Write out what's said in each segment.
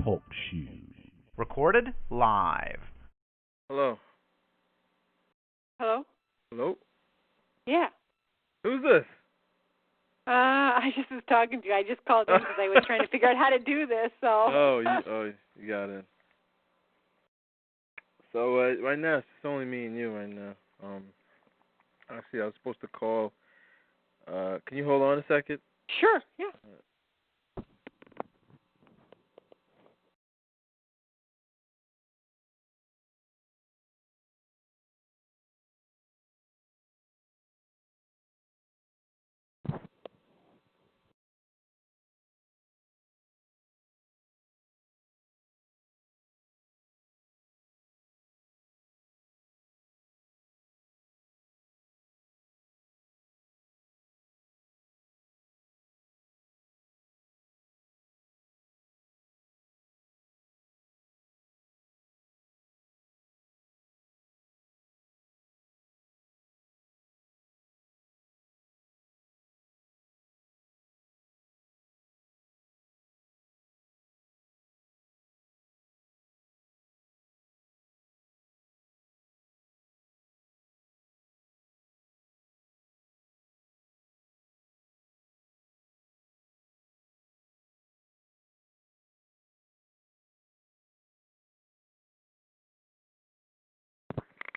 Talk shoes. Recorded live. Hello. Hello? Hello? Yeah. Who's this? I just was talking to you. I just called in because I was trying to figure out how to do this. So. You got it. So right now it's only me and you right now. Actually, I was supposed to call. Can you hold on a second? Sure. Yeah.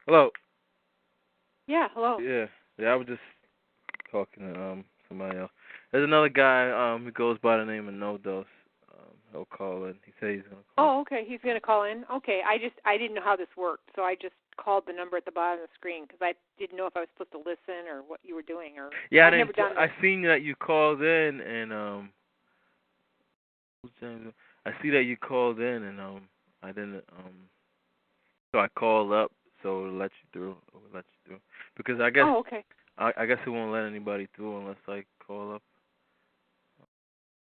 Hello. Yeah. Hello. Yeah. I was just talking to somebody else. There's another guy who goes by the name of No Dose. He'll call in. He said he's gonna call. Oh, okay. He's gonna call in. Okay. I didn't know how this worked, so I just called the number at the bottom of the screen because I didn't know if I was supposed to listen or what you were doing or. Yeah, I've never done this. I seen that you called in and I see that you called in and I didn't so I called up so it'll let you through. Because I guess Oh, okay. I guess it won't let anybody through unless I call up.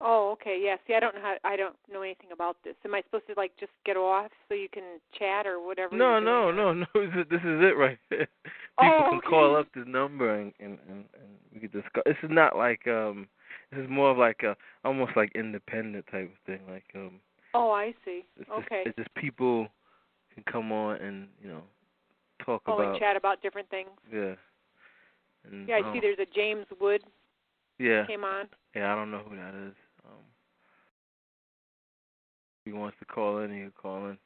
Oh, okay. Yeah. See, I don't know anything about this. Am I supposed to just get off so you can chat or whatever? No. This is it right here. People can call up this number and we could discuss. This is not like this is more of like a almost like independent type of thing. Like Oh, I see. It's just people can come on and talk about. and chat about different things. Yeah. And, yeah, I see. There's a James Wood. Yeah. Came on. Yeah, I don't know who that is. If he wants to call in, he can call in.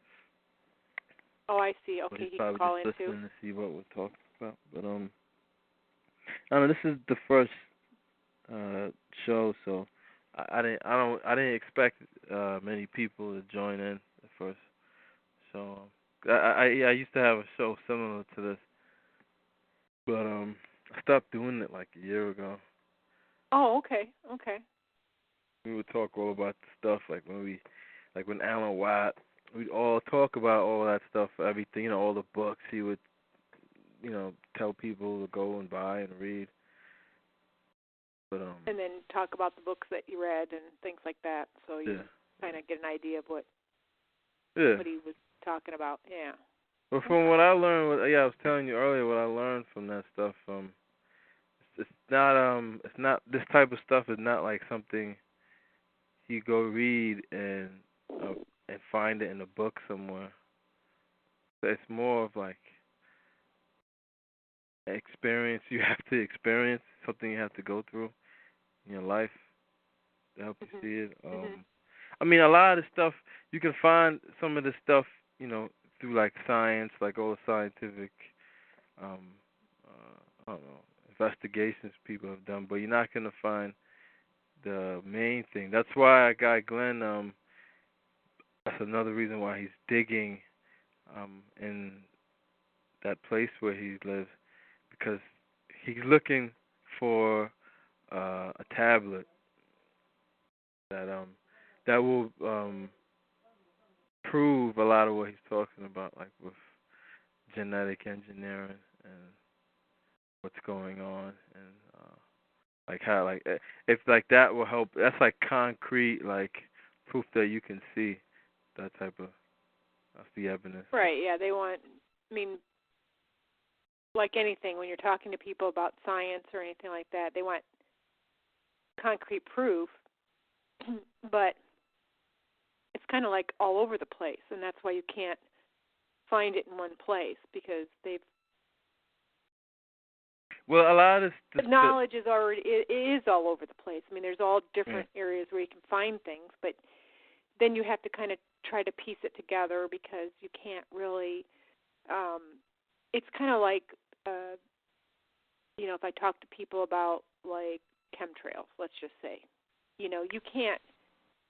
Oh, I see. Okay, but he's he probably can call just in listening too. to see what we're talking about. But I don't know. This is the first show, so I didn't expect many people to join in at first. So I used to have a show similar to this, but I stopped doing it like a year ago. Oh, okay. We would talk all about the stuff when Alan Watt. We'd all talk about all that stuff, everything, all the books. He would, tell people to go and buy and read. But and then talk about the books that you read and things like that, so you kind of get an idea of what he was talking about. Yeah. Well, from what I learned, I was telling you earlier what I learned from that stuff. It's not this type of stuff is not like something you go read and find it in a book somewhere. It's more of like an experience you have to experience, something you have to go through in your life to help you see it. I mean, a lot of the stuff, you can find some of the stuff, through like science, like all the scientific, I don't know, investigations people have done, but you're not going to find the main thing. That's why our guy Glenn, that's another reason why he's digging in that place where he lives, because he's looking for a tablet that will prove a lot of what he's talking about, like with genetic engineering and what's going on, and like how if like that will help. That's like concrete, like proof that you can see. That's the evidence. Right. Yeah, they want. I mean, like anything, when you're talking to people about science or anything like that, they want concrete proof. But it's it's kind of like all over the place, and that's why you can't find it in one place, because they've Well, a lot of the knowledge is already it is all over the place. I mean, there's all different areas where you can find things, but then you have to kind of try to piece it together, because you can't really. It's kind of like, if I talk to people about like chemtrails, let's just say, you can't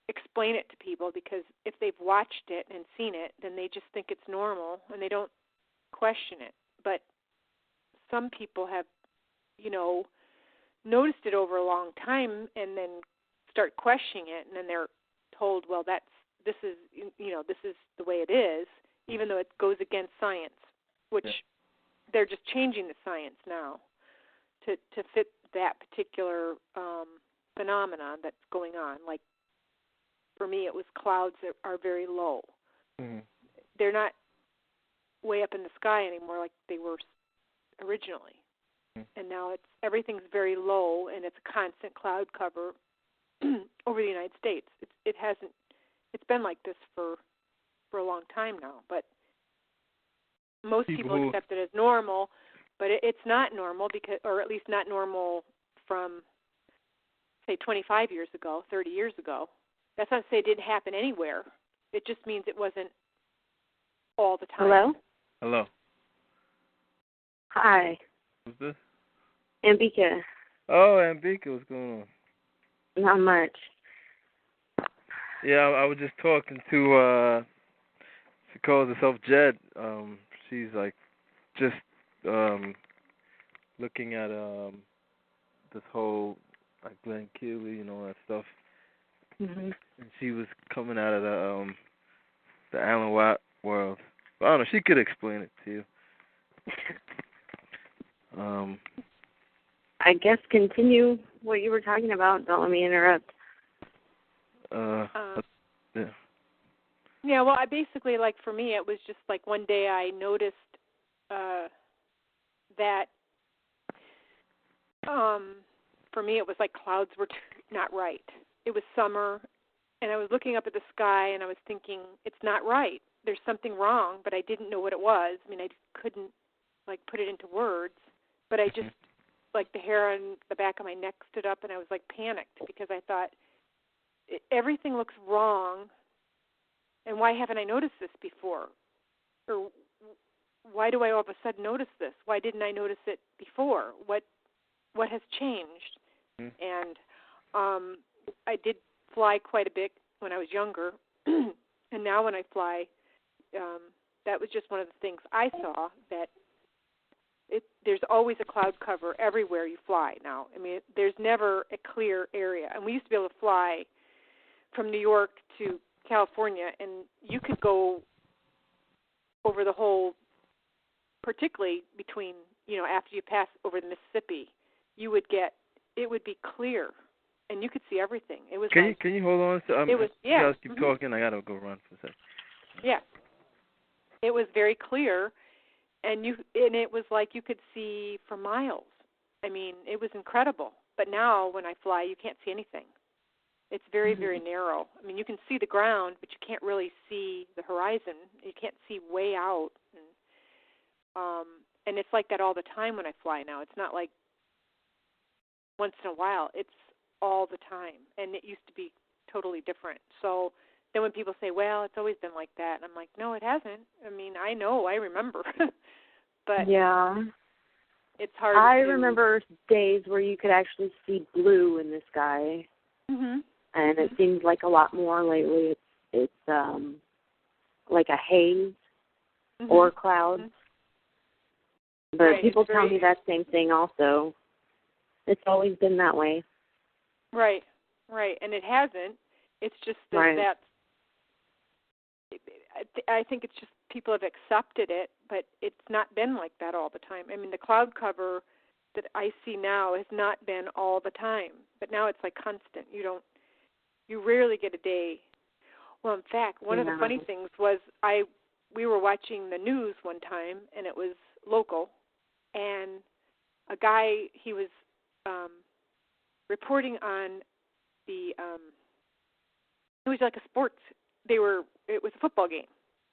explain it to people, because if they've watched it and seen it, then they just think it's normal and they don't question it. But some people have, noticed it over a long time and then start questioning it, and then they're told, well, this is the way it is, even though it goes against science, which they're just changing the science now to fit that particular phenomenon that's going on. Like, for me, it was clouds that are very low. Mm-hmm. They're not way up in the sky anymore like they were originally. Mm-hmm. And now everything's very low, and it's a constant cloud cover over the United States. It's been like this for a long time now, but most people accept it as normal, but it's not normal, or at least not normal from, say, 25 years ago, 30 years ago. That's not to say it didn't happen anywhere. It just means it wasn't all the time. Hello? Hello. Hi. Who's this? Ambika. Oh, Ambika, what's going on? Not much. Yeah, I was just talking to, she calls herself Jed. She's like just looking at this whole like Glenn Keely and all that stuff. Mm-hmm. And she was coming out of the Alan Watt world. But I don't know, she could explain it to you. I guess continue what you were talking about. Don't let me interrupt. Yeah. Yeah, well, I basically, like, for me, it was just like one day I noticed that for me it was like clouds were not right. It was summer, and I was looking up at the sky, and I was thinking, it's not right. There's something wrong, but I didn't know what it was. I mean, I couldn't, like, put it into words, but I just, like, the hair on the back of my neck stood up, and I was, like, panicked, because I thought, everything looks wrong, and why haven't I noticed this before? Or why do I all of a sudden notice this? Why didn't I notice it before? What has changed? And I did fly quite a bit when I was younger, and now when I fly, that was just one of the things I saw, that there's always a cloud cover everywhere you fly now. I mean, there's never a clear area. And we used to be able to fly from New York to California, and you could go over the whole, particularly between, after you pass over the Mississippi, it would be clear, and you could see everything. It was Can you hold on? It was, yeah. You guys keep talking. I gotta go run for a second. Yeah, it was very clear, and it was like you could see for miles. I mean, it was incredible. But now when I fly, you can't see anything. It's very, very narrow. I mean, you can see the ground, but you can't really see the horizon. You can't see way out. And it's like that all the time when I fly now. It's not like once in a while. It's all the time. And it used to be totally different. So then when people say, well, it's always been like that, and I'm like, no, it hasn't. I mean, I know, I remember. But yeah, it's hard I remember days where you could actually see blue in the sky. Mm-hmm. And it seems like a lot more lately. It's like a haze or clouds. But right, people tell me that same thing also. It's always been that way. Right. And it hasn't. It's just that I think it's just people have accepted it, but it's not been like that all the time. I mean, the cloud cover that I see now has not been all the time, but now it's like constant. You rarely get a day. Well, in fact, one of the funny things was we were watching the news one time, and it was local, and a guy, he was reporting on it was like a sports it was a football game,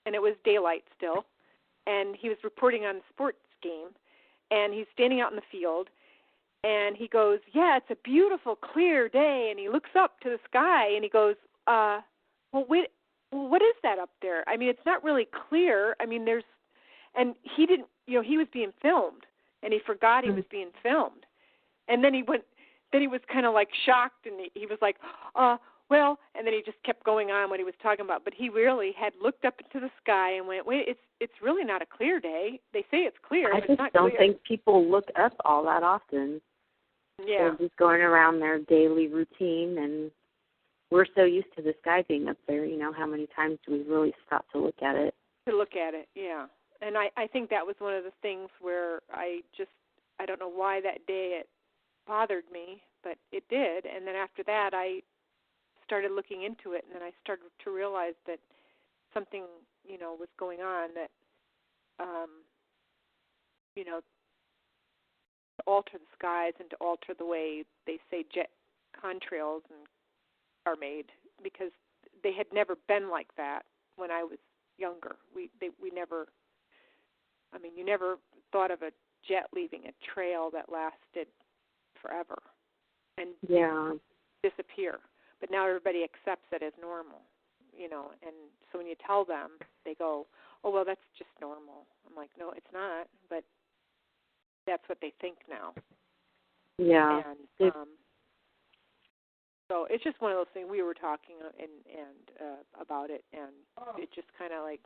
and it was daylight still, and he was reporting on the sports game, and he's standing out in the field, and he goes, yeah, it's a beautiful, clear day, and he looks up to the sky, and he goes, well, wait, what is that up there? I mean, it's not really clear. I mean, and he didn't, he was being filmed, and he forgot he was being filmed. And then he was kind of like shocked, and he was like, well, and then he just kept going on what he was talking about. But he really had looked up into the sky and went, wait, it's really not a clear day. They say it's clear, but it's not clear. I just don't think people look up all that often. Yeah. They're just going around their daily routine, and we're so used to the sky being up there. How many times do we really stop to look at it? To look at it, yeah. And I think that was one of the things where I don't know why that day it bothered me, but it did. And then after that, I started looking into it, and then I started to realize that something, was going on that, to alter the skies and to alter the way they say jet contrails are made, because they had never been like that when I was younger. We never, you never thought of a jet leaving a trail that lasted forever and disappear. But now everybody accepts it as normal, and so when you tell them, they go, oh, well, that's just normal. I'm like, no, it's not, but that's what they think now. Yeah. And so it's just one of those things. We were talking about it, and it just kind of like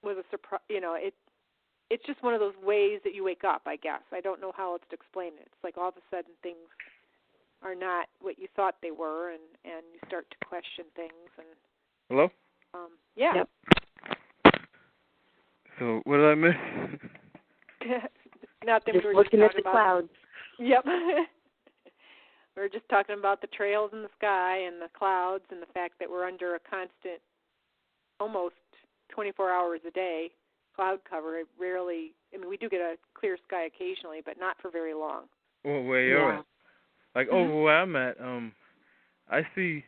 was a surprise. It's just one of those ways that you wake up, I guess. I don't know how else to explain it. It's like all of a sudden things are not what you thought they were, and you start to question things. And hello? Yeah. Yep. So what did I miss? Not that just we were looking just at the about, clouds. Yep. We were just talking about the trails in the sky and the clouds and the fact that we're under a constant, almost 24 hours a day, cloud cover. It rarely, we do get a clear sky occasionally, but not for very long. Well, where you're at. Like over where I'm at, I see,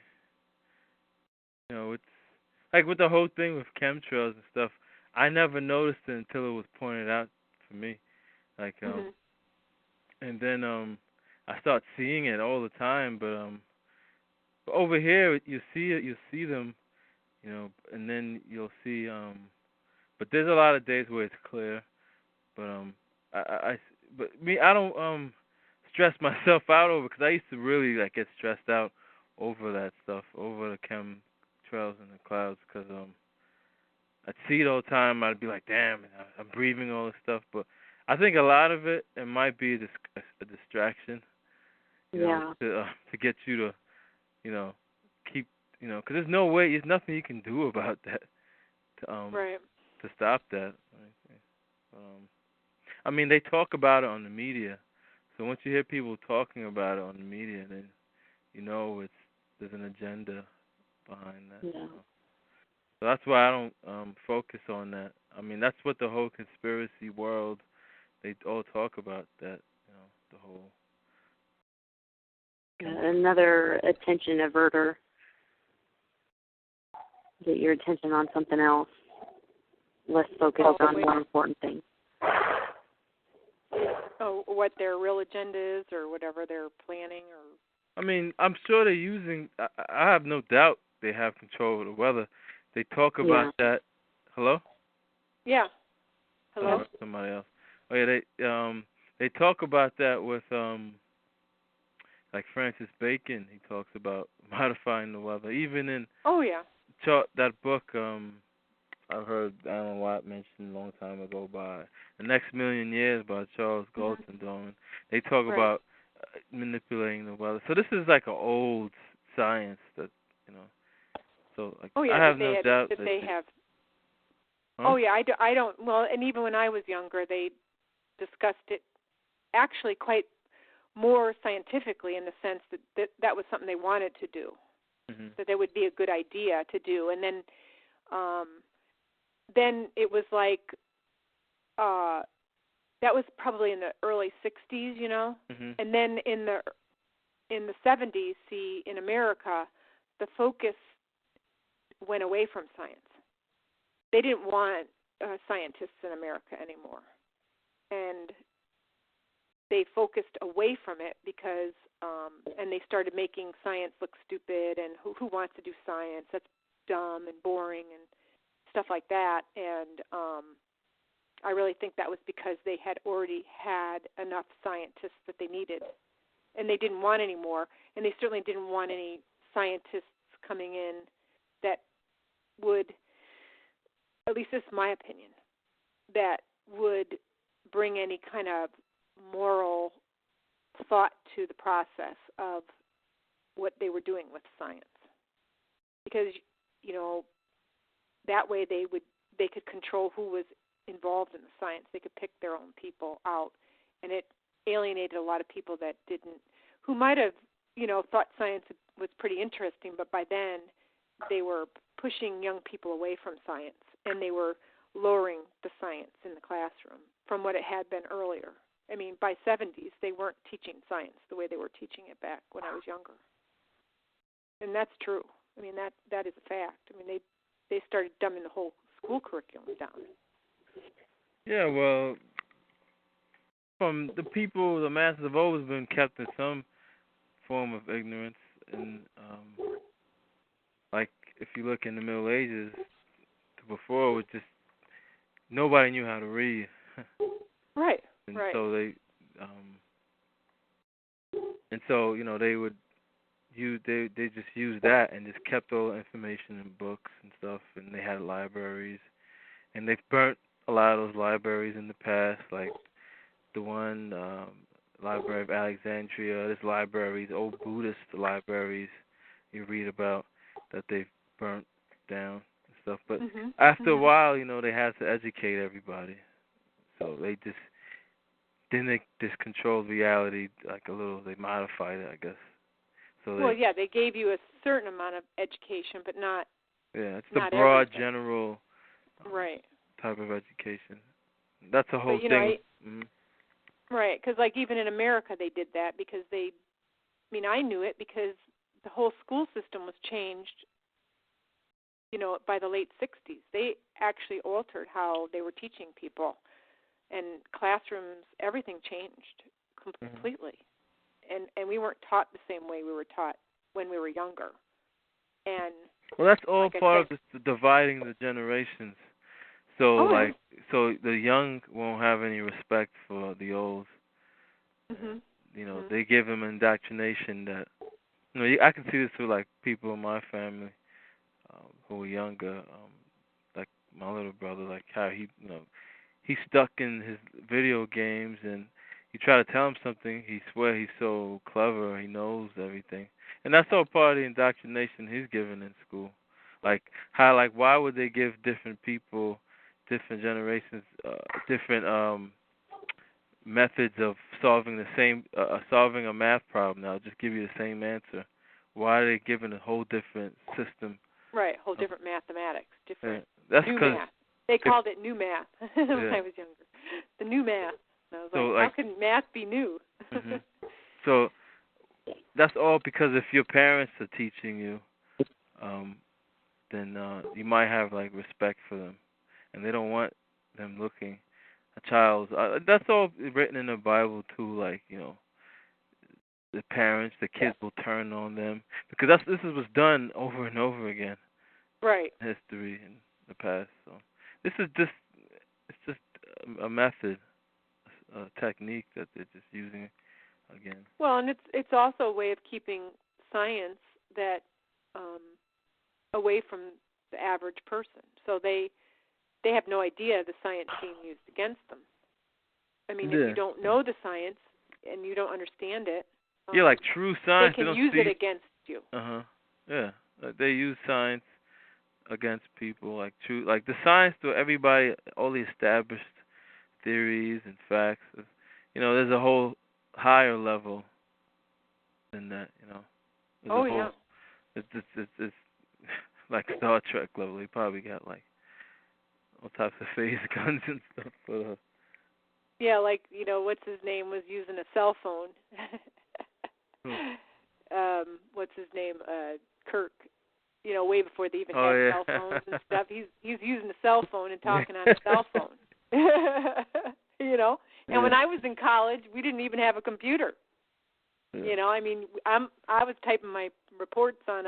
it's like with the whole thing with chemtrails and stuff, I never noticed it until it was pointed out to me. Like, and then I start seeing it all the time, but over here you see them, and then you'll see, but there's a lot of days where it's clear, but I don't stress myself out over, because I used to really get stressed out over that stuff, over the chemtrails and the clouds, because I'd see it all the time. I'd be like, damn, I'm breathing all this stuff, but I think a lot of it might be a distraction, to get you to, keep, because there's nothing you can do about that, to stop that. They talk about it on the media, so once you hear people talking about it on the media, then there's an agenda behind that. Yeah. So that's why I don't focus on that. That's what the whole conspiracy world, they all talk about that, the whole. Another attention averter. Get your attention on something else. Less focused on more important things. Oh, what their real agenda is, or whatever they're planning, or. I'm sure they're using. I have no doubt they have control of the weather. They talk about that. Hello? Yeah. Hello? Somebody else. Oh yeah, they talk about that with like Francis Bacon. He talks about modifying the weather. Even in that book I've heard Alan Watt mentioned a long time ago by The Next Million Years by Charles Golden. They talk about manipulating the weather. So this is like an old science that, so I have no doubt that they have. Huh? Oh yeah, I don't. Well, and even when I was younger, they discussed it actually quite more scientifically, in the sense that was something they wanted to do, that that would be a good idea to do. And then it was like that was probably in the early 60s, and then in the 70s, see, in America, the focus went away from science. They didn't want scientists in America anymore. And they focused away from it because, and they started making science look stupid, and who wants to do science? That's dumb and boring and stuff like that. And I really think that was because they had already had enough scientists that they needed, and they didn't want any more. And they certainly didn't want any scientists coming in that would, at least this is my opinion, that would bring any kind of moral thought to the process of what they were doing with science. Because, you know, that way they could control who was involved in the science. They could pick their own people out, and it alienated a lot of people that didn't, who might have, you know, thought science was pretty interesting, but by then they were pushing young people away from science, and they were lowering the science in the classroom from what it had been earlier. I mean, by 70s, they weren't teaching science the way they were teaching it back when I was younger. And that's true. I mean, that is a fact. I mean, they started dumbing the whole school curriculum down. Yeah, well, from the people, the masses have always been kept in some form of ignorance. And, like, if you look in the Middle Ages, before it was just, nobody knew how to read. Right. And right. so they, and so, you know, they would they just used that and just kept all the information in books and stuff, and they had libraries, and they've burnt a lot of those libraries in the past, like the one Library of Alexandria. There's libraries, old Buddhist libraries you read about that they've burnt down and stuff. But after a while, you know, they had to educate everybody, so they just controlled reality like a little. They modified it, I guess. So they gave you a certain amount of education, but not. Yeah, it's the broad, everything. General right. type of education. That's a whole but, you thing. Know, right, because like even in America they did that because I knew it because the whole school system was changed, you know, by the late 60s. They actually altered how they were teaching people. And classrooms, everything changed completely. And we weren't taught the same way we were taught when we were younger. And well, that's all like part of the dividing the generations. So so the young won't have any respect for the old. You know, they give them indoctrination that, you know, I can see this through like people in my family who were younger, like my little brother, like how he, you know, he's stuck in his video games, and you try to tell him something, he swear he's so clever, he knows everything. And that's all part of the indoctrination he's given in school. Like how, like, why would they give different people, different generations, different methods of solving the same, solving a math problem? Now, just give you the same answer. Why are they giving a whole different system? Right, whole different mathematics, different new math. They called it new math when I was younger. The new math. And I was like, how can math be new? So that's all because if your parents are teaching you, then you might have like respect for them, and they don't want them looking a child's. That's all written in the Bible too. Like, you know, the parents, the kids will turn on them because this was done over and over again. Right. In history in the past. So this is just a method, a technique that they're just using again. Well, and it's also a way of keeping science that away from the average person. So they have no idea the science being used against them. I mean, if you don't know the science and you don't understand it, like true science, they can use it against you. Yeah, they use science against people, like true, like the science to everybody, all the established theories and facts. You know, there's a whole higher level than that. You know, it's like Star Trek level. They probably got like all types of phase guns and stuff. But yeah, like, you know, what's his name was using a cell phone. What's his name? Kirk. you know, way before they even had cell phones and stuff. He's using a cell phone and talking on a cell phone. You know, and when I was in college, we didn't even have a computer. Yeah. You know, I mean, I was typing my reports on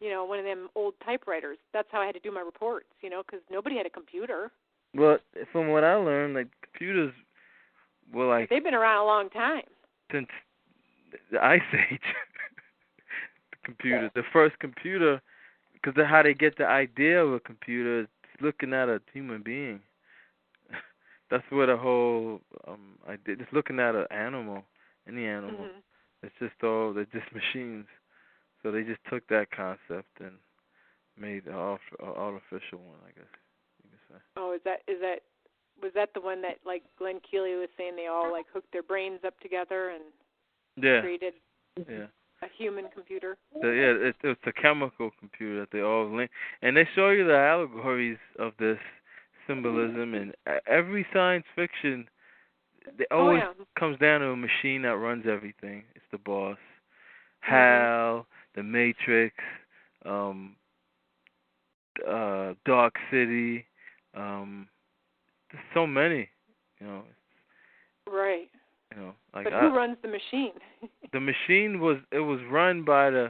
one of them old typewriters. That's how I had to do my reports, you know, because nobody had a computer. Well, from what I learned, like, computers were like... They've been around a long time. Since the Ice Age. The computer. The first computer, because how they get the idea of a computer is looking at a human being. That's what the whole idea, just looking at an animal, any animal. Mm-hmm. They're just machines. So they just took that concept and made an artificial one, I guess you could say. Oh, was that the one that, like, Glenn Keely was saying, they all, like, hooked their brains up together and created a human computer? It's a chemical computer that they all link. And they show you the allegories of this symbolism, and every science fiction, it always comes down to a machine that runs everything. It's the boss. HAL, The Matrix, Dark City, there's so many, you know. Right. You know, like, but who runs the machine? The machine was run by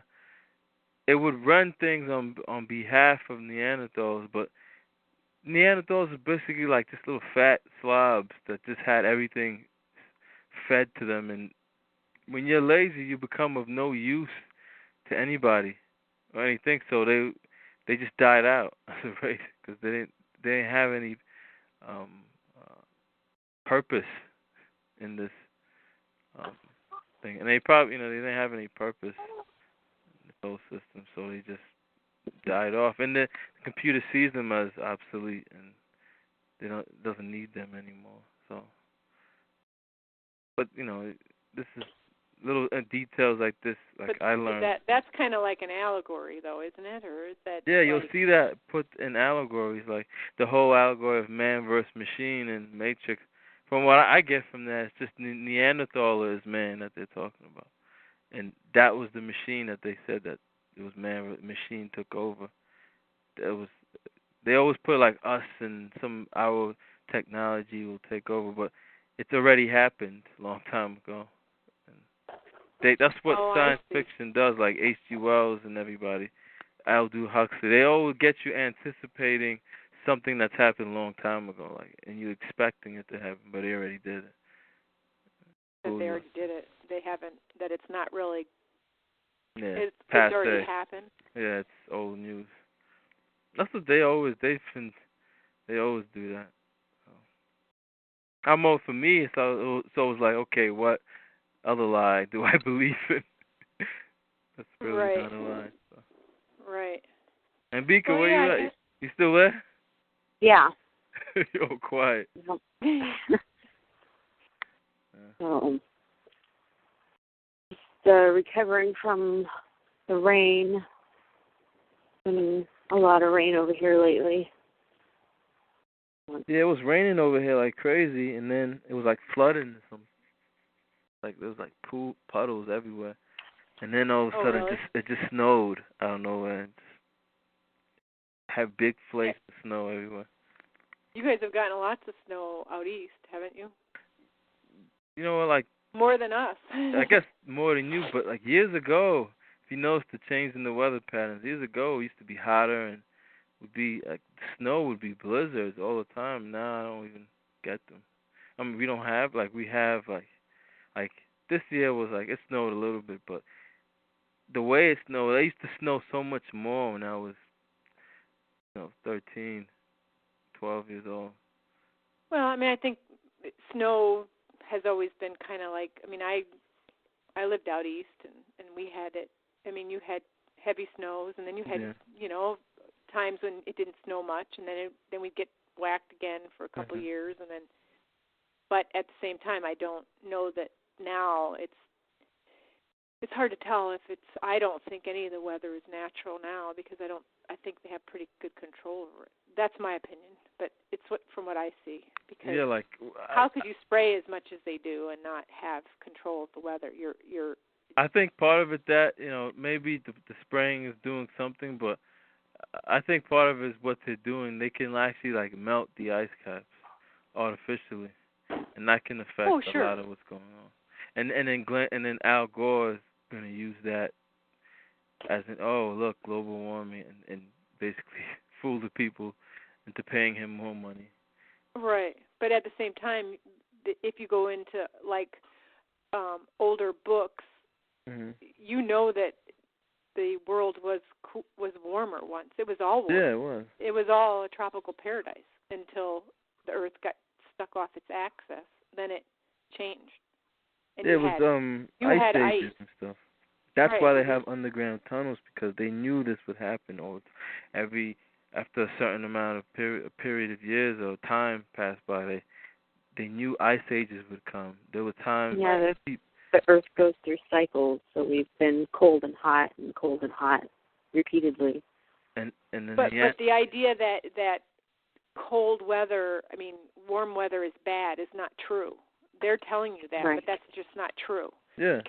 it would run things on behalf of Neanderthals, but Neanderthals are basically like just little fat slobs that just had everything fed to them, and when you're lazy, you become of no use to anybody or anything. So they just died out as a race because they didn't have any purpose in this thing, and they probably they didn't have any purpose in the solar system, so they just died off, and the computer sees them as obsolete, and doesn't need them anymore. So, but this is little details like this, like, but I learned. That's kind of like an allegory, though, isn't it? Or is that? Yeah, you'll see that put in allegories, like the whole allegory of man versus machine and Matrix. From what I get from that, it's just Neanderthal is man that they're talking about, and that was the machine that they said that it was man. Machine took over. They always put like us and our technology will take over, but it's already happened a long time ago. That's what science fiction does, like H.G. Wells and everybody, Aldous Huxley. They always get you anticipating something that's happened a long time ago, like, and you expecting it to happen, but they already did it. But they already did it. They haven't. That it's not really. Yeah, it's already happened. Yeah, it's old news. That's what they always do that. I'm more for me. So it was like, okay, what other lie do I believe in? That's really not a lie. So. Right. And Bika, where you at? You still there? Yeah. You're all quiet. Just recovering from the rain. Been a lot of rain over here lately. Yeah, it was raining over here like crazy, and then it was like flooding or something. Like there was like puddles everywhere, and then all of a sudden it just snowed out of nowhere. It just had big flakes of snow everywhere. You guys have gotten lots of snow out east, haven't you? You know what, like more than us. I guess more than you, but like years ago, if you noticed the change in the weather patterns, years ago it used to be hotter and would be like snow would be blizzards all the time. Now I don't even get them. I mean, we don't have we have like this year was like it snowed a little bit, but the way it snowed, it used to snow so much more when I was 13, 12 years old. Well, I mean, I think snow has always been kind of like, I mean, I lived out east and we had it. I mean, you had heavy snows, and then you had times when it didn't snow much, and then we'd get whacked again for a couple of years, and then. But at the same time, I don't know that now it's hard to tell if it's. I don't think any of the weather is natural now because I think they have pretty good control over it. That's my opinion, but it's from what I see. Because how could you spray as much as they do and not have control of the weather? You're I think part of it that maybe the spraying is doing something, but I think part of it is what they're doing. They can actually like melt the ice caps artificially, and that can affect a sure. lot of what's going on. And then Al Gore is going to use that as an look, global warming, and basically fool the people into paying him more money. Right, but at the same time, if you go into like older books, you know that the world was warmer once. It was all warm. Yeah, it was. It was all a tropical paradise until the Earth got stuck off its axis. Then it changed. And it was ice ages and stuff. That's why they have underground tunnels, because they knew this would happen. Or after a certain amount of period of years or time passed by, they knew ice ages would come. There were times. Yeah, the Earth goes through cycles, so we've been cold and hot repeatedly. And then but the idea that cold weather, warm weather is bad is not true. They're telling you that, but that's just not true. Yeah.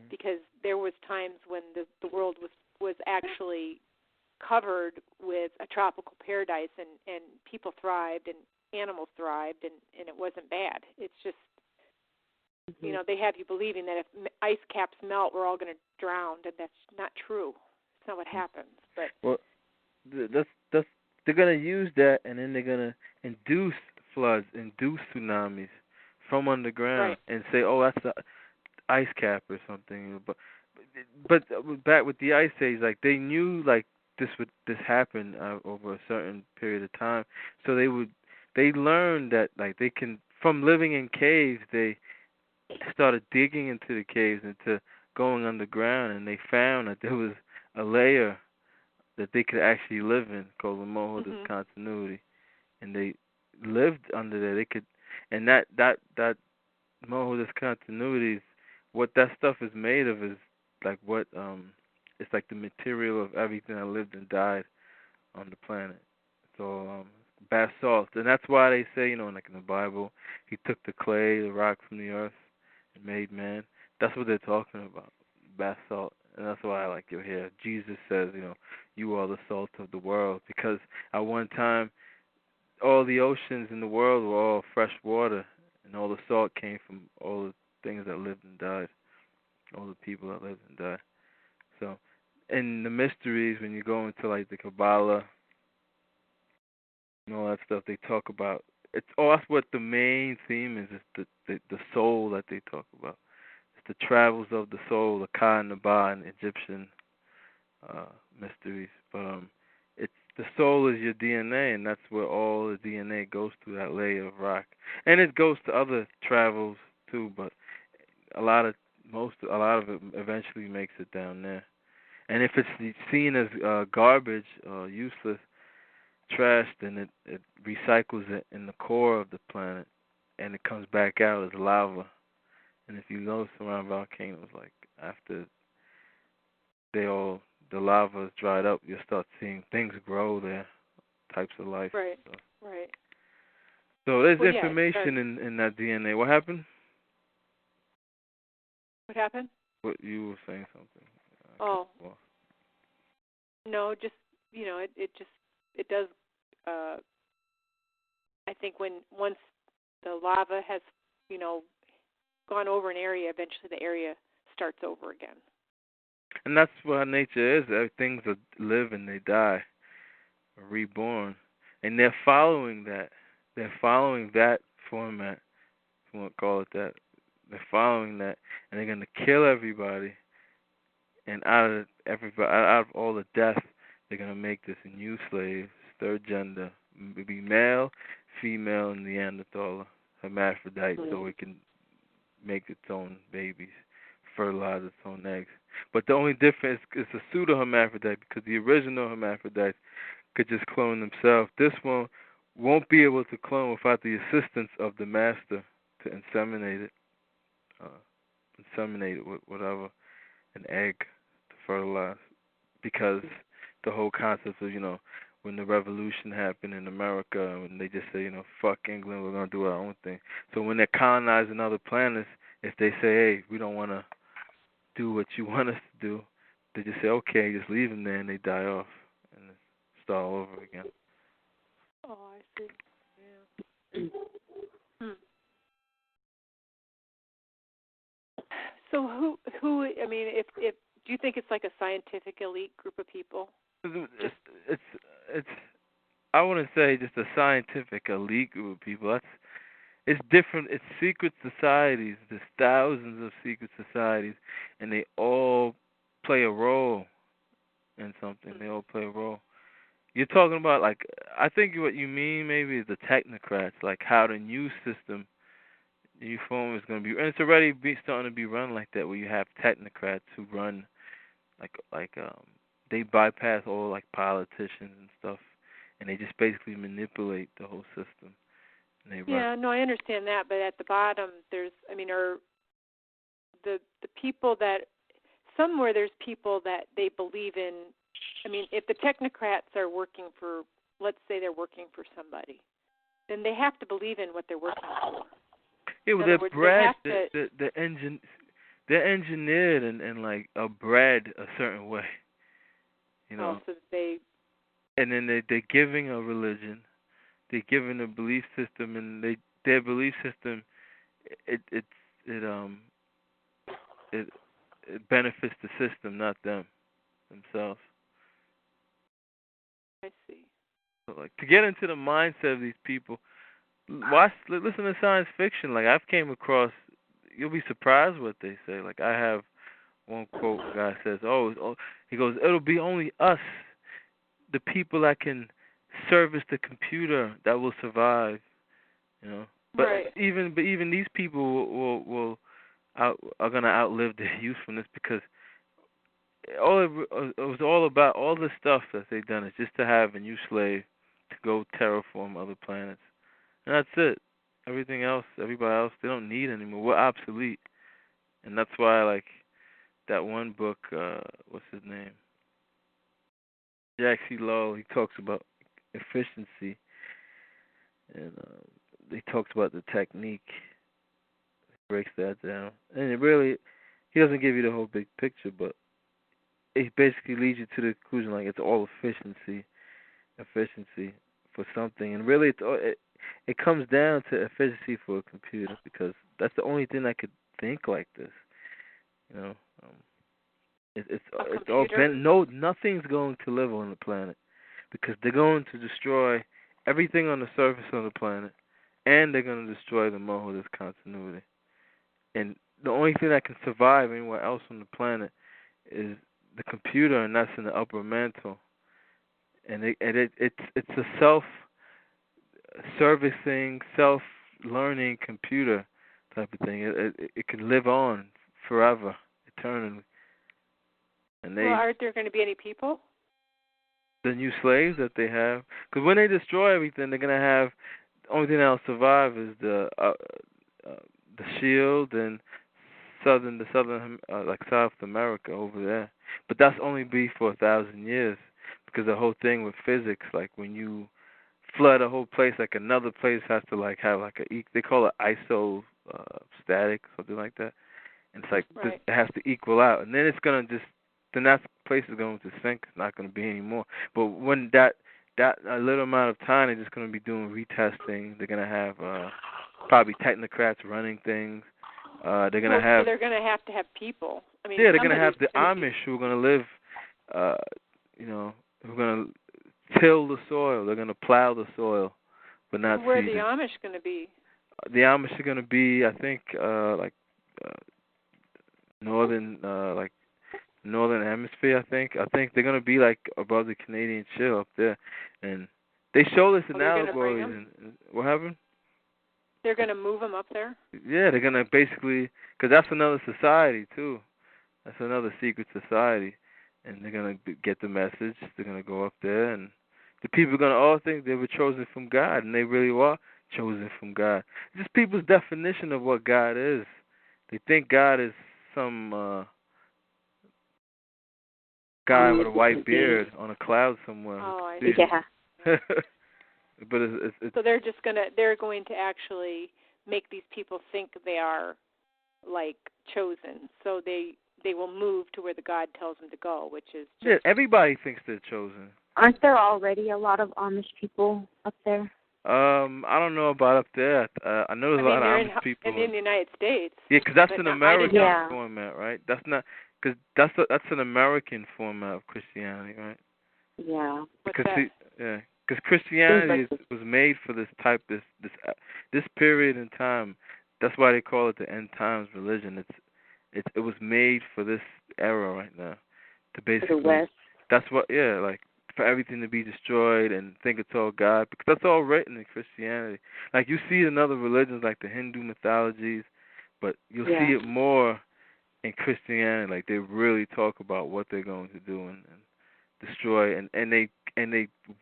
Because there was times when the world was actually covered with a tropical paradise, and people thrived and animals thrived, and it wasn't bad. It's just they have you believing that if ice caps melt, we're all going to drown, and that's not true. It's not what happens. But they're going to use that, and then they're going to induce floods, induce tsunamis from underground, and say, that's the ice cap or something. But back with the ice age, like they knew like this happen over a certain period of time, so they learned that like they can, from living in caves, they started digging into the caves, into going underground, and they found that there was a layer that they could actually live in called the Moho discontinuity, and they lived under there. They could, and that Moho discontinuity is what that stuff is made of. Is like what it's like the material of everything that lived and died on the planet. So basalt, and that's why they say, like in the Bible, he took the clay, the rock from the earth, and made man. That's what they're talking about, basalt. And that's why I like your hair. Jesus says, you are the salt of the world, because at one time all the oceans in the world were all fresh water, and all the salt came from all the things that lived and died, all the people that lived and died. So, in the mysteries, when you go into like the Kabbalah and all that stuff, they talk about that's what the main theme is the soul that they talk about. It's the travels of the soul, the Ka and the Ba in Egyptian mysteries. But it's the soul is your DNA, and that's where all the DNA goes through that layer of rock, and it goes to other travels too. But a lot of it eventually makes it down there. And if it's seen as garbage or useless trash, then it recycles it in the core of the planet, and it comes back out as lava. And if you notice around volcanoes, like after the lava is dried up, you'll start seeing things grow there, types of life. Right. So there's information in that DNA. What happened? What happened? What you were saying something. No, just it does. I think once the lava has gone over an area, eventually the area starts over again. And that's what nature is. Things that live and they die, are reborn, and they're following that. They're following that format. If you want to call it that. They're following that, and they're going to kill everybody. And out of all the death, they're going to make this new slave, third gender, be male, female, and Neanderthal, hermaphrodite, so it can make its own babies, fertilize its own eggs. But the only difference is a pseudo-hermaphrodite, because the original hermaphrodites could just clone themselves. This one won't be able to clone without the assistance of the master to inseminate it with whatever, an egg to fertilize. Because the whole concept of, when the revolution happened in America, when they just say, fuck England, we're going to do our own thing. So when they're colonizing other planets, if they say, hey, we don't want to do what you want us to do, they just say, okay, just leave them there, and they die off, and start all over again. Oh, I see. Yeah. Hmm. So who? I mean, if do you think it's like a scientific elite group of people? It's I wouldn't say just a scientific elite group of people. It's different. It's secret societies. There's thousands of secret societies, and they all play a role in something. They all play a role. You're talking about, like, I think what you mean maybe is the technocrats, like how the new system, the new form is going to be, and it's already starting to be run like that, where you have technocrats who run, they bypass all, like, politicians and stuff, and they just basically manipulate the whole system. And they run. Yeah, no, I understand that, but at the bottom, are the people that, somewhere there's people that they believe in. I mean, if the technocrats are working for, let's say they're working for somebody, then they have to believe in what they're working for. Yeah, well, they're bred. They're engineered and like are bred a certain way, you know. Oh, so they. And then they're giving a religion, they're giving a belief system, and their belief system, it benefits the system, not themselves. I see. So, like, to get into the mindset of these people, listen to science fiction. Like, I've came across, you'll be surprised what they say. Like, I have one quote, a guy says, he goes, it'll be only us, the people that can service the computer, that will survive, you know. But right. even these people are gonna outlive their usefulness, because it was all about, all the stuff that they've done is just to have a new slave to go terraform other planets, and that's it. Everything else, everybody else, they don't need anymore. We're obsolete, and that's why, like, that one book, what's his name? Jack C. Lowell. He talks about efficiency, and he talks about the technique. He breaks that down, and he doesn't give you the whole big picture, but it basically leads you to the conclusion, like, it's all efficiency for something, and really it comes down to efficiency for a computer, because that's the only thing that could think like this, you know. It's all nothing's going to live on the planet, because they're going to destroy everything on the surface of the planet, and they're going to destroy the mode of continuity. And the only thing that can survive anywhere else on the planet is the computer, and that's in the upper mantle. And it's a self-servicing, self-learning computer type of thing. It can live on forever, eternally. And aren't there going to be any people? The new slaves that they have, because when they destroy everything, they're gonna have, the only thing that'll survive is the shield and like South America over there. But that's only be for 1,000 years, because the whole thing with physics, like when you flood a whole place, like another place has to like have like they call it isostatic, something like that. And it's like it has to equal out, and then it's gonna then that place is going to sink. It's not going to be anymore. But when that a little amount of time, they're just going to be doing retesting. They're going to have probably technocrats running things. They're going to have. So they're going to have people. I mean, yeah, they're going to have the Amish who are going to live. Who are going to till the soil. They're going to plow the soil, but not. Where are the Amish going to be? The Amish are going to be, I think, northern hemisphere. I think they're gonna be like above the Canadian Shield up there, and they show this in allegories. And what happened? They're gonna move them up there. Yeah, they're gonna basically, because that's another society too. That's another secret society, and they're gonna get the message. They're gonna go up there, and the people are gonna all think they were chosen from God, and they really were chosen from God. It's just people's definition of what God is. They think God is some guy with a white beard on a cloud somewhere. Oh, I see. Yeah. But it's so they're going to actually make these people think they are like chosen. So they they will move to where the God tells them to go, which is just, yeah. Everybody thinks they're chosen. Aren't there already a lot of Amish people up there? I don't know about up there. I know there's a lot of Amish people. in the United States. Yeah, because that's but an not- American Yeah. format, right? That's not because that's an American format of Christianity, right? Yeah. What's Because that? because Christianity Seems was made for this period in time. That's why they call it the end times religion. It was made for this era right now, to For basically. the West. That's what, yeah, like for everything to be destroyed and think it's all God, because that's all written in Christianity. Like you see it in other religions, like the Hindu mythologies, but you'll see it more in Christianity. Like they really talk about what they're going to do and destroy, and they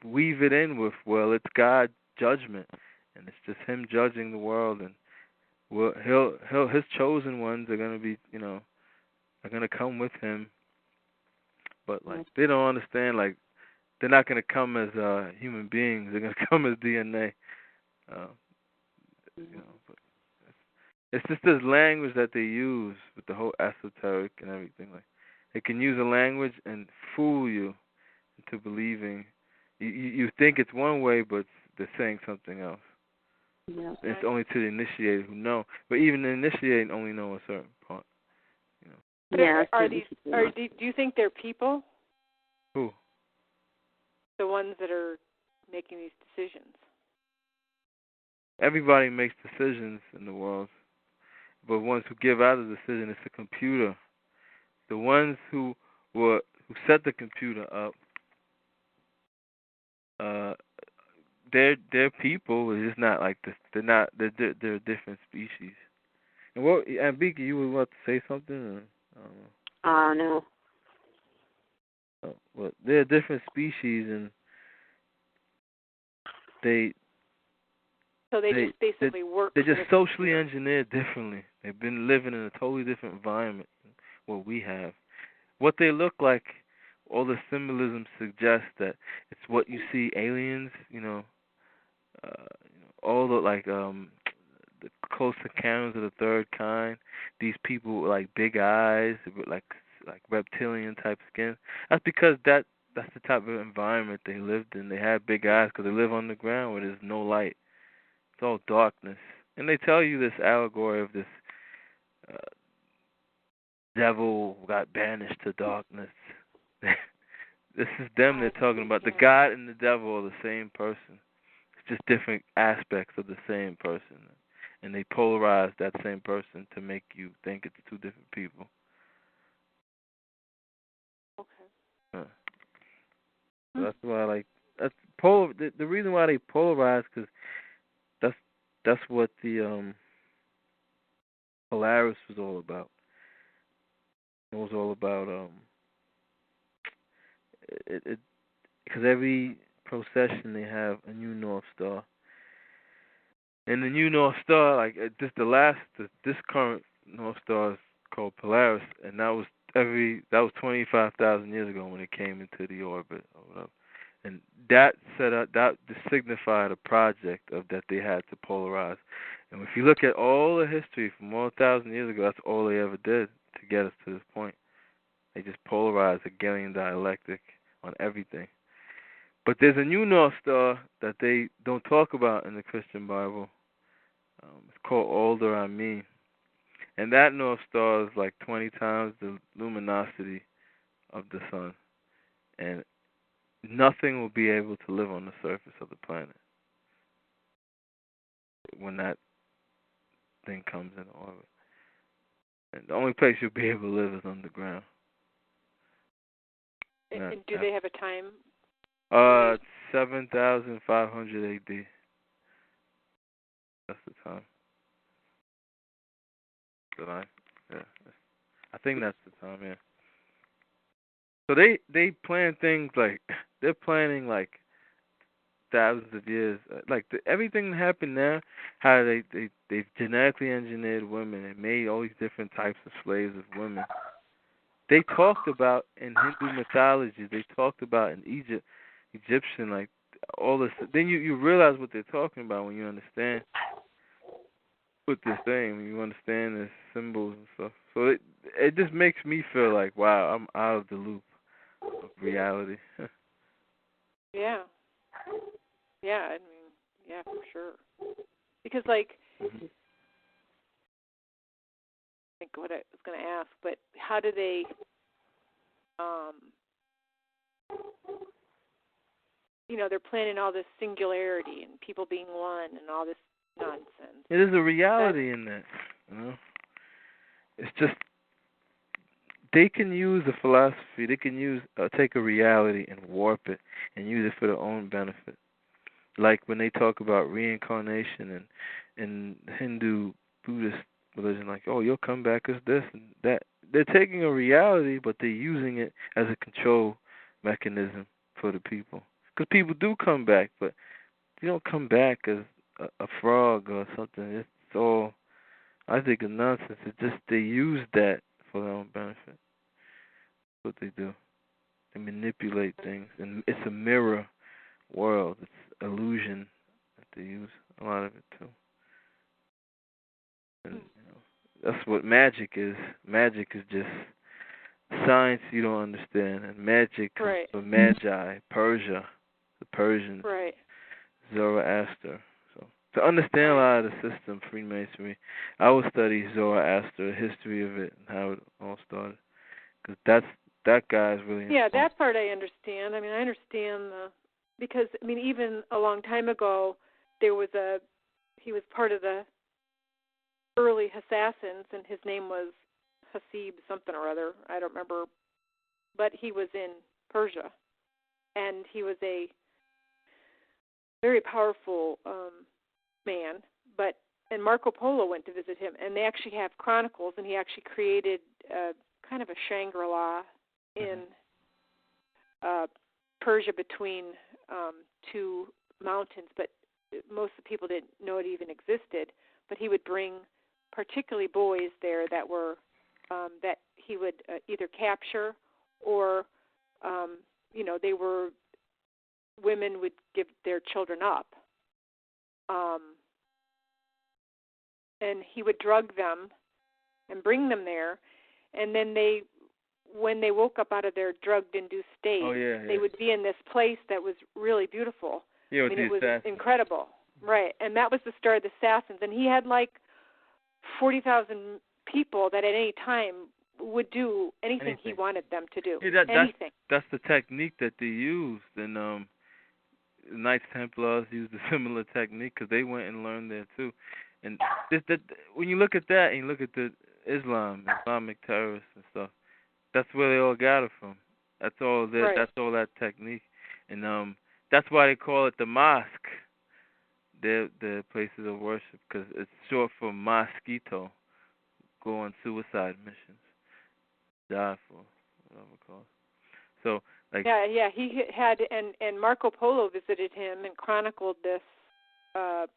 weave it in with, well, it's God's judgment, and it's just Him judging the world, and well, His chosen ones are gonna be, are gonna come with Him, but like they don't understand, like they're not gonna come as human beings. They're gonna come as DNA. But it's just this language that they use with the whole esoteric and everything. Like they can use a language and fool you into believing. You think it's one way, but they're saying something else. Yeah. It's only to the initiated who know. But even the initiated only know a certain part. But Yeah. do you think they're people? Who? The ones that are making these decisions. Everybody makes decisions in the world, but ones who give out a decision is the computer. The ones who set the computer up, they're people. It's just not like this. They're a different species. And Ambika, you would want to say something? Or, I don't know. No. Well, they're a different species, and So they just basically work. They're just socially engineered differently. They've been living in a totally different environment than what we have. What they look like, all the symbolism suggests that it's what you see aliens, all the close encounters of the third kind. These people with like big eyes, with like reptilian type skin. That's because that's the type of environment they lived in. They had big eyes because they live on the ground where there's no light. It's all darkness. And they tell you this allegory of this devil got banished to darkness. This is them they're talking about. The God and the devil are the same person. It's just different aspects of the same person. And they polarize that same person to make you think it's two different people. Okay. So that's why the reason why they polarize, because that's what the Polaris was all about. It was all about because every procession they have a new North Star, and the new North Star, like this current North Star is called Polaris, and that was 25,000 years ago when it came into the orbit or whatever. And that signified a project of that they had to polarize. And if you look at all the history from 1,000 years ago, that's all they ever did to get us to this point. They just polarized the Hegelian dialectic on everything. But there's a new North Star that they don't talk about in the Christian Bible. It's called Older I Mean. And that North Star is like 20 times the luminosity of the sun. And nothing will be able to live on the surface of the planet when that thing comes in orbit. And the only place you'll be able to live is underground. And do they have a time? 7,500 AD. That's the time. I think that's the time, yeah. So they plan things like, they're planning like thousands of years. Like everything that happened now, how they've genetically engineered women and made all these different types of slaves of women. They talked about in Hindu mythology, they talked about in Egyptian, like all this. Then you realize what they're talking about when you understand what they're saying, when you understand the symbols and stuff. So it just makes me feel like, wow, I'm out of the loop of reality. Yeah. Yeah, I mean, yeah, for sure. Because, like, I think what I was going to ask, but how do they, they're planning all this singularity and people being one and all this nonsense. There's a reality in that, It's just they can use a philosophy. They can take a reality and warp it and use it for their own benefit. Like when they talk about reincarnation and Hindu, Buddhist religion, like, oh, you'll come back as this and that. They're taking a reality, but they're using it as a control mechanism for the people. Because people do come back, but they don't come back as a frog or something. It's all, I think, a nonsense. It's just they use that for their own benefit. That's what they do. They manipulate things, and it's a mirror world. It's illusion that they use a lot of it too. And that's what magic is. Magic is just science you don't understand, and magic comes from Magi, Persia, the Persians, Zoroaster. So to understand a lot of the system, Freemasonry, I would study Zoroaster, the history of it, and how it all started, because that guy's really important. Yeah, that part I understand. I mean, I understand because I mean, even a long time ago, he was part of the early assassins, and his name was Hasib something or other. I don't remember, but he was in Persia, and he was a very powerful man. And Marco Polo went to visit him, and they actually have chronicles, and he actually created kind of a Shangri-La in Persia between two mountains, but most of the people didn't know it even existed. But he would bring particularly boys there that were that he would either capture or they were women would give their children up, and he would drug them and bring them there, and then when they woke up out of their drug-induced state, they would be in this place that was really beautiful. Yeah, I mean, it was incredible. Right, and that was the start of the Assassins. And he had like 40,000 people that at any time would do anything he wanted them to do. Yeah, anything. That's the technique that they used. And Knights Templars used a similar technique because they went and learned there too. And when you look at that and you look at the Islamic terrorists and stuff, that's where they all got it from. That's all that. That's all that technique. And that's why they call it the mosque. Their places of worship, because it's short for mosquito. Go on suicide missions. Die for whatever cause. So like he had and Marco Polo visited him and chronicled this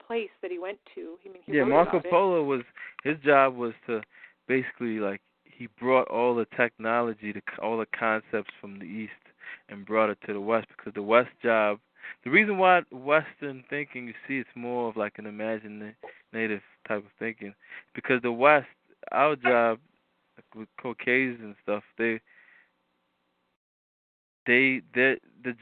place that he went to. Marco Polo his job was to basically he brought all the technology, all the concepts from the East and brought it to the West, because the West job. The reason why Western thinking, you see, it's more of like an imaginative type of thinking, because the West, our job, like with Caucasians and stuff, the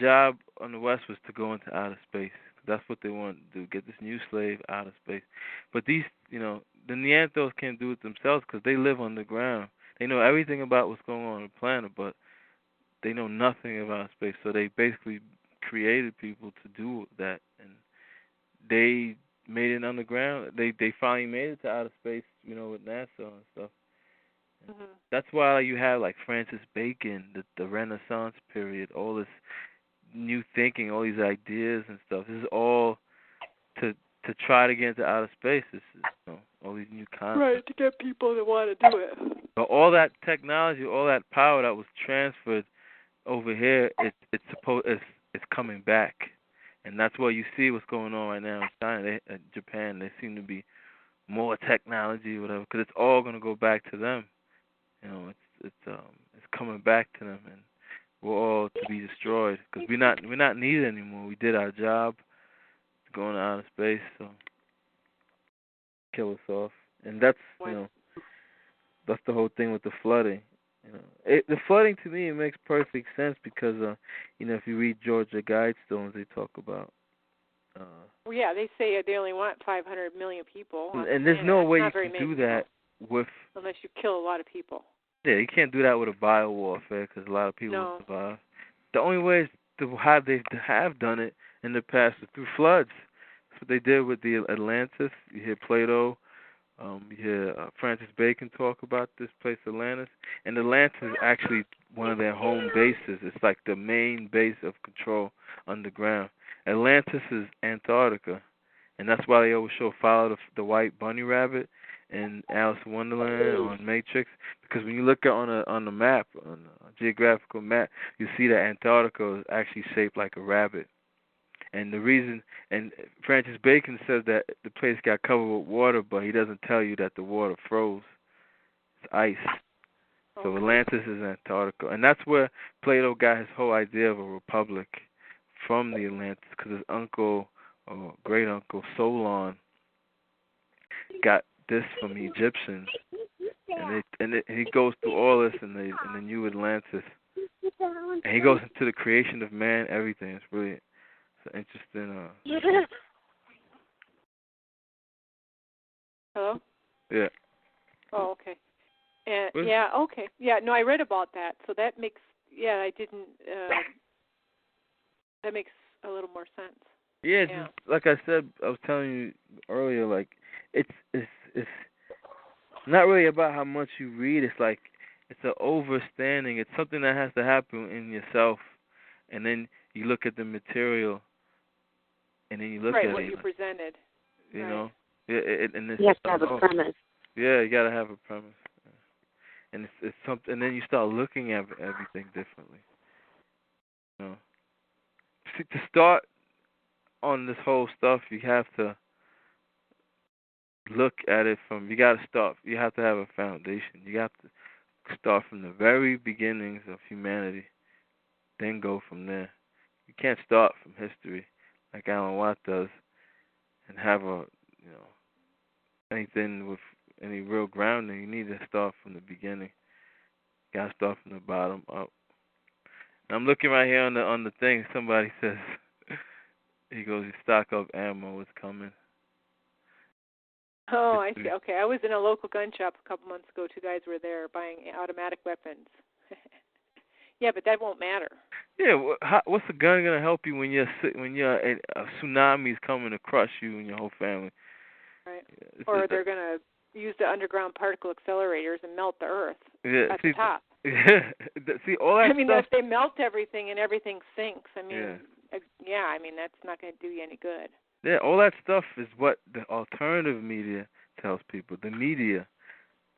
job on the West was to go into outer space. That's what they want to do, get this new slave out of space. But these, the Neanderthals can't do it themselves because they live underground. They know everything about what's going on the planet, but they know nothing about space. So they basically created people to do that, and they made it underground. They finally made it to outer space, with NASA and stuff. Mm-hmm. That's why you have like Francis Bacon, the Renaissance period, all this new thinking, all these ideas and stuff. This is all to try to get into outer space. This is, all these new concepts. Right, to get people that want to do it. But all that technology, all that power that was transferred over here, it's coming back, and that's why you see what's going on right now in China, Japan. There seem to be more technology, or whatever, because it's all going to go back to them. It's coming back to them, and we're all to be destroyed because we're not needed anymore. We did our job, going to outer space, so kill us off, and that's that's the whole thing with the flooding. The flooding to me, it makes perfect sense because if you read Georgia Guidestones, they talk about. Well, yeah, they say they only want 500 million people. And there's no way you can do that with. Unless you kill a lot of people. Yeah, you can't do that with a biowarfare because a lot of people will survive. The only way is they have done it in the past is through floods. That's what they did with the Atlantis. You hear Plato. You hear Francis Bacon talk about this place, Atlantis. And Atlantis is actually one of their home bases. It's like the main base of control underground. Atlantis is Antarctica. And that's why they always follow the white bunny rabbit in Alice in Wonderland or in Matrix. Because when you look on the map, on a geographical map, you see that Antarctica is actually shaped like a rabbit. And the reason, and Francis Bacon says that the place got covered with water, but he doesn't tell you that the water froze. It's ice. So Atlantis is Antarctica. And that's where Plato got his whole idea of a republic, from the Atlantis, because his uncle or great-uncle Solon got this from the Egyptians. And he goes through all this in the New Atlantis. And he goes into the creation of man, everything. It's really... interesting. Hello? Yeah. Oh, okay. And yeah, okay. Yeah, no, I read about that. So that makes I didn't that makes a little more sense. Yeah, just, like I said, I was telling you earlier, like it's not really about how much you read. It's like it's an overstanding. It's something that has to happen in yourself, and then you look at the material. And then you look at what it, you presented. You know, and it's, you have to have a premise. Yeah, you gotta have a premise, and it's something. And then you start looking at everything differently. See, to start on this whole stuff, you have to look at it from. You gotta start. You have to have a foundation. You have to start from the very beginnings of humanity, then go from there. You can't start from history like Alan Watt does, and have anything with any real grounding. You need to start from the beginning. You gotta start from the bottom up. And I'm looking right here on the thing. Somebody says, he goes, "You stock up ammo. It's coming." Oh, I see. Okay, I was in a local gun shop a couple months ago. Two guys were there buying automatic weapons. Yeah, but that won't matter. Yeah, what's a gun gonna help you when a tsunami's coming to crush you and your whole family? Right. Or they're gonna use the underground particle accelerators and melt the Earth at the top. Yeah. See all that. I mean, stuff. if they melt everything and everything sinks, I mean, I mean that's not gonna do you any good. Yeah, all that stuff is what the alternative media tells people. The media,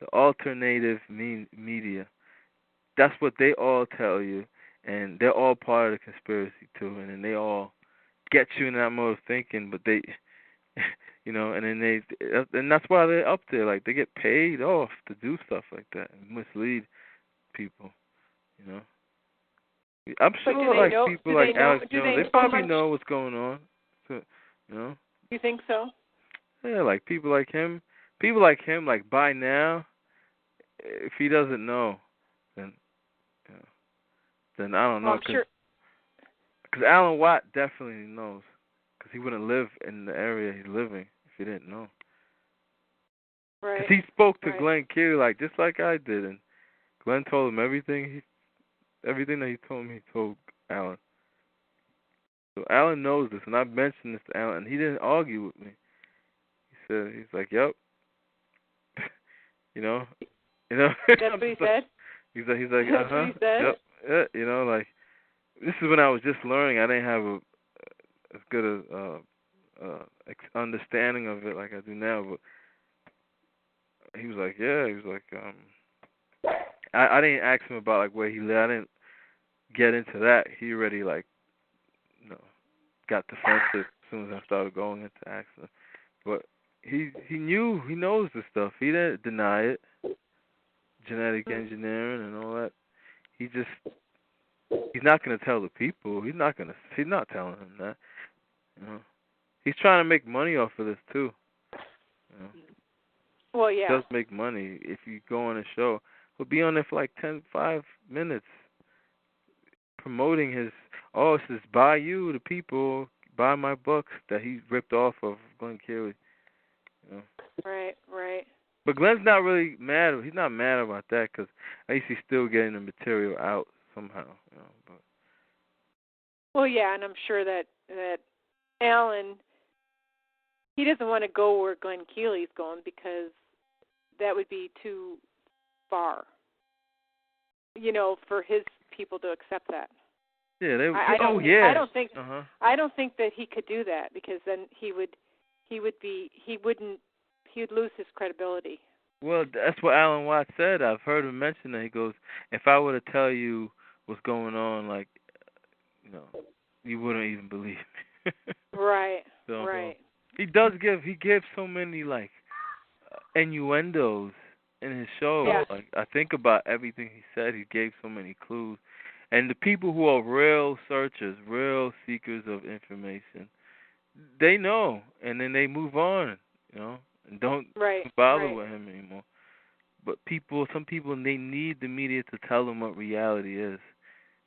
the alternative media. That's what they all tell you, and they're all part of the conspiracy too. And then they all get you in that mode of thinking, but they, and then and that's why they're up there. Like they get paid off to do stuff like that and mislead people. I'm sure people like Alex Jones, they probably know what's going on. So, You think so? Yeah, like people like him, like by now, if he doesn't know, then I don't know. Because Alan Watt definitely knows, because he wouldn't live in the area he's living if he didn't know. Right. Because he spoke to Glenn Keely just like I did, and Glenn told him everything that he told me. He told Alan. So Alan knows this, and I've mentioned this to Alan, and he didn't argue with me. He's like, "Yep." That's what he said. He's like, That's what he said? Yep. Yeah, like this is when I was just learning. I didn't have as good a understanding of it like I do now. But he was like, yeah. He was like, I didn't ask him about like where he lived. I didn't get into that. He already got defensive as soon as I started going into asking. But he knows this stuff. He didn't deny it. Genetic engineering and all that. He's not going to tell the people. He's not telling them that. He's trying to make money off of this too. Well, He yeah. does make money if you go on a show. He'll be on there for like 5 minutes promoting his, it says, buy you, the people, buy my books that he ripped off of Glenn Keely. You know. Right, right. But Glenn's not really mad. He's not mad about that because at least he's still getting the material out somehow. You know. But Well, yeah, and I'm sure that Alan, he doesn't want to go where Glenn Keely's going because that would be too far, for his people to accept that. yeah, I don't think Uh-huh. I don't think that he could do that because then he would lose his credibility. Well, that's what Alan Watts said. I've heard him mention that. He goes, if I were to tell you what's going on, like, you wouldn't even believe me. Right, So, right. He gives so many, like, innuendos in his show. Yeah. Like, I think about everything he said. He gave so many clues. And the people who are real searchers, real seekers of information, they know, and then they move on, and don't bother with him anymore. But some people, they need the media to tell them what reality is.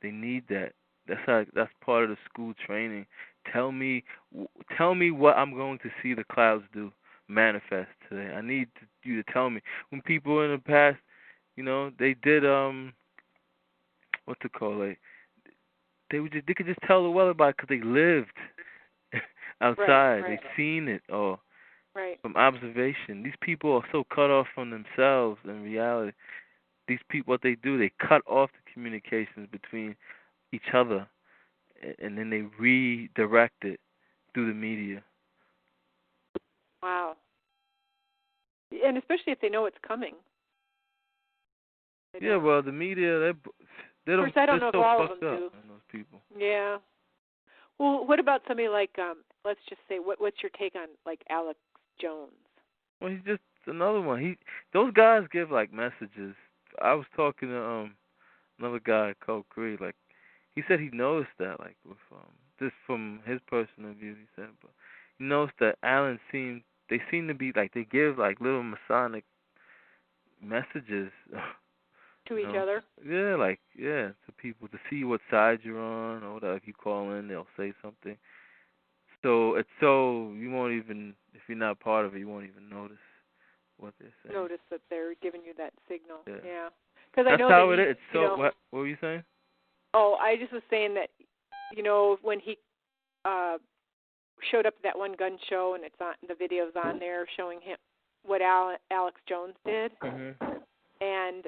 They need that. That's part of the school training. Tell me what I'm going to see the clouds do manifest today. I need you to tell me. When people in the past, they did what's it called? Like they could just tell the weather by because they lived outside. Right. They've seen it or from Right. observation. These people are so cut off from themselves and reality. These people, what they do, they cut off the communications between each other, and then they redirect it through the media. Wow. And especially if they know it's coming. Yeah, well, the media, they don't. Of course, I don't know if all of them do. Those people. Yeah. Well, what about somebody like, let's just say, what's your take on like Alex Jones? Well, he's just another one. Those guys give like messages. I was talking to another guy called Cree. Like, he said he noticed that, like, with this from his personal view. He said, but he noticed that Alan they seem to be like they give like little Masonic messages to each other. Yeah, to people to see what side you're on or whatever. If you call in, they'll say something. So you won't even, if you're not part of it, you won't even notice what they're saying. Notice that they're giving you that signal. Yeah. Because I know that's how that it is. So what were you saying? Oh, I just was saying that, when he showed up at that one gun show and it's on the videos on there showing him what Alex Jones did, and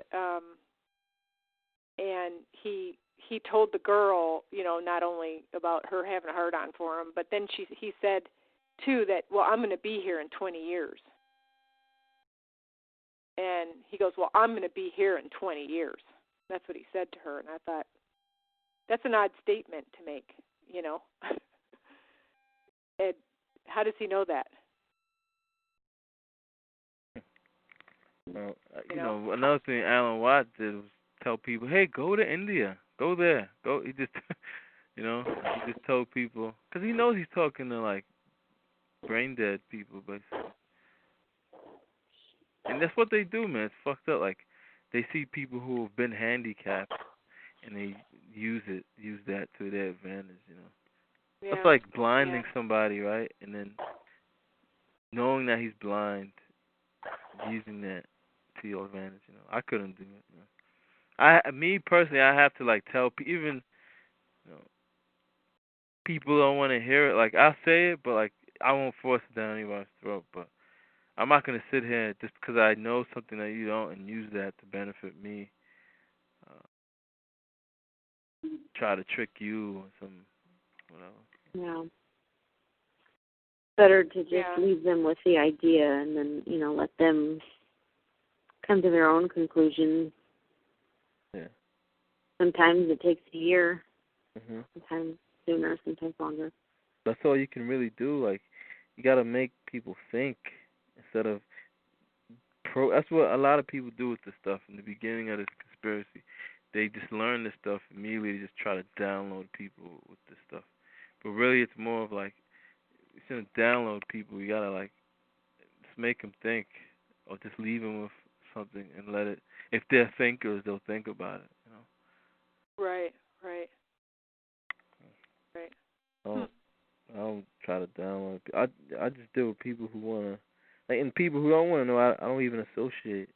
he told the girl, not only about her having a hard on for him, but then he said too that, well, I'm going to be here in 20 years. And he goes, well, I'm going to be here in 20 years. That's what he said to her, and I thought, that's an odd statement to make, And how does he know that? Well, another thing Alan Watt did was tell people, hey, go to India. Go there. Go. He just, he just told people, because he knows he's talking to, like, brain-dead people, basically. And that's what they do, man. It's fucked up. Like, they see people who have been handicapped, and they use that to their advantage, Yeah. It's like blinding somebody, right? And then knowing that he's blind, using that to your advantage, I couldn't do it, Me personally, I have to, like, tell even, people don't want to hear it. Like, I'll say it, but, like, I won't force it down anybody's throat. But I'm not going to sit here just because I know something that you don't and use that to benefit me. Try to trick you or some whatever. Yeah. Better to just leave them with the idea and then, let them come to their own conclusions. Yeah. Sometimes it takes a year. Sometimes sooner, sometimes longer. That's all you can really do. Like, you got to make people think instead of That's what a lot of people do with this stuff in the beginning of this conspiracy. They just learn this stuff immediately. They just try to download people with this stuff. But really, it's more of like, instead of download people, you gotta, like, just make them think or just leave them with something and let it. If they're thinkers, they'll think about it. Right. I don't try to download. I just deal with people who wanna, like, and people who don't wanna know. I don't even associate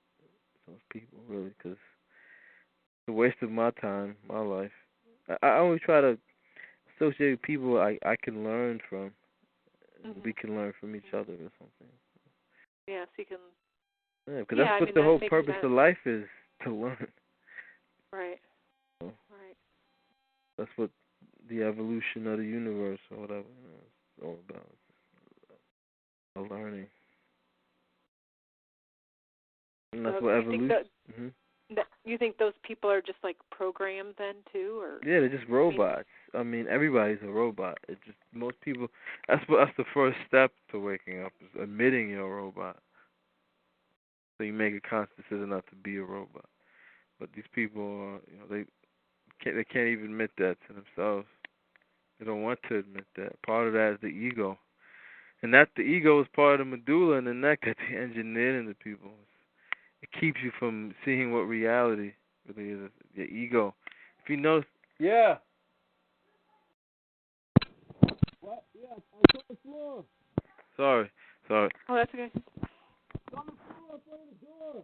those people really, because it's a waste of my time, my life. I only try to associate with people I can learn from. Mm-hmm. We can learn from each other or something. Yeah, so you can. Yeah, because that's what the whole purpose of life is, to learn. Right. So Right. that's what the evolution of the universe or whatever is all about. Learning. And that's what evolution. You think those people are just like programmed then too, or? Yeah, they're just robots. I mean, everybody's a robot. It's just most people. That's the first step to waking up, is admitting you're a robot. So you make a conscious decision not to be a robot. But these people are, they can't even admit that to themselves. They don't want to admit that. Part of that is the ego, and that the ego is part of the medulla in the neck that they engineered into people. It keeps you from seeing what reality really is. Your ego. If you notice, yeah. What? Yeah, it's on the floor. Sorry. Oh, that's okay. It's on the floor in front of the door.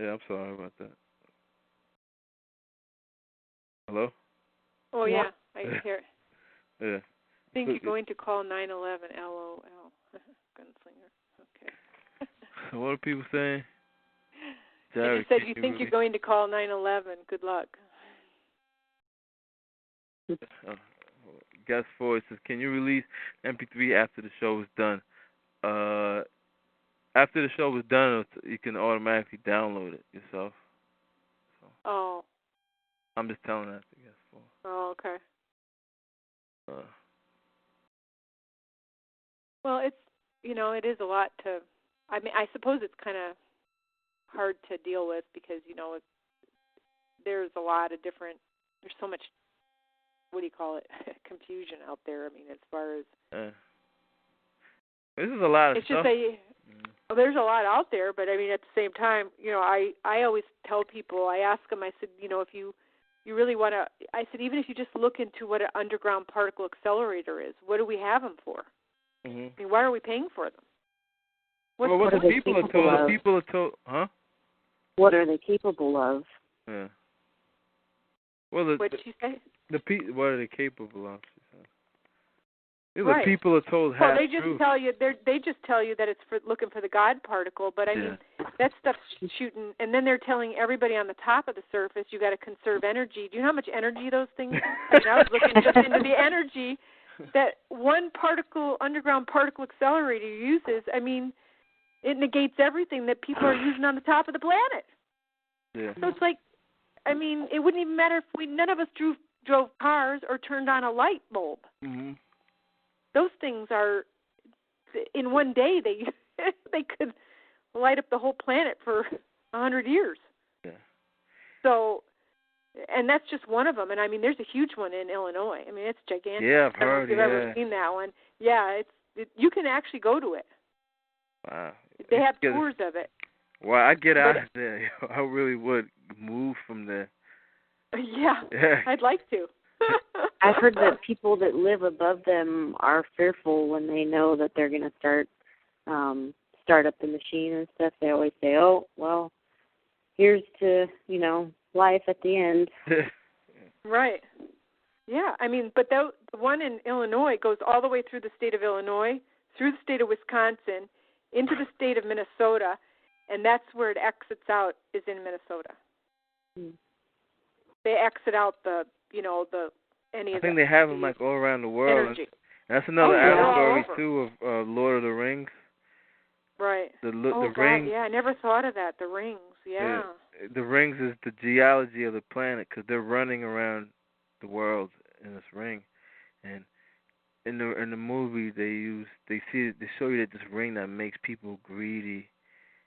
Yeah, I'm sorry about that. Hello? Oh, yeah, I can hear it. Yeah. I think you're going to call 911, LOL. Gunslinger. Okay. So what are people saying? You said you think you're going to call 911. Good luck. Guest 4 says, can you release MP3 after the show is done? After the show is done, you can automatically download it yourself. So, oh. I'm just telling that to guest 4. Oh, okay. Well, it's, it is a lot to, I mean, I suppose it's kind of hard to deal with because, there's a lot of different, there's so much, what do you call it, confusion out there. I mean, as far as. This is a lot of it's stuff. It's just there's a lot out there, but I mean, at the same time, I always tell people, I ask them, I said, if you really want to, I said, even if you just look into what an underground particle accelerator is, what do we have them for? Mm-hmm. I mean, why are we paying for them? What the people are told? The people are told, huh? What are they capable of? Yeah. Well, what did she say? What are they capable of? She said. Right. The people are told half they just truth. tell you they just tell you that it's for looking for the God particle, but I mean that stuff's shooting, and then they're telling everybody on the top of the surface you got to conserve energy. Do you know how much energy those things? I mean, I was looking just into the energy that one underground particle accelerator uses. I mean, it negates everything that people are using on the top of the planet. Yeah. So it's like, I mean, it wouldn't even matter if none of us drove cars or turned on a light bulb. Mm-hmm. Those things are, in one day, they could light up the whole planet for 100 years. Yeah. So, and that's just one of them. And I mean, there's a huge one in Illinois. I mean, it's gigantic. Yeah, I've heard. I don't know if you've ever seen that one. Yeah, you can actually go to it. Wow. They have tours of it. Well, I get out of there. I really would move from there. Yeah. I'd like to. I've heard that people that live above them are fearful when they know that they're going to start up the machine and stuff. They always say, "Oh, well, here's to life at the end." Right. Yeah. I mean, but the one in Illinois goes all the way through the state of Illinois, through the state of Wisconsin, into the state of Minnesota, and that's where it exits out, is in Minnesota. Hmm. They exit out I think they have them like all around the world. Energy. That's another allegory too of Lord of the Rings. Right. The God, ring. Yeah, I never thought of that. The rings. Yeah. The rings is the geology of the planet because they're running around the world in this ring, and in the movie they show you that this ring that makes people greedy,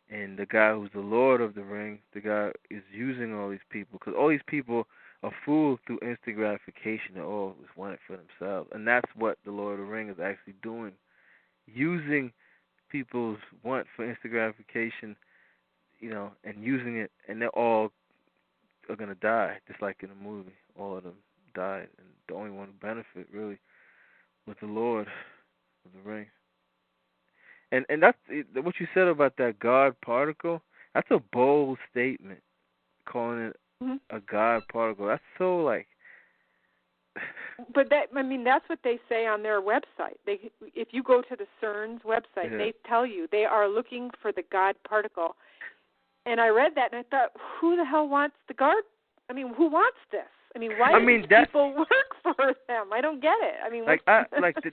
and the guy who's the Lord of the Ring, the guy is using all these people because all these people are fooled through instant gratification. They all just want it for themselves, and that's what the Lord of the Ring is actually doing, using people's want for instant gratification, and using it, and they're all are gonna die, just like in a movie. All of them died, and the only one who benefit really was the Lord of the ring. And that's what you said about that God particle. That's a bold statement, calling it a God particle. That's so like. But that's what they say on their website. If you go to the CERN's website, they tell you they are looking for the God particle. And I read that and I thought, who the hell wants the God? Who wants this? Why do people work for them? I don't get it.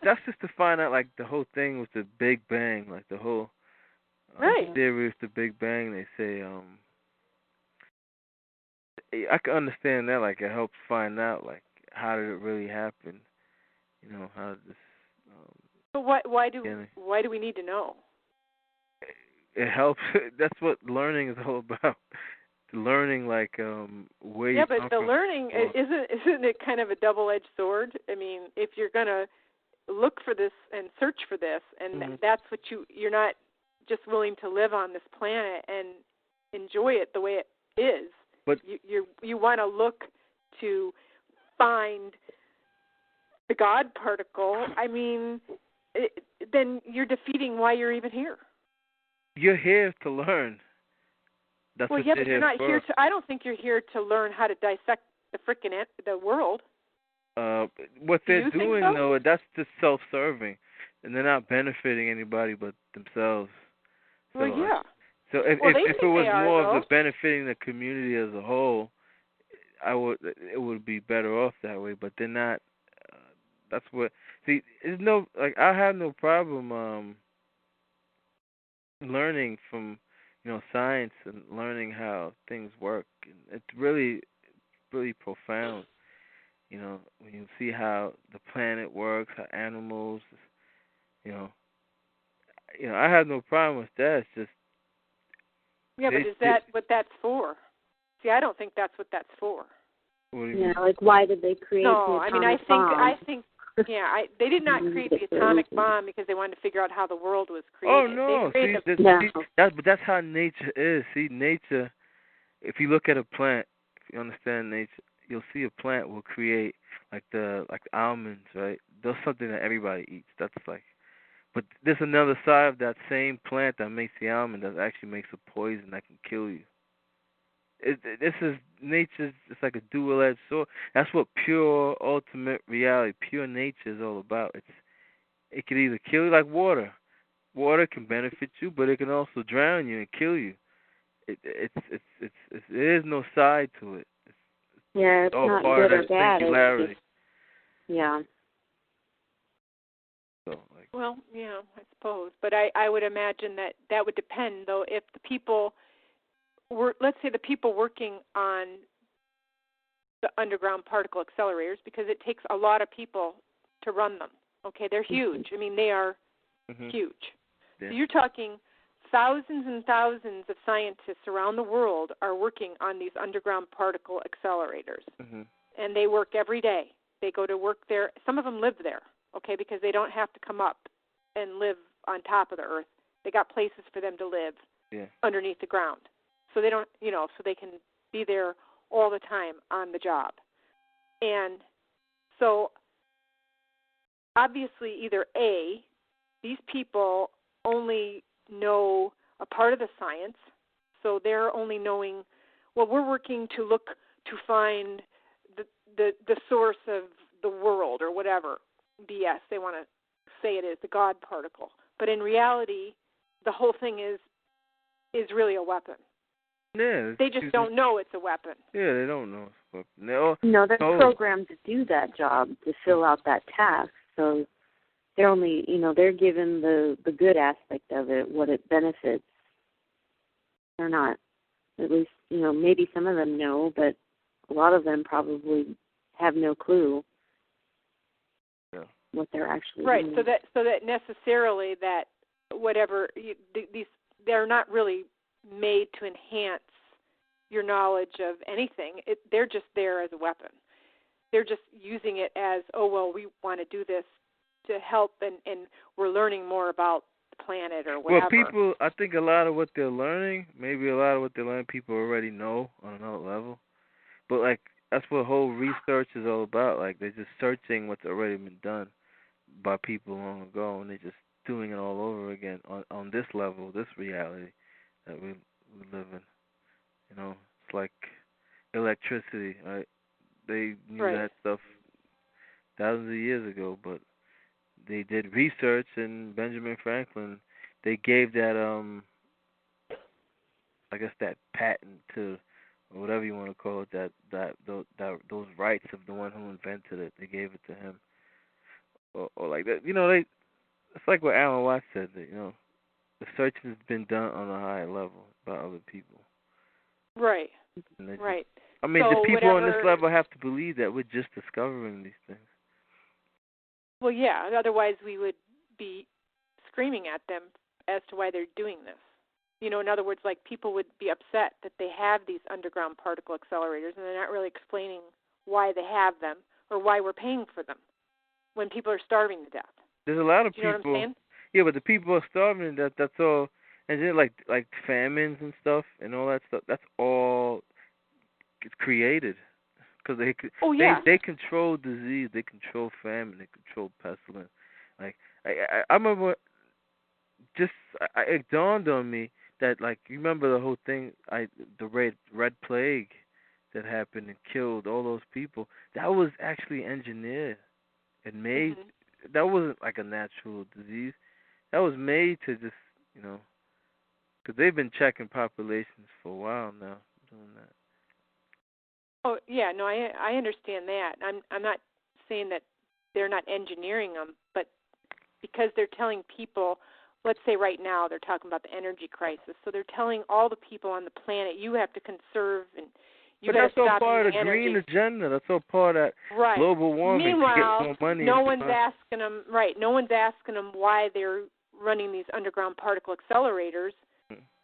That's just to find out, like, the whole thing with the Big Bang, like the whole theory with the Big Bang. They say, I can understand that. Like, it helps find out, like, how did it really happen? How did this? But why do we need to know? It helps. That's what learning is all about. Learning, like, where you come but the from. learning isn't it kind of a double-edged sword? If you're gonna look for this and search for this, and that's what you're not just willing to live on this planet and enjoy it the way it is. But you want to look to find the God particle. Then you're defeating why you're even here. You're here to learn. That's but you're not here to. I don't think you're here to learn how to dissect the world. What they're doing, though, that's just self-serving, and they're not benefiting anybody but themselves. So, well, yeah. So if it was more of the benefiting the community as a whole, it would be better off that way. But they're not. That's what. See, I have no problem learning from science and learning how things work. And it's really, really profound. When you see how the planet works, how animals, I have no problem with that. It's just. Yeah, but is that what that's for? See, I don't think that's what that's for. What do you mean? Like, why did they create the atomic bomb? I think. Yeah, they did not create the atomic bomb because they wanted to figure out how the world was created. Oh no! But that's how nature is. See, nature. If you look at a plant, if you understand nature, you'll see a plant will create like the almonds, right? That's something that everybody eats. That's like, but there's another side of that same plant that makes the almond that actually makes a poison that can kill you. This is nature's. It's like a dual-edged sword. That's what pure, ultimate reality, pure nature is all about. It can either kill you like water. Water can benefit you, but it can also drown you and kill you. There is no side to it. It's not good or bad. Singularity. Yeah. So, well, yeah, I suppose, but I would imagine that would depend, though, if the people. Let's say the people working on the underground particle accelerators, because it takes a lot of people to run them. Okay, they're huge. They are huge. Yeah. So you're talking thousands and thousands of scientists around the world are working on these underground particle accelerators. And they work every day. They go to work there. Some of them live there, okay, because they don't have to come up and live on top of the earth. They got places for them to live underneath the ground. So they don't, so they can be there all the time on the job. And so obviously either A, these people only know a part of the science, so they're only knowing, well, we're working to look to find the source of the world or whatever BS they want to say it is, the God particle. But in reality, the whole thing is really a weapon. Yeah, they just don't know it's a weapon. Yeah, they don't know it's a weapon. No, they're programmed to do that job, to fill out that task. So they're only, they're given the good aspect of it, what it benefits. They're not, at least, maybe some of them know, but a lot of them probably have no clue what they're actually doing. Right, so that necessarily that whatever, they're not really made to enhance your knowledge of anything. They're just there as a weapon. They're just using it as, we want to do this to help, and we're learning more about planet or Well, whatever. I think a lot of what they're learning, maybe a lot of what they're learning, people already know on another level. But like that's what whole research is all about. Like they're just searching what's already been done by people long ago, and they're just doing it all over again on this level, this reality that we live in. You know, it's like electricity. Right? They knew Right. that stuff thousands of years ago, but they did research, and Benjamin Franklin, they gave that I guess that patent to, or whatever you want to call it, those rights of the one who invented it. They gave it to him, or like that. You know, it's like what Alan Watts said, that the search has been done on a higher level by other people. Right. And Right. I mean, so the people on this whatever, level have to believe that we're just discovering these things. Well, yeah. Otherwise, we would be screaming at them as to why they're doing this. In other words, like people would be upset that they have these underground particle accelerators, and they're not really explaining why they have them or why we're paying for them when people are starving to death. There's a lot of You know people. what I'm saying? Yeah, but the people are starving. That's all. And then like famines and stuff and all that stuff. That's all it's created because they control disease, they control famine, they control pestilence. Like I remember, it dawned on me that, like, you remember the whole thing, the red plague that happened and killed all those people. That was actually engineered and made. Mm-hmm. That wasn't like a natural disease. That was made to just, because they've been checking populations for a while now, doing that. Oh yeah, no, I understand that. I'm not saying that they're not engineering them, but because they're telling people, let's say right now they're talking about the energy crisis, so they're telling all the people on the planet, you have to conserve and you got to stop. But that's all part of the energy. green agenda. That's all part of that right. global warming. Meanwhile, to get more money. No one's asking them. Right. No one's asking them why they're running these underground particle accelerators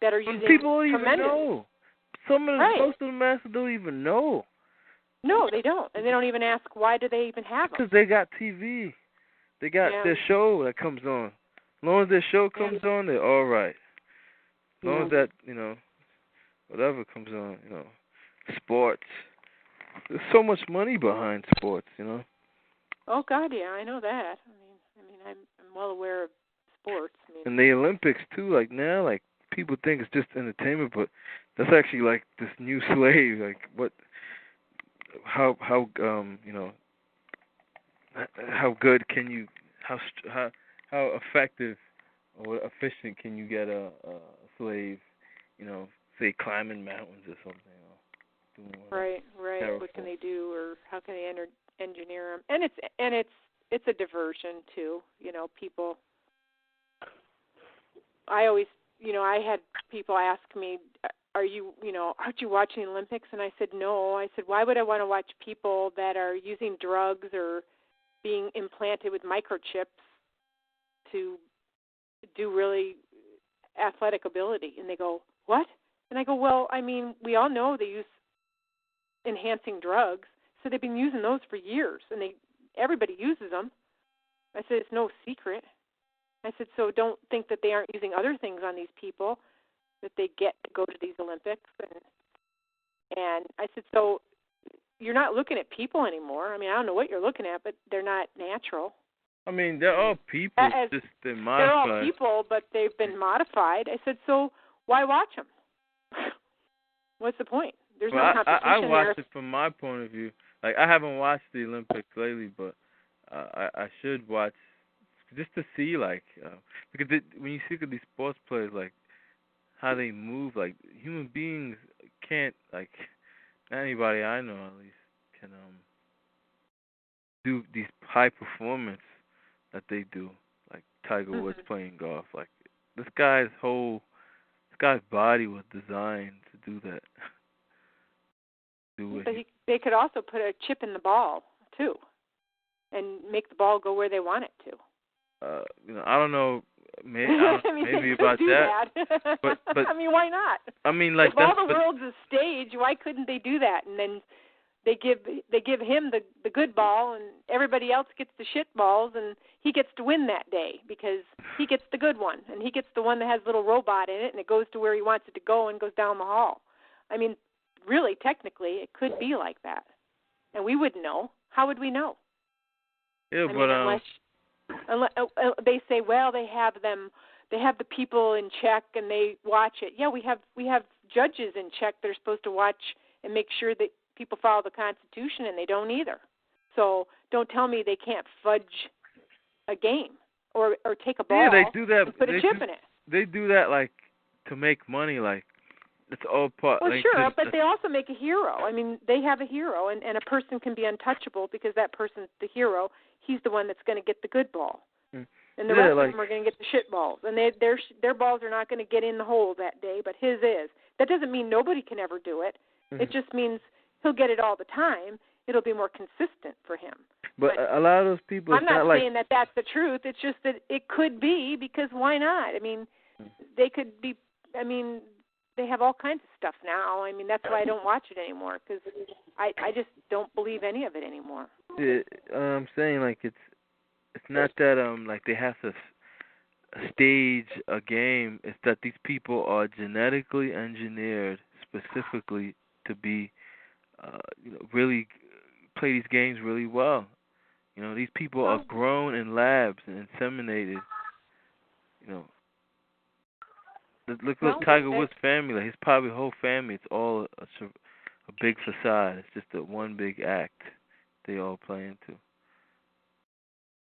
that are using people don't tremendous. Even know. Most of the masters don't even know. No, they don't, and they don't even ask why do they even have them. Because they got TV. They got their show that comes on. As long as their show comes on, they're all right. As long as that, whatever comes on, sports. There's so much money behind sports, Oh God, yeah, I know that. I mean, I'm well aware of sports. And the Olympics too. Like now, like people think it's just entertainment, but that's actually like this new slave. Like what? How good can you? How effective or efficient can you get a slave? Say climbing mountains or something. Right. What can they do, or how can they engineer them? And it's a diversion too. People. I always, I had people ask me, aren't you watching the Olympics? And I said, no. I said, why would I want to watch people that are using drugs or being implanted with microchips to do really athletic ability? And they go, what? And I go, well, we all know they use enhancing drugs, so they've been using those for years, and everybody uses them. I said, it's no secret. I said, so don't think that they aren't using other things on these people that they get to go to these Olympics. And I said, so you're not looking at people anymore. I don't know what you're looking at, but they're not natural. They're all people, just they're modified. They're all people, but they've been modified. I said, so why watch them? What's the point? There's no competition I watched there. it from my point of view. Like, I haven't watched the Olympics lately, but I should watch just to see, like, because when you see these sports players, like, how they move, like, human beings can't, like, not anybody I know at least can do these high performance that they do, like Tiger Woods playing golf. Like, this guy's body was designed to do that. But they could also put a chip in the ball too, and make the ball go where they want it to. I don't know. Maybe about that. But why not? Like, if all the world's a stage, why couldn't they do that and then they give him the good ball, and everybody else gets the shit balls, and he gets to win that day because he gets the good one, and he gets the one that has a little robot in it, and it goes to where he wants it to go and goes down the hall. I mean, really, technically, it could be like that, and we wouldn't know. How would we know? Yeah, I but mean, unless they say, well, they have the people in check and they watch it. Yeah, we have judges in check that are supposed to watch and make sure that people follow the Constitution, and they don't either. So don't tell me they can't fudge a game or take a ball they do that, and put a chip in it. They do that like to make money, like it's all part. Well, like, sure, but they also make a hero. I mean, they have a hero, and a person can be untouchable because that person's the hero. He's the one that's going to get the good ball. And the rest of them are going to get the shit balls. And their balls are not going to get in the hole that day, but his is. That doesn't mean nobody can ever do it. It just means he'll get it all the time. It'll be more consistent for him. But a lot of those people, I'm not saying that that's the truth. It's just that it could be, because why not? I mean, they could be, I mean, they have all kinds of stuff now. I mean, that's why I don't watch it anymore, because I just don't believe any of it anymore. I'm saying, like, it's not that like they have to stage a game. It's that these people are genetically engineered specifically to be, really play these games really well. These people are grown in labs and inseminated. Look at Tiger Woods' family. Like, his probably whole family. It's all a big facade. It's just a one big act they all play into.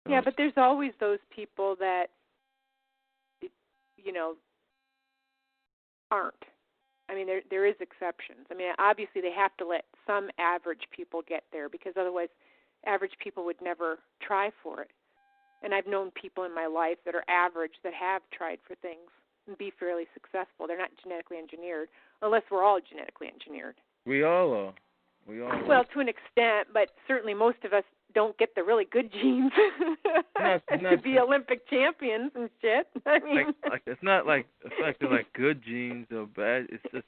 Yeah, but there's always those people that, aren't. I mean, there is exceptions. I mean, obviously they have to let some average people get there, because otherwise average people would never try for it. And I've known people in my life that are average that have tried for things and be fairly successful. They're not genetically engineered, unless we're all genetically engineered. We all are. Well, to an extent, but certainly most of us don't get the really good genes to be Olympic champions and shit. I mean, it's not like they're like good genes or bad. It's just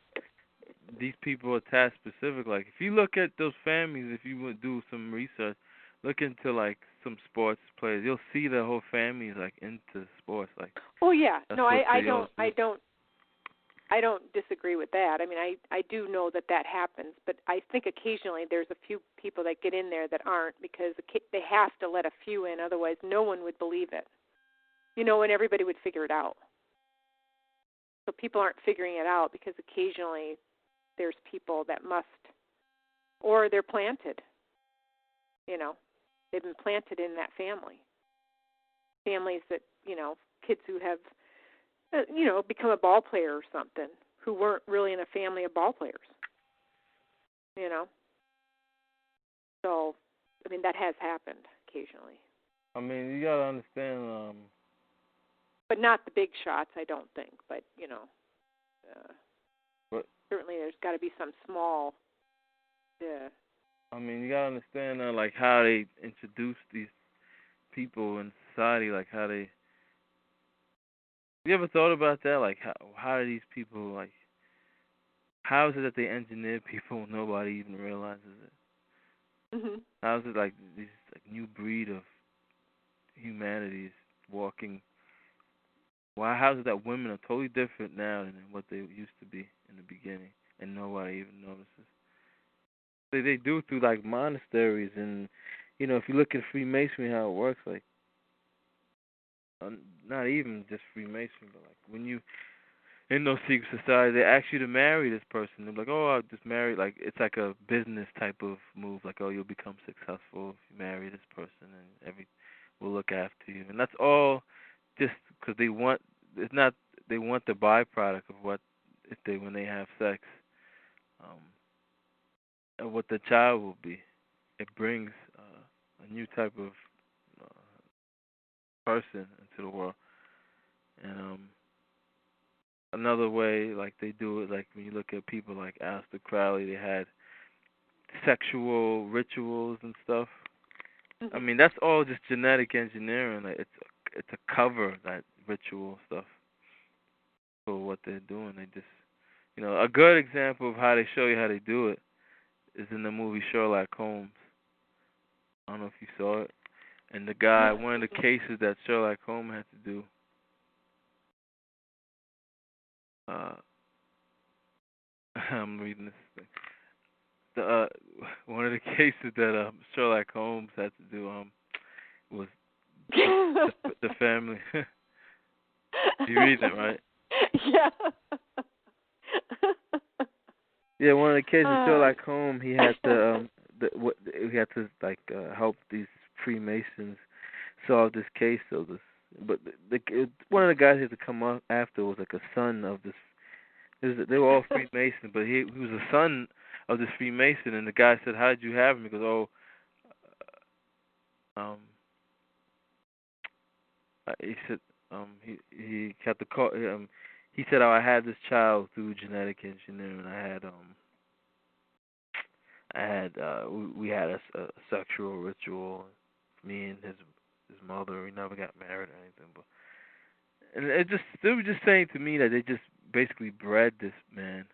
these people are task specific. Like, if you look at those families, if you would do some research, look into like some sports players, you'll see the whole family is like into sports. Like, oh yeah, no, I don't disagree with that. I mean, I do know that happens, but I think occasionally there's a few people that get in there that aren't, because they have to let a few in, otherwise no one would believe it. And everybody would figure it out. So people aren't figuring it out because occasionally there's people that must, or they're planted. They've been planted in that family. Families that, kids who have become a ball player or something, who weren't really in a family of ball players. So, I mean, that has happened occasionally. I mean, you gotta understand. But not the big shots, I don't think. But but certainly there's got to be some small. I mean, you gotta understand, like, how they introduce these people in society, like how they. You ever thought about that? Like, how do these people, like, how is it that they engineer people when nobody even realizes it? Mm-hmm. How is it like this new breed of humanity is walking? Why? How is it that women are totally different now than what they used to be in the beginning, and nobody even notices? They do through like monasteries, and if you look at Freemasonry, how it works, like. Not even just Freemasonry, but like when you in those secret societies, they ask you to marry this person. They're like, "Oh, I'll just marry." Like, it's like a business type of move. Like, "Oh, you'll become successful if you marry this person, and we'll look after you." And that's all just because they want. It's not. They want the byproduct of when they have sex, and what the child will be. It brings a new type of person into the world. And another way, like, they do it, like when you look at people like Aleister Crowley, they had sexual rituals and stuff. Mm-hmm. I mean, that's all just genetic engineering. Like, it's a cover, that ritual stuff, for what they're doing. They just, a good example of how they show you how they do it is in the movie Sherlock Holmes. I don't know if you saw it. And the guy, one of the cases that Sherlock Holmes had to do, I'm reading this thing. One of the cases that Sherlock Holmes had to do was the family. You read it, right? Yeah. Yeah, one of the cases Sherlock Holmes, he had to help these Freemasons solve this case of this. But one of the guys he had to come up after was like a son of this. They were all Freemasons, but he was a son of this Freemason, and the guy said, "How did you have him?" He goes, he said, he had to call. He said, "Oh, I had this child through genetic engineering. We had a sexual ritual. Me and his mother. We never got married or anything, but." And they were just saying to me that they just basically bred this man,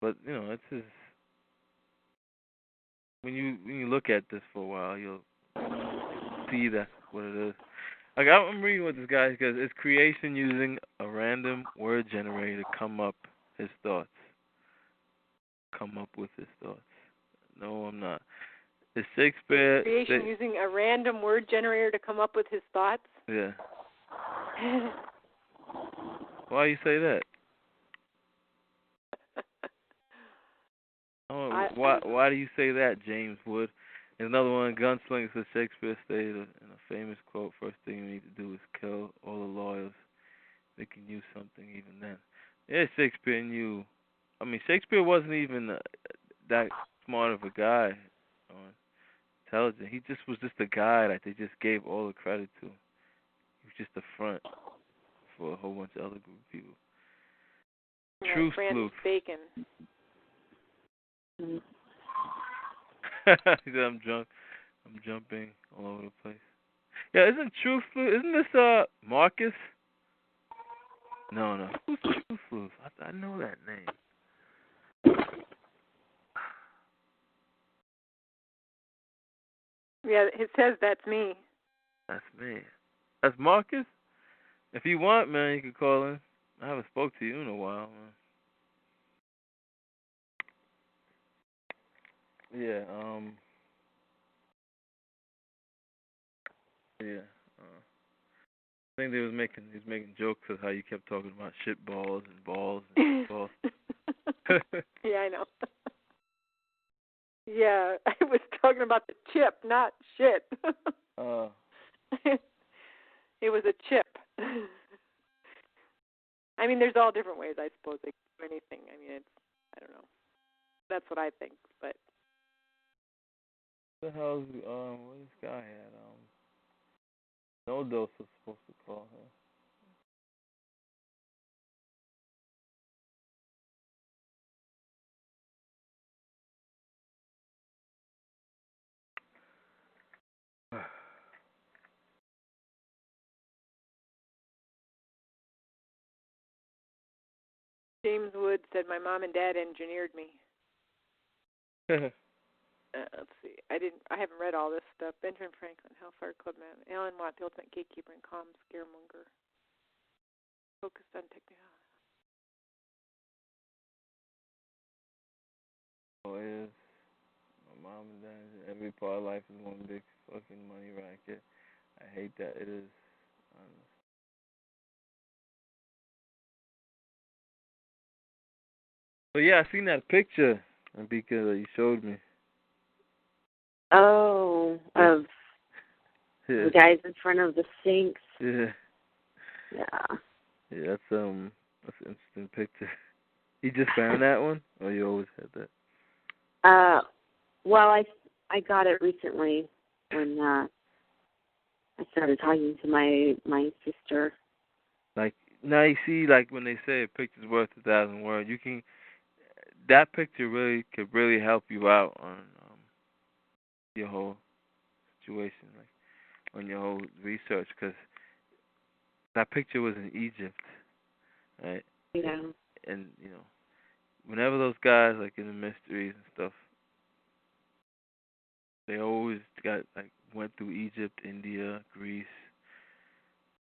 but it's his. When you look at this for a while, you'll see that's what it is. Like I'm reading what this guy says. It's creation using a random word generator to come up with his thoughts. No, I'm not. It's Shakespeare. Creation using a random word generator to come up with his thoughts? Yeah. Why you say that? Why do you say that, James Wood? And another one, Gunslinger says Shakespeare stated in a famous quote, "First thing you need to do is kill all the lawyers. They can use something even then." Yeah, Shakespeare knew. I mean, Shakespeare wasn't even that smart of a guy or intelligent. He just was just a guy that they just gave all the credit to. He was just a front for a whole bunch of other group of people. Yeah, Truth Francis Bacon. He said, I'm drunk. I'm jumping all over the place. Yeah, isn't this Marcus? No. Who's Truth Floof? I know that name. Yeah, it says that's me. That's me. That's Marcus? If you want, man, you can call in. I haven't spoke to you in a while, man. Yeah, yeah. I think he was making jokes of how you kept talking about shit balls and balls and balls. Yeah, I know. Yeah, I was talking about the chip, not shit. It was a chip. I mean, there's all different ways, I suppose, they can do anything. I mean, I don't know. That's what I think, but. What the hell is what this guy had? No Dose was supposed to call her. James Wood said my mom and dad engineered me. Let's see. I haven't read all this stuff. Benjamin Franklin, Hellfire Clubman, Alan Watt, the ultimate gatekeeper and calm scaremonger. Focused on technology. Oh, it is. My mom and dad, every part of life is one big fucking money racket. I hate that it is. But yeah, I seen that picture, because you showed me. Oh, of the guys in front of the Sphinx. Yeah. Yeah. Yeah, that's an interesting picture. You just found that one, or you always had that? Well, I got it recently when I started talking to my sister. Like now, you see, like when they say a picture's worth 1,000 words, that picture could really help you out on your whole situation, like on your whole research, because that picture was in Egypt, right? Yeah. And whenever those guys like in the mysteries and stuff, they always got like went through Egypt, India, Greece.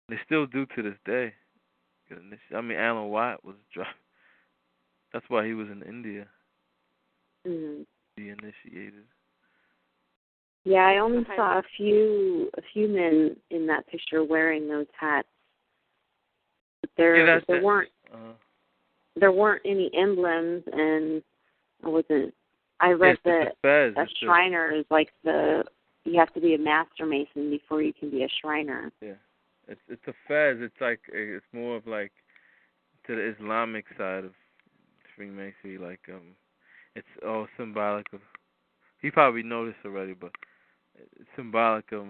They still do to this day. I mean, Alan Watt was that's why he was in India. Mm-hmm. Be initiated. Yeah, I only saw a few men in that picture wearing those hats. But there weren't any emblems, and I read that a Shriner is like you have to be a master Mason before you can be a Shriner. Yeah, it's a fez. It's more of like to the Islamic side of Freemasonry. Like it's all symbolic of. He probably noticed already, but it's symbolic of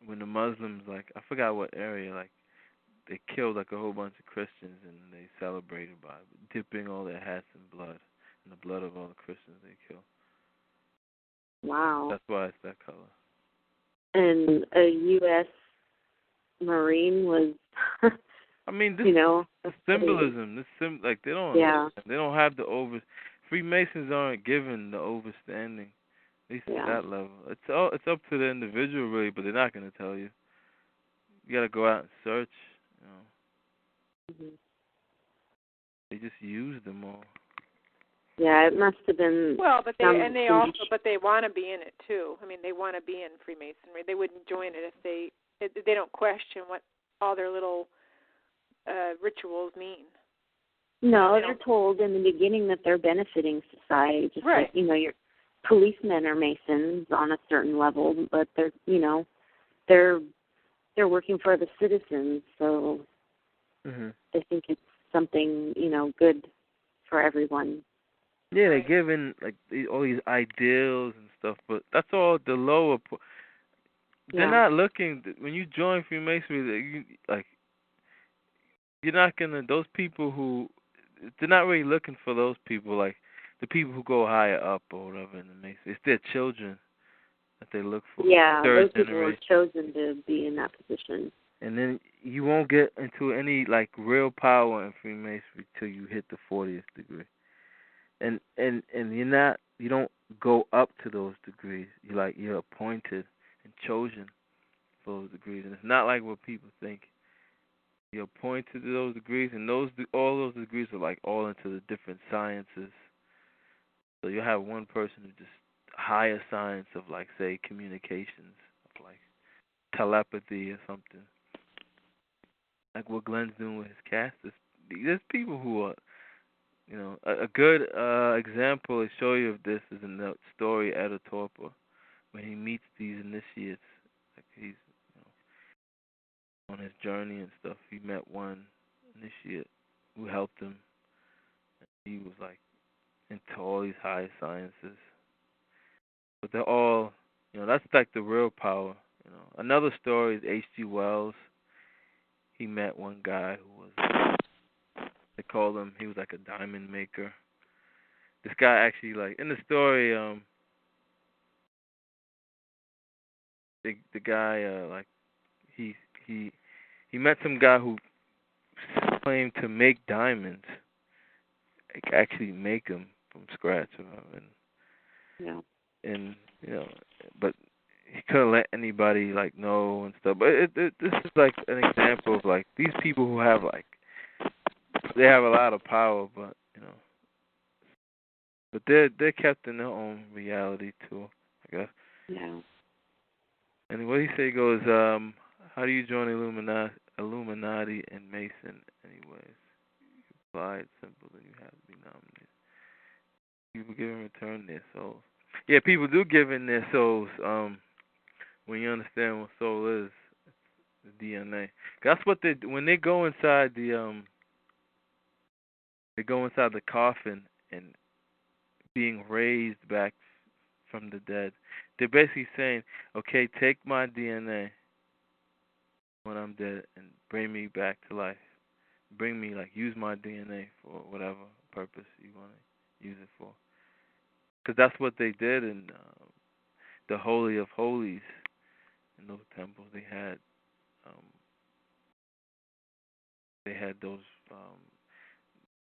when the Muslims, like, I forgot what area, like they killed like a whole bunch of Christians and they celebrated by dipping all their hats in blood, in the blood of all the Christians they killed. Wow. That's why it's that color. And a U.S. Marine was. I mean, this the symbolism. Like they don't. Yeah. They don't have the over. Freemasons aren't given the overstanding. At least at that level. It's up to the individual really, but they're not going to tell you. You got to go out and search. Mm-hmm. They just use them all. Yeah, it must have been. Well, but they want to be in it too. I mean, they want to be in Freemasonry. They wouldn't join it if they don't question what all their little rituals mean. No, they're told in the beginning that they're benefiting society. Just right. Like, your policemen are Masons on a certain level, but they're working for the citizens, so they think it's something, good for everyone. Yeah, they're given like all these ideals and stuff, but that's all the lower. They're not looking when you join Freemasonry. You're not gonna. Those people who they're not really looking for those people, like the people who go higher up or whatever in the Masonry. It's their children that they look for. Yeah, third those generation. people are chosen to be in that position. And then you won't get into any like real power in Freemasonry till you hit the 40th degree. And you don't go up to those degrees. You're appointed and chosen for those degrees. And it's not like what people think. You're appointed to those degrees, and all those degrees are like all into the different sciences. So you have one person who just higher science of like say communications, of like telepathy or something. Like what Glenn's doing with his cast. There's people who are, a good example to show you of this is in the story Etta Torpor, when he meets these initiates. Like he's on his journey and stuff. He met one initiate who helped him. And he was like into all these high sciences. But they're all, that's like the real power. Another story is H.G. Wells. He met one guy who was, they called him, he was like a diamond maker. This guy actually, like, in the story, the guy, like, he met some guy who claimed to make diamonds, like, actually make them from scratch, and but he couldn't let anybody like know and stuff. But this is like an example of like these people who have like they have a lot of power, but but they're kept in their own reality too, I guess. Yeah. And what he say goes, how do you join Illuminati and Mason anyways? You apply it simple, then you have to be nominated. People give in return their souls. Yeah, people do give in their souls. When you understand what soul is, it's the DNA. That's what they when they go inside the coffin and being raised back from the dead. They're basically saying, okay, take my DNA when I'm dead and bring me back to life. Bring me, like, use my DNA for whatever purpose you want to use it for. Because that's what they did in the Holy of Holies. In those temples, they had those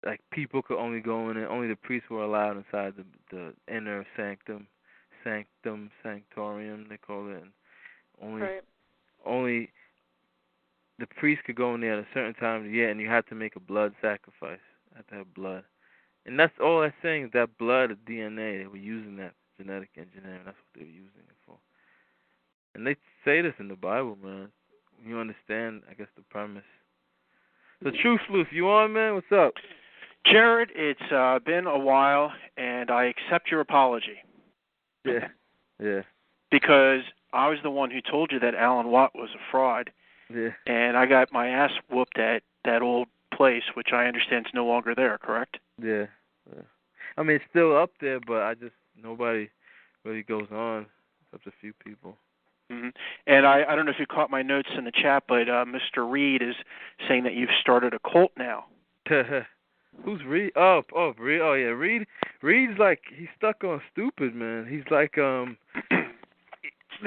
like people could only go in, and only the priests were allowed inside the inner sanctorium they call it. And only the priest could go in there at a certain time of the year, and you had to make a blood sacrifice. You had to have blood, and that's all that's saying is that blood, the DNA. They were using that genetic engineering. That's what they were using it for. And they say this in the Bible, man. You understand, I guess, the premise. The True Sleuth, you on, man? What's up? Jared, it's been a while, and I accept your apology. Yeah. Because I was the one who told you that Alan Watt was a fraud. Yeah. And I got my ass whooped at that old place, which I understand is no longer there, correct? Yeah. I mean, it's still up there, but nobody really goes on, except a few people. Mm-hmm. And I don't know if you caught my notes in the chat, but Mr. Reed is saying that you've started a cult now. Who's Reed? Reed. Oh yeah, Reed. Reed's like, he's stuck on stupid, man. He's like, the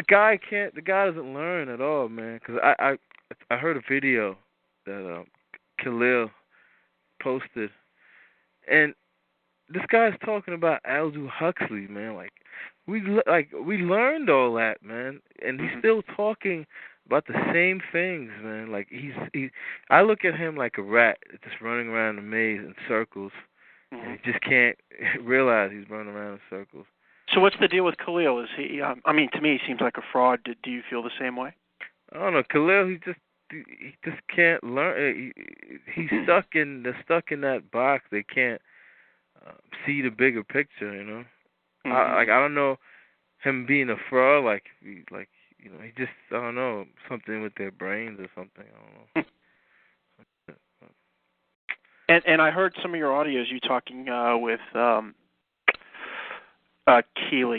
guy doesn't learn at all, man. Because I heard a video that Khalil posted, and this guy's talking about Aldous Huxley, man. Like we learned all that, man, and he's still talking about the same things, man. Like I look at him like a rat just running around the maze in circles, and he just can't realize he's running around in circles. So what's the deal with Khalil? Is he? I mean, to me, he seems like a fraud. Do you feel the same way? I don't know, Khalil. He just can't learn. He's stuck in that box. They can't see the bigger picture, you know. I don't know him being a fraud. He just, I don't know, something with their brains or something. I don't know. And I heard some of your audios. You talking with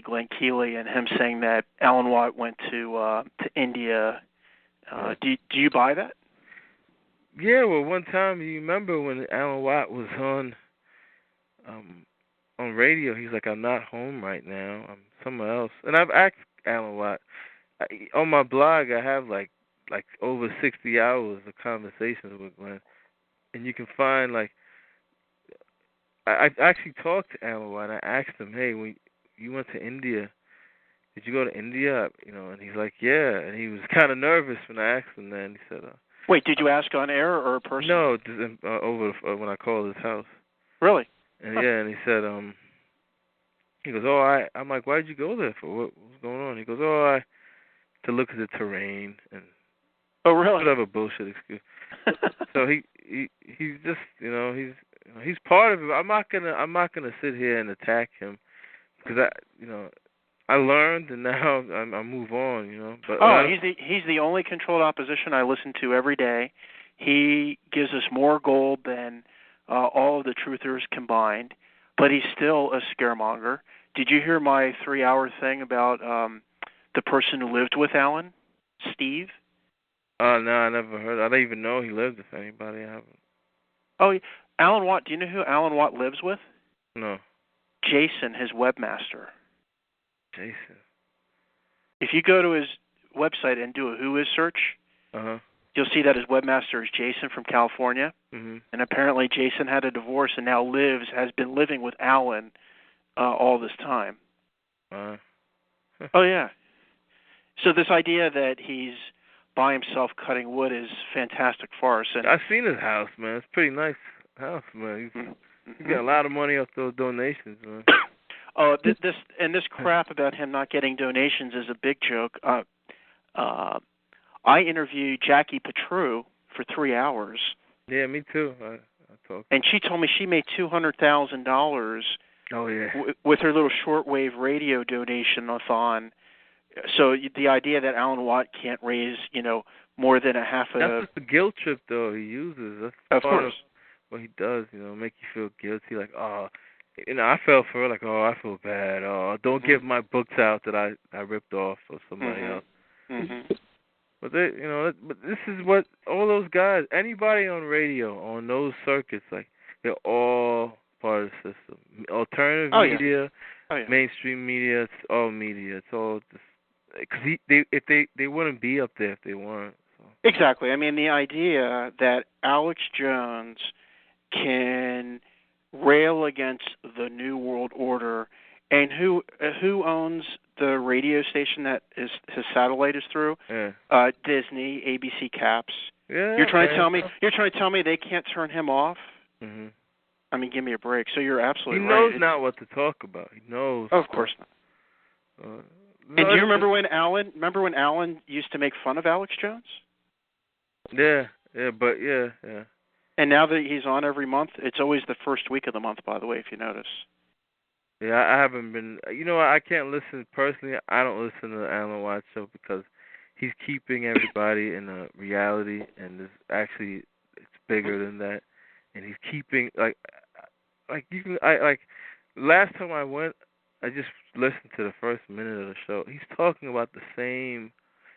Glenn Keeley, and him saying that Alan Watt went to India. Do you buy that? Yeah. Well, one time, you remember when Alan Watt was on radio, he's like, I'm not home right now. I'm somewhere else. And I've asked Alan Watt. On my blog, I have like over 60 hours of conversations with Glenn. And you can find, I actually talked to Alan Watt. I asked him, hey, when you went to India, did you go to India? You know, and he's like, yeah. And he was kind of nervous when I asked him that. And he said, wait, did you ask on air or a person? No, over when I called his house. Really? And yeah, and he said, he goes, I'm like, why did you go there for? What's going on? He goes, to look at the terrain and really? Whatever bullshit excuse. So he's just, he's part of it. I'm not gonna sit here and attack him because I learned and now I move on, you know. But he's the only controlled opposition I listen to every day. He gives us more gold than all of the truthers combined, but he's still a scaremonger. Did you hear my 3-hour thing about the person who lived with Alan, Steve? No, I never heard. I don't even know he lived with anybody. I haven't. Oh, Alan Watt. Do you know who Alan Watt lives with? No. Jason, his webmaster. Jason. If you go to his website and do a Who Is search, you'll see that his webmaster is Jason from California. Mm-hmm. And apparently Jason had a divorce and now has been living with Alan all this time. Oh, yeah. So this idea that he's by himself cutting wood is fantastic farce. And I've seen his house, man. It's a pretty nice house, man. He's got a lot of money off those donations, man. Oh, this crap about him not getting donations is a big joke. I interviewed Jackie Petru for 3 hours. Yeah, me too. I talked. And she told me she made $200,000. Oh yeah. With her little shortwave radio donation-a-thon. So the idea that Alan Watt can't raise, more than a half of... That's just the guilt trip, though, he uses. That's of part course. Of what he does, make you feel guilty. Like, I fell for it. Like, I feel bad. Don't give my books out that I ripped off or somebody else. Mm-hmm. But but this is what all those guys, anybody on radio, on those circuits, like, they're all part of the system. Alternative media, mainstream media, it's all media. It's all just... Because they wouldn't be up there if they weren't. So. Exactly. I mean, the idea that Alex Jones can rail against the New World Order. And who owns the radio station that his satellite is through? Yeah. Disney, ABC Caps. Yeah. You're trying to tell me they can't turn him off? Mm-hmm. I mean, give me a break. So you're absolutely right. right. He knows not what to talk about. He knows. Of course not. And do you remember when Alan used to make fun of Alex Jones? Yeah. But yeah. And now that he's on every month, it's always the first week of the month, by the way, if you notice. Yeah, I haven't been. I can't listen personally. I don't listen to the Alan Watts show because he's keeping everybody in a reality, and it's bigger than that. And he's keeping like you can. Last time I went, I just listened to the first minute of the show. He's talking about the same.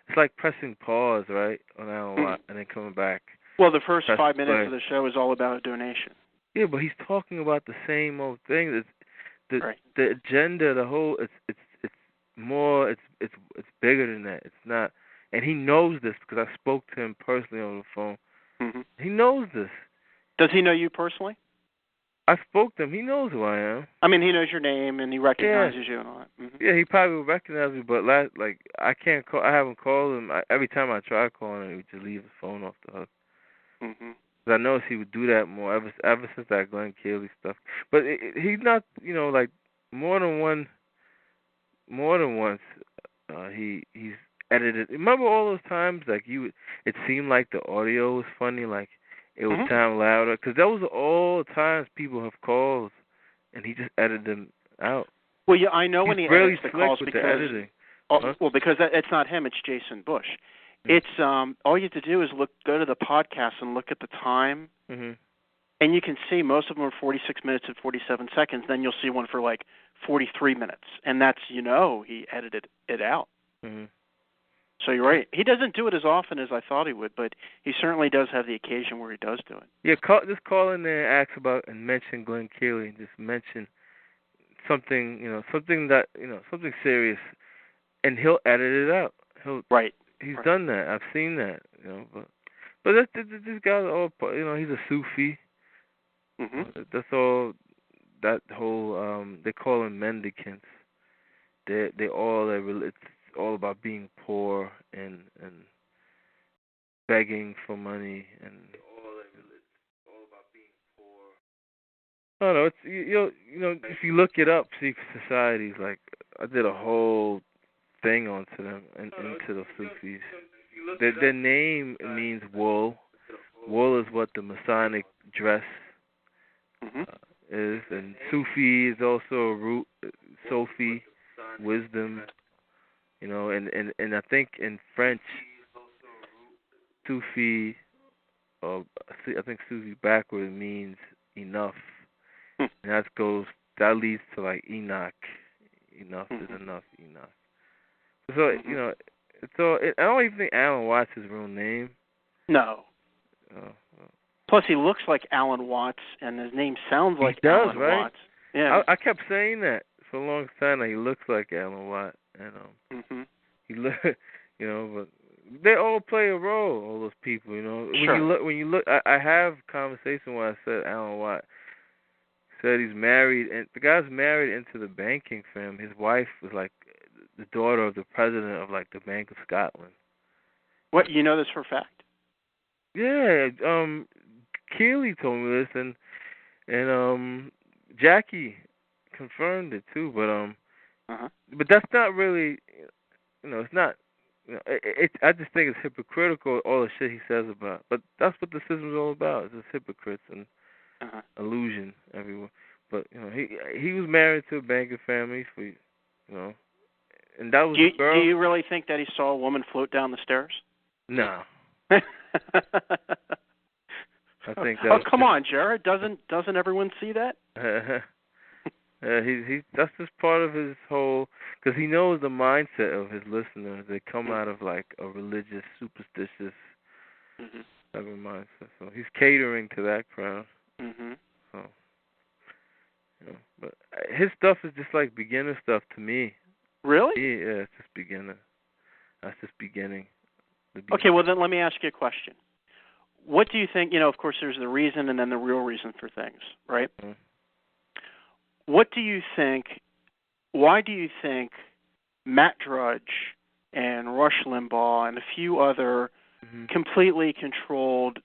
It's like pressing pause, right, on Alan Watts, and then coming back. Well, the first 5 minutes of the show is all about a donation. Yeah, but he's talking about the same old thing. The agenda, the whole, it's more, it's bigger than that. It's not, and he knows this because I spoke to him personally on the phone. Mm-hmm. He knows this. Does he know you personally? I spoke to him. He knows who I am. I mean, he knows your name and he recognizes you and all that. Mm-hmm. Yeah, he probably will recognize me, but I can't call. I haven't called him. Every time I try calling him, he would just leave his phone off the hook. Mm-hmm. I noticed he would do that more ever since that Glenn Keely stuff. But he's not, like more than once. He's edited. Remember all those times it seemed like the audio was funny, like it would sound louder, because those are all the times people have calls, and he just edited them out. Well, yeah, I know when he really edits the calls with because the editing. Well, because it's not him, it's Jason Bush. It's all you have to do is go to the podcast and look at the time, and you can see most of them are 46 minutes and 47 seconds. Then you'll see one for like 43 minutes, and that's he edited it out. Mm-hmm. So you're right. He doesn't do it as often as I thought he would, but he certainly does have the occasion where he does do it. Yeah, just call in there and ask about and mention Glenn Keely, and just mention something, something serious, and he'll edit it out. He's done that. I've seen that, but this guy's all, he's a Sufi. Mm-hmm. That's all. That whole they call them mendicants. It's all about being poor and begging for money, and it's all about being poor. I don't know. It's if you look it up, secret societies, like I did a whole thing onto them and into the Sufis. Their name means wool. Wool is what the Masonic dress is, and Sufi is also a root. Sophie, wisdom. And I think in French, Sufi, I think Sufi backward means enough, and that leads to like Enoch. Enough is enough. Enoch. So it's all. I don't even think Alan Watts is his real name. No. Plus, he looks like Alan Watts, and his name sounds like Alan Watts. Yeah. I kept saying that for a long time. That he looks like Alan Watts, and he but they all play a role. All those people, Sure. When you look, I have conversation where I said Alan Watts said he's married, and the guy's married into the banking family. His wife was like the daughter of the president of like the Bank of Scotland. What, you know this for a fact? Yeah, Keely told me this, and Jackie confirmed it too. But that's not really, it's not. I just think it's hypocritical, all the shit he says about. But that's what the system's all about. It's just hypocrites and illusion everywhere. But he was married to a banking family for, and that was a girl. Do you really think that he saw a woman float down the stairs? No. I think that. Oh, come on, Jared. Doesn't everyone see that? That's just part of his whole, because he knows the mindset of his listeners. They come out of like a religious, superstitious type of mindset. So he's catering to that crowd. So, but his stuff is just like beginner stuff to me. Really? Yeah, it's just beginner. That's just beginning. Okay, well then let me ask you a question. what do you think? Of course, there's the reason and then the real reason for things, right? Mm-hmm. What do you think? Why do you think Matt Drudge and Rush Limbaugh and a few other completely controlled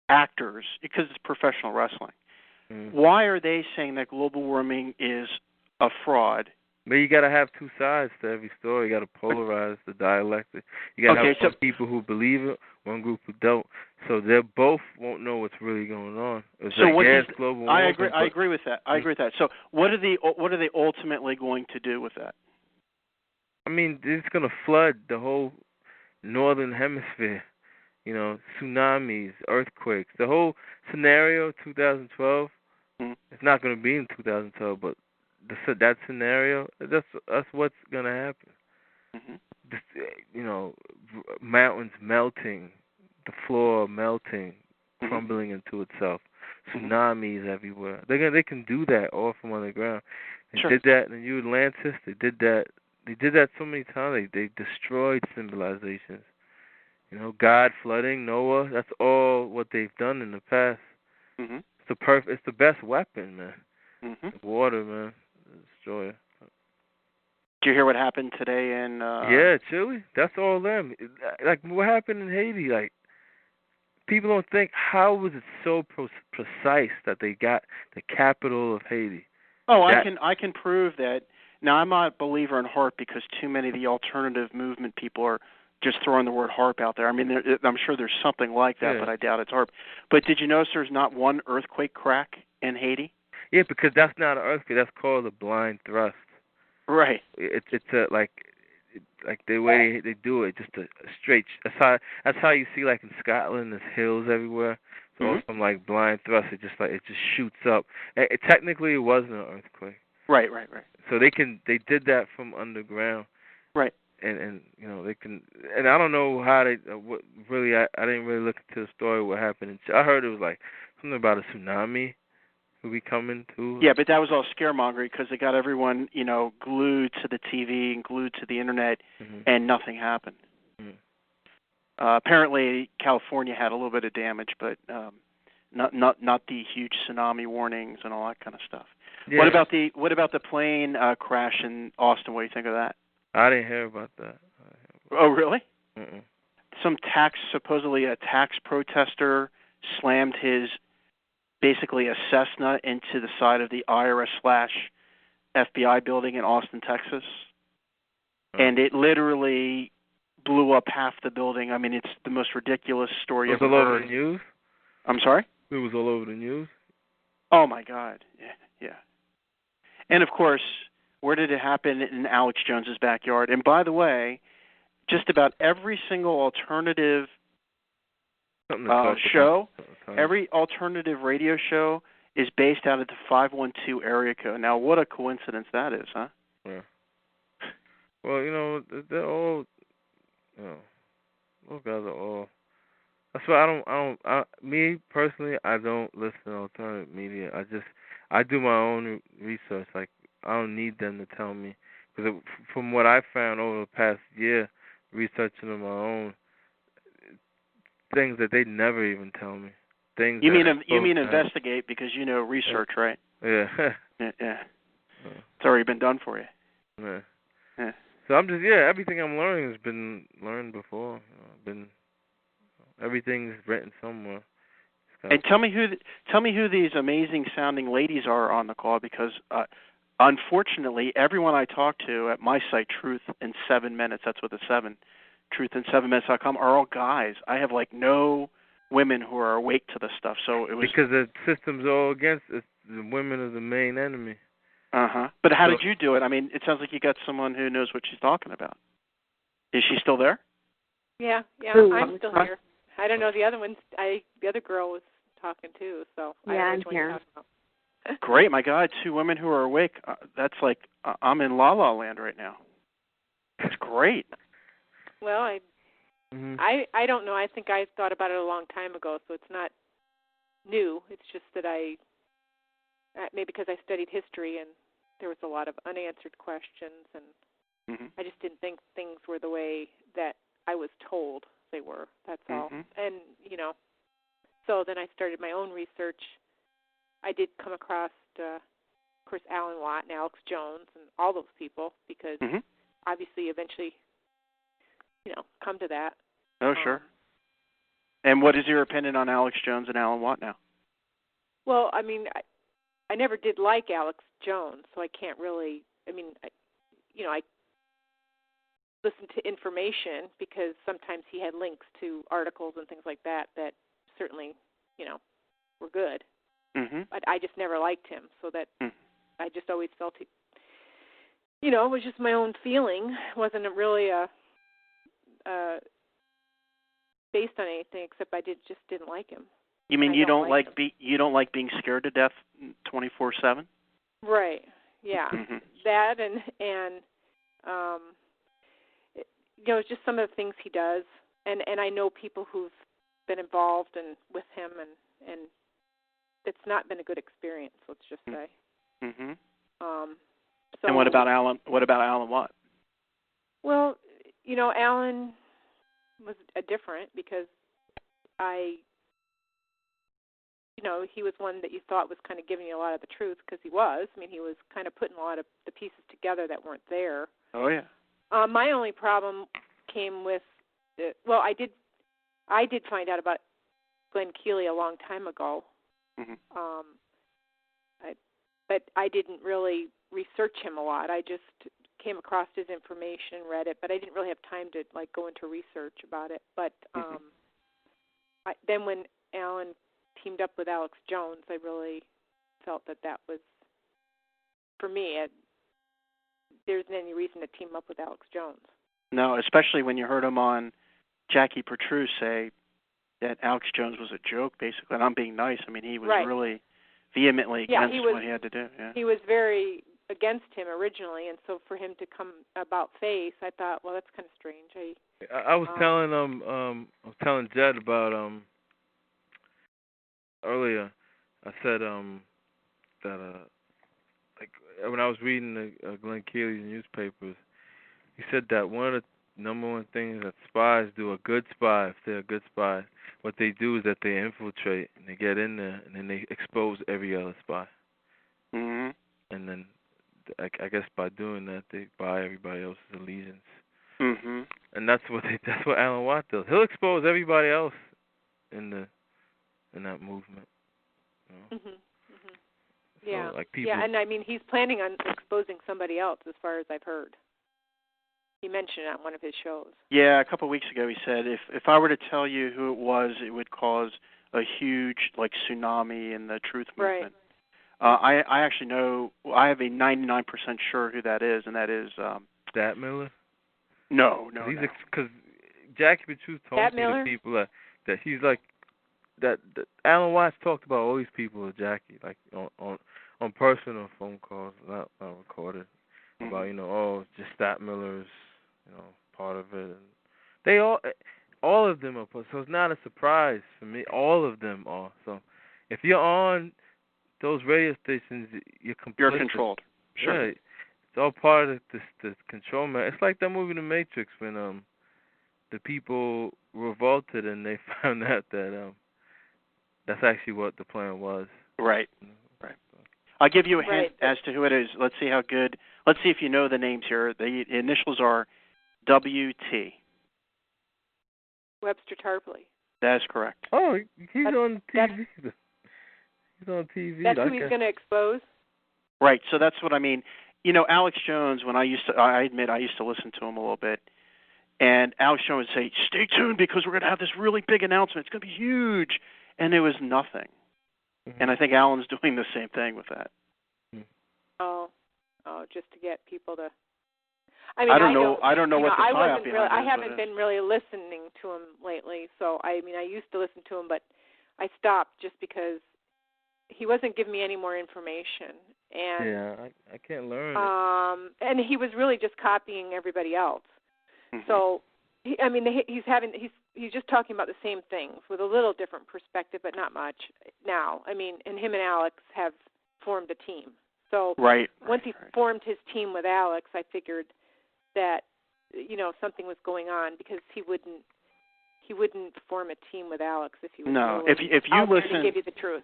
actors, because it's professional wrestling, why are they saying that global warming is a fraud? But you got to have two sides to every story. You got to polarize the dialectic. You got to have some people who believe it, one group who don't. So they both won't know what's really going on. It's so what global warming. I agree with that. I agree with that. So what are they ultimately going to do with that? I mean, it's going to flood the whole northern hemisphere. Tsunamis, earthquakes, the whole scenario. 2012. It's not going to be in 2012, but that scenario, that's what's going to happen. Mountains melting, the floor melting, crumbling into itself, tsunamis everywhere. They can do that all from underground. They did that in New Atlantis. They did that. They did that so many times. They destroyed civilizations. God flooding, Noah. That's all what they've done in the past. It's the best weapon, man. The water, man. Destroyer. Did you hear what happened today in... Yeah, Chile. That's all them. Like, what happened in Haiti? Like, people don't think, how was it so precise that they got the capital of Haiti? Oh, I can prove that. Now, I'm not a believer in HAARP because too many of the alternative movement people are just throwing the word HAARP out there. I mean, I'm sure there's something like that, but I doubt it's HAARP. But did you notice there's not one earthquake crack in Haiti? Yeah, because that's not an earthquake. That's called a blind thrust. Right. It's like the way they do it, just a straight. That's how you see, like in Scotland, there's hills everywhere. So some like blind thrust, it just shoots up. Technically, it wasn't an earthquake. Right. So they did that from underground. Right. And they can, and I don't know how they what really I didn't really look into the story what happened. I heard it was like something about a tsunami who be coming too. Yeah, but that was all scaremongering because they got everyone glued to the TV and glued to the internet, and nothing happened. Apparently, California had a little bit of damage, but not the huge tsunami warnings and all that kind of stuff. Yeah. What about the plane crash in Austin? What do you think of that? I didn't hear about that. Oh, really? Supposedly a tax protester slammed basically a Cessna into the side of the IRS/FBI building in Austin, Texas. And it literally blew up half the building. I mean, it's the most ridiculous story ever heard. It was all over the news? I'm sorry? It was all over the news? Oh, my God. Yeah. And, of course, where did it happen? In Alex Jones's backyard. And, by the way, just about every single alternative show, every alternative radio show is based out of the 512 area code. Now, what a coincidence that is, huh? Yeah. Well, they're all, those guys are all. That's why me personally, I don't listen to alternative media. I do my own research. Like, I don't need them to tell me. Because from what I found over the past year, researching on my own, things that they never even tell me. Things you mean investigate because research, right? Yeah. Yeah. It's already been done for you. Yeah. So I'm just everything I'm learning has been learned before. Everything's written somewhere. And tell me who these amazing sounding ladies are on the call, because unfortunately everyone I talk to at my site, Truth in 7 Minutes, that's what the 7, truthin7minutes.com, are all guys. I have no women who are awake to this stuff. So it was because the system's all against it. The women are the main enemy. But how did you do it? I mean, it sounds like you got someone who knows what she's talking about. Is she still there? Yeah, I'm still here. I don't know the other ones. The other girl was talking too, so I don't know which one you're talking about. Great, my God, 2 women who are awake. That's like I'm in La La Land right now. That's great. Well, I don't know. I think I thought about it a long time ago, so it's not new. It's just that maybe because I studied history and there was a lot of unanswered questions, and I just didn't think things were the way that I was told they were. That's all. And then I started my own research. I did come across, of course, Alan Watt and Alex Jones and all those people because obviously eventually, come to that. Oh, sure. And what is your opinion on Alex Jones and Alan Watt now? Well, I mean, I never did like Alex Jones, so I can't really, I listen to information because sometimes he had links to articles and things like that certainly, were good. But I just never liked him, so that I just always felt it was just my own feeling. It wasn't really based on anything except I just didn't like him. You mean you don't like being scared to death 24/7? Right. Yeah. That and it's just some of the things he does, and I know people who've been involved and with him, and it's not been a good experience. Let's just say. So, and what about Alan? What about Alan Watt? Well, Alan was different because he was one that you thought was kind of giving you a lot of the truth because he was. I mean, he was kind of putting a lot of the pieces together that weren't there. Oh yeah. My only problem came with I did find out about Glenn Keely a long time ago. But I didn't really research him a lot. I just came across his information, read it, but I didn't really have time to go into research about it. But then when Alan teamed up with Alex Jones, I really felt that was, for me, there isn't any reason to team up with Alex Jones. No, especially when you heard him on Jackie Petrus say that Alex Jones was a joke, basically, and I'm being nice. I mean, he was really vehemently against what he had to do. Yeah. He was very against him originally, and so for him to come about face, I thought, well, that's kind of strange. I was telling Jed about earlier. I said that when I was reading Glenn Keely's newspapers, he said that one of the number one things that spies do, a good spy, if they're a good spy, what they do is that they infiltrate and they get in there and then they expose every other spy. And then I guess by doing that they buy everybody else's allegiance. And that's what Alan Watt does. He'll expose everybody else in that movement. Yeah. So, people, and I mean he's planning on exposing somebody else, as far as I've heard. He mentioned it on one of his shows. Yeah, a couple of weeks ago he said, if I were to tell you who it was, it would cause a huge tsunami in the truth movement. Right. I actually know. I have a 99% sure who that is, and that is Stat Miller. No. Because Jackie Petrus told me the people that he's like that Alan Watts talked about all these people with Jackie, on personal phone calls, not recorded. About just Stat Miller's part of it, and they all of them are. So it's not a surprise for me. All of them are. So if you're on those radio stations, you're controlled. Sure. Yeah, it's all part of this control, man. It's like that movie The Matrix when the people revolted and they found out that that's actually what the plan was. Right. I'll give you a hint as to who it is. Let's see how good. Let's see if you know the names here. The initials are WT. Webster Tarpley. That is correct. Oh, he's on TV. He's on TV. That's who he's going to expose? Right, so that's what I mean. Alex Jones, I admit I used to listen to him a little bit, and Alex Jones would say, stay tuned because we're going to have this really big announcement. It's going to be huge. And it was nothing. And I think Alan's doing the same thing with that. Oh, just to get people to. I don't know what the tie-up behind it is. I haven't been really listening to him lately. So I used to listen to him, but I stopped just because he wasn't giving me any more information. And yeah, I can't learn. And he was really just copying everybody else. So he's just talking about the same things with a little different perspective, but not much now. And him and Alex have formed a team. So once he formed his team with Alex, I figured that, something was going on because he he wouldn't form a team with Alex if he was no. really If you out there listen, to give you the truth.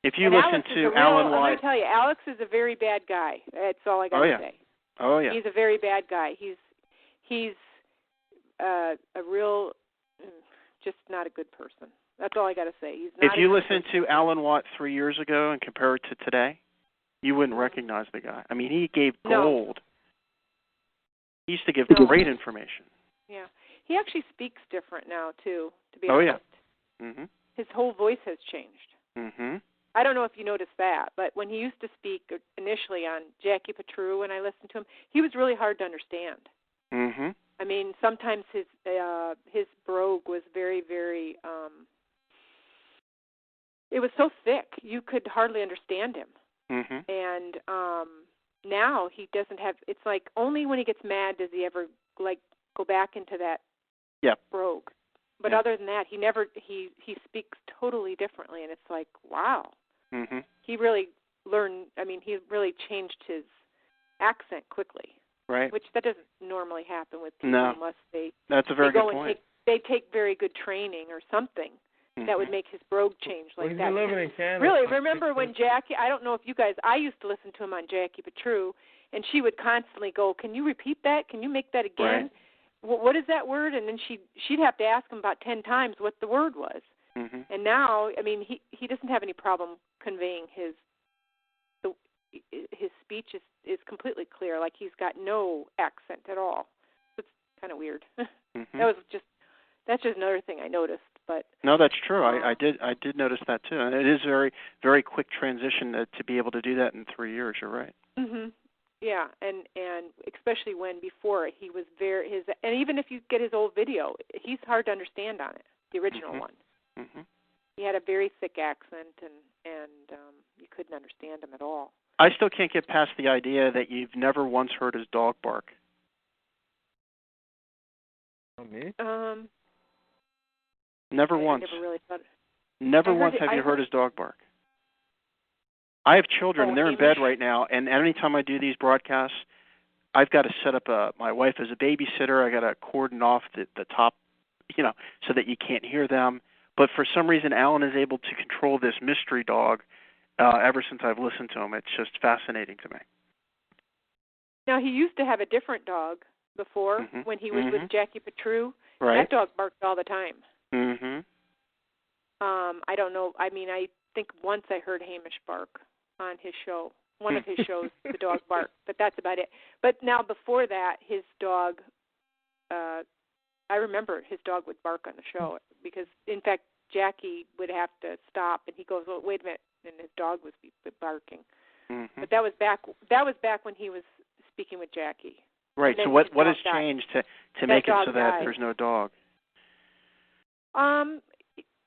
if you and listen Alex to is Alan I'm White, going to tell you, Alex is a very bad guy. That's all I got to say. Oh yeah. He's a very bad guy. He's a real, just not a good person. That's all I got to say. He's not. If you listen to Alan Watt 3 years ago and compare it to today, you wouldn't recognize the guy. I mean, he gave gold. He used to give great information. Yeah. He actually speaks different now, too, to be honest. honest. Oh, yeah. Mm-hmm. His whole voice has changed. Mm-hmm. I don't know if you noticed that, but when he used to speak initially on Jackie Petru, when I listened to him, he was really hard to understand. Mm-hmm. I mean, sometimes his brogue was very, very, it was so thick, you could hardly understand him. Mm-hmm. And now he doesn't have, it's like only when he gets mad does he ever, like, go back into that brogue. But other than that, he speaks totally differently, and it's like, wow. Mm-hmm. He really he really changed his accent quickly. Right. Which that doesn't normally happen with people unless they That's a very good point. They take very good training or something that would make his brogue change like that. He's living in Canada. Really, remember when Jackie, I don't know if you guys, I used to listen to him on Jackie Petru, and she would constantly go, can you repeat that? Can you make that again? Right. What is that word? And then she'd have to ask him about 10 times what the word was. Mm-hmm. And now, I mean, he doesn't have any problem conveying his speech is completely clear, like he's got no accent at all. It's kind of weird. Mm-hmm. That's just another thing I noticed. But no, that's true. I did notice that too, and it is very, very quick transition to be able to do that in 3 years. You're right. Mm-hmm. Yeah, and especially when before he was and even if you get his old video, he's hard to understand on it, the original one. Mm-hmm. He had a very thick accent, and you couldn't understand him at all. I still can't get past the idea that you've never once heard his dog bark. Oh, me? Never once. Never really thought. Never once have you heard his dog bark. I have children, and they're in bed right now, and anytime I do these broadcasts, I've got to set up my wife as a babysitter. I got to cordon off the top, so that you can't hear them. But for some reason, Alan is able to control this mystery dog ever since I've listened to him. It's just fascinating to me. Now, he used to have a different dog before when he was with Jackie Petru. Right. That dog barked all the time. Mm-hmm. I don't know. I mean, I think once I heard Hamish bark on his show. One of his shows, the dog barked, but that's about it. But now before that, his dog, I remember his dog would bark on the show because, in fact, Jackie would have to stop, and he goes, "Well, wait a minute," and his dog was barking. Mm-hmm. But that was back when he was speaking with Jackie. Right. So what has changed to make it so that there's no dog?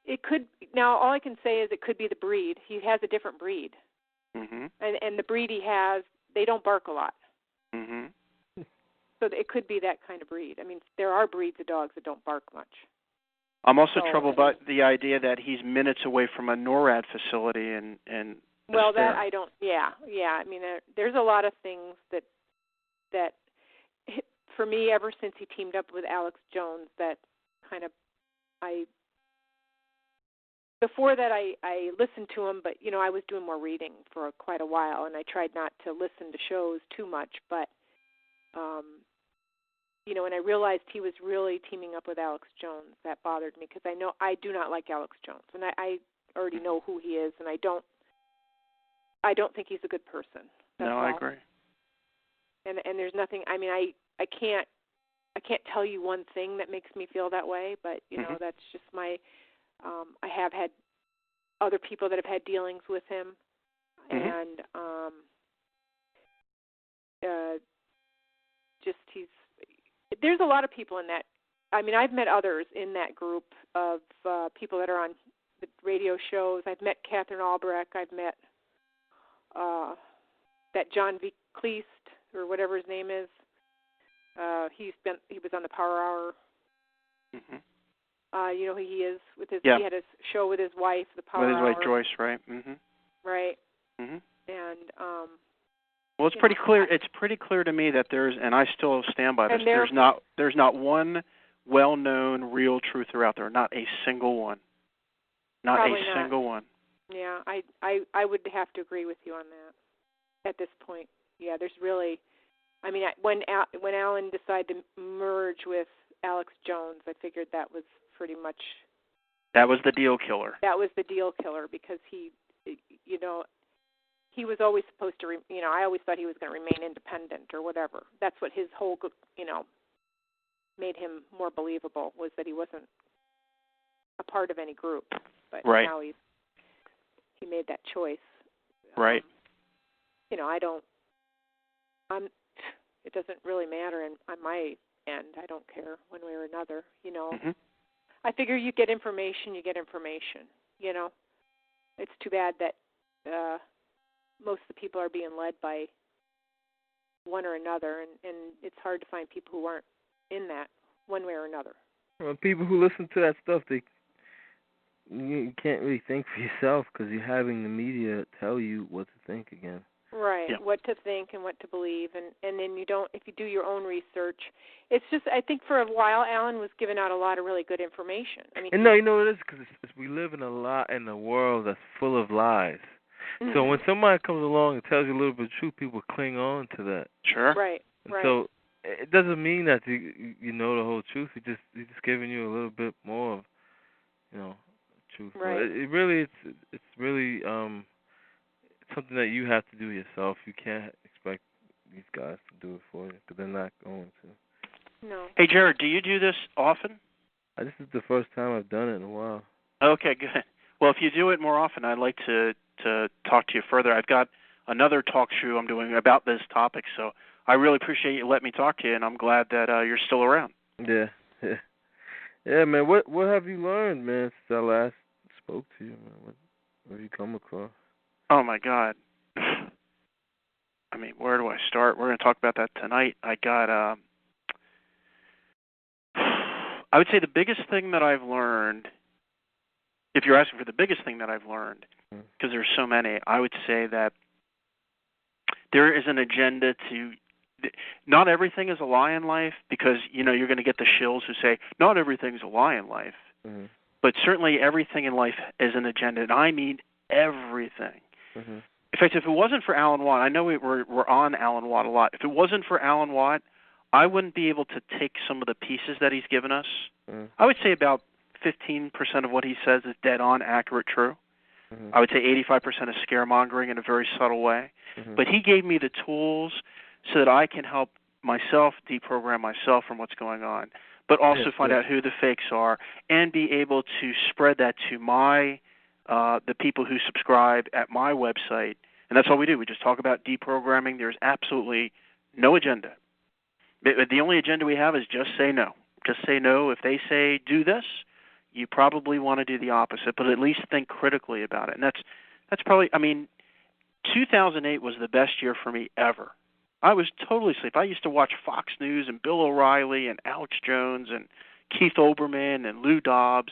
It could now. All I can say is it could be the breed. He has a different breed, and the breed he has, they don't bark a lot. Mm-hmm. So it could be that kind of breed. I mean, there are breeds of dogs that don't bark much. I'm also troubled by the idea that he's minutes away from a NORAD facility and. Well, that I don't. Yeah. I mean, there's a lot of things that for me, ever since he teamed up with Alex Jones, that kind of before that I listened to him, but I was doing more reading for quite a while, and I tried not to listen to shows too much, but when I realized he was really teaming up with Alex Jones, that bothered me because I do not like Alex Jones, and I already know who he is, and I don't think he's a good person. That's all. I agree. And there's nothing. I mean, I can't tell you one thing that makes me feel that way, but that's just my. I have had other people that have had dealings with him, and there's a lot of people in that. I mean, I've met others in that group of people that are on the radio shows. I've met Catherine Albrecht. I've met that John V. Cleast, or whatever his name is. He was on the Power Hour. Mm-hmm. You know who he is with his. Yeah. He had a show with his wife, the Power Hour. With his wife Joyce, right? Mm-hmm. Right. Mm-hmm. And well, it's pretty clear. It's pretty clear to me that and I still stand by this. There's not one well-known, real truther out there. Not a single one. Probably not a single one. Yeah, I would have to agree with you on that at this point. Yeah, there's really, I mean, when Alan decided to merge with Alex Jones, I figured that was pretty much... That was the deal killer. That was the deal killer because he, you know, he was always supposed to, I always thought he was going to remain independent or whatever. That's what his whole, made him more believable, was that he wasn't a part of any group. But now he made that choice. Right. It doesn't really matter on my end. I don't care one way or another, Mm-hmm. I figure you get information, It's too bad that most of the people are being led by one or another, and it's hard to find people who aren't in that one way or another. Well, people who listen to that stuff, you can't really think for yourself because you're having the media tell you what to think again. Right, what to think and what to believe, and then if you do your own research, it's just, I think for a while Alan was giving out a lot of really good information. I mean, and no, you know what it is? Because we live in a world that's full of lies. Mm-hmm. So when somebody comes along and tells you a little bit of truth, people cling on to that. Sure. Right. So it doesn't mean that you know the whole truth. He's just giving you a little bit more of, truth. Right. So it's really something that you have to do yourself. You can't expect these guys to do it for you because they're not going to. No. Hey, Jared, do you do this often? This is the first time I've done it in a while. Okay, good. Well, if you do it more often, I'd like to talk to you further. I've got another talk show I'm doing about this topic, so I really appreciate you letting me talk to you, and I'm glad that you're still around. Yeah, man. What have you learned, man, since I last spoke to you, man? What have you come across? Oh, my God. I mean, where do I start? We're going to talk about that tonight. I got, I would say the biggest thing that I've learned, if you're asking for the biggest thing that I've learned, because there's so many, I would say that there is an agenda to, not everything is a lie in life, because, you're going to get the shills who say, not everything's a lie in life. Mm-hmm. But certainly everything in life is an agenda, and I mean everything. Mm-hmm. In fact, if it wasn't for Alan Watt, I know we're on Alan Watt a lot. If it wasn't for Alan Watt, I wouldn't be able to take some of the pieces that he's given us. Mm-hmm. I would say about 15% of what he says is dead on, accurate, true. Mm-hmm. I would say 85% is scaremongering in a very subtle way. Mm-hmm. But he gave me the tools so that I can help myself deprogram myself from what's going on, but also find out who the fakes are and be able to spread that to my the people who subscribe at my website. And that's all we do. We just talk about deprogramming. There's absolutely no agenda. The only agenda we have is just say no. Just say no. If they say do this, you probably want to do the opposite, but at least think critically about it. And that's probably, 2008 was the best year for me ever. I was totally asleep. I used to watch Fox News and Bill O'Reilly and Alex Jones and Keith Olbermann and Lou Dobbs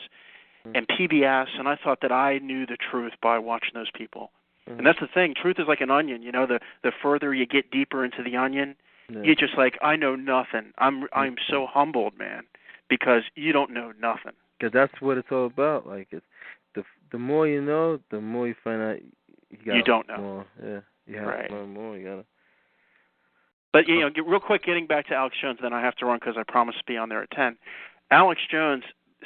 and PBS, and I thought that I knew the truth by watching those people. Mm-hmm. And that's the thing. Truth is like an onion. The further you get deeper into the onion, you're just like, I know nothing. I'm so humbled, man, because you don't know nothing. Because that's what it's all about. Like, it's the more you know, the more you find out you don't know. More. Yeah, you have to learn more. You gotta. But real quick, getting back to Alex Jones, then I have to run because I promised to be on there at 10. Alex Jones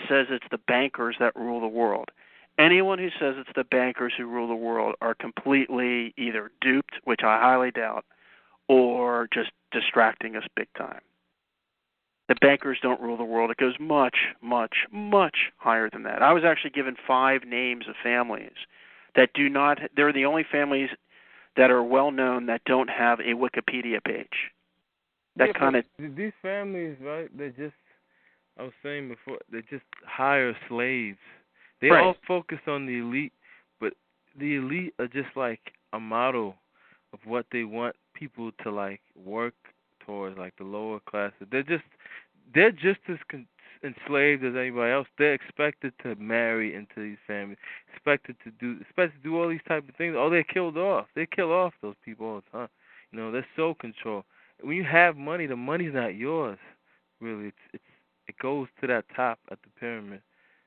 says it's the bankers that rule the world. Anyone who says it's the bankers who rule the world are completely either duped, which I highly doubt, or just distracting us big time. The bankers don't rule the world. It goes much, much, much higher than that. I was actually given 5 names of families that do not, they're the only families that are well known that don't have a Wikipedia page. These families, right, I was saying before, they just hire slaves. They all focus on the elite, but the elite are just like a model of what they want people to like work towards, like the lower classes. They're just as enslaved as anybody else. They're expected to marry into these families, expected to do all these type of things. Oh, they're killed off. They kill off those people all the time. They're so controlled. When you have money, the money's not yours. Really, it goes to that top at the pyramid.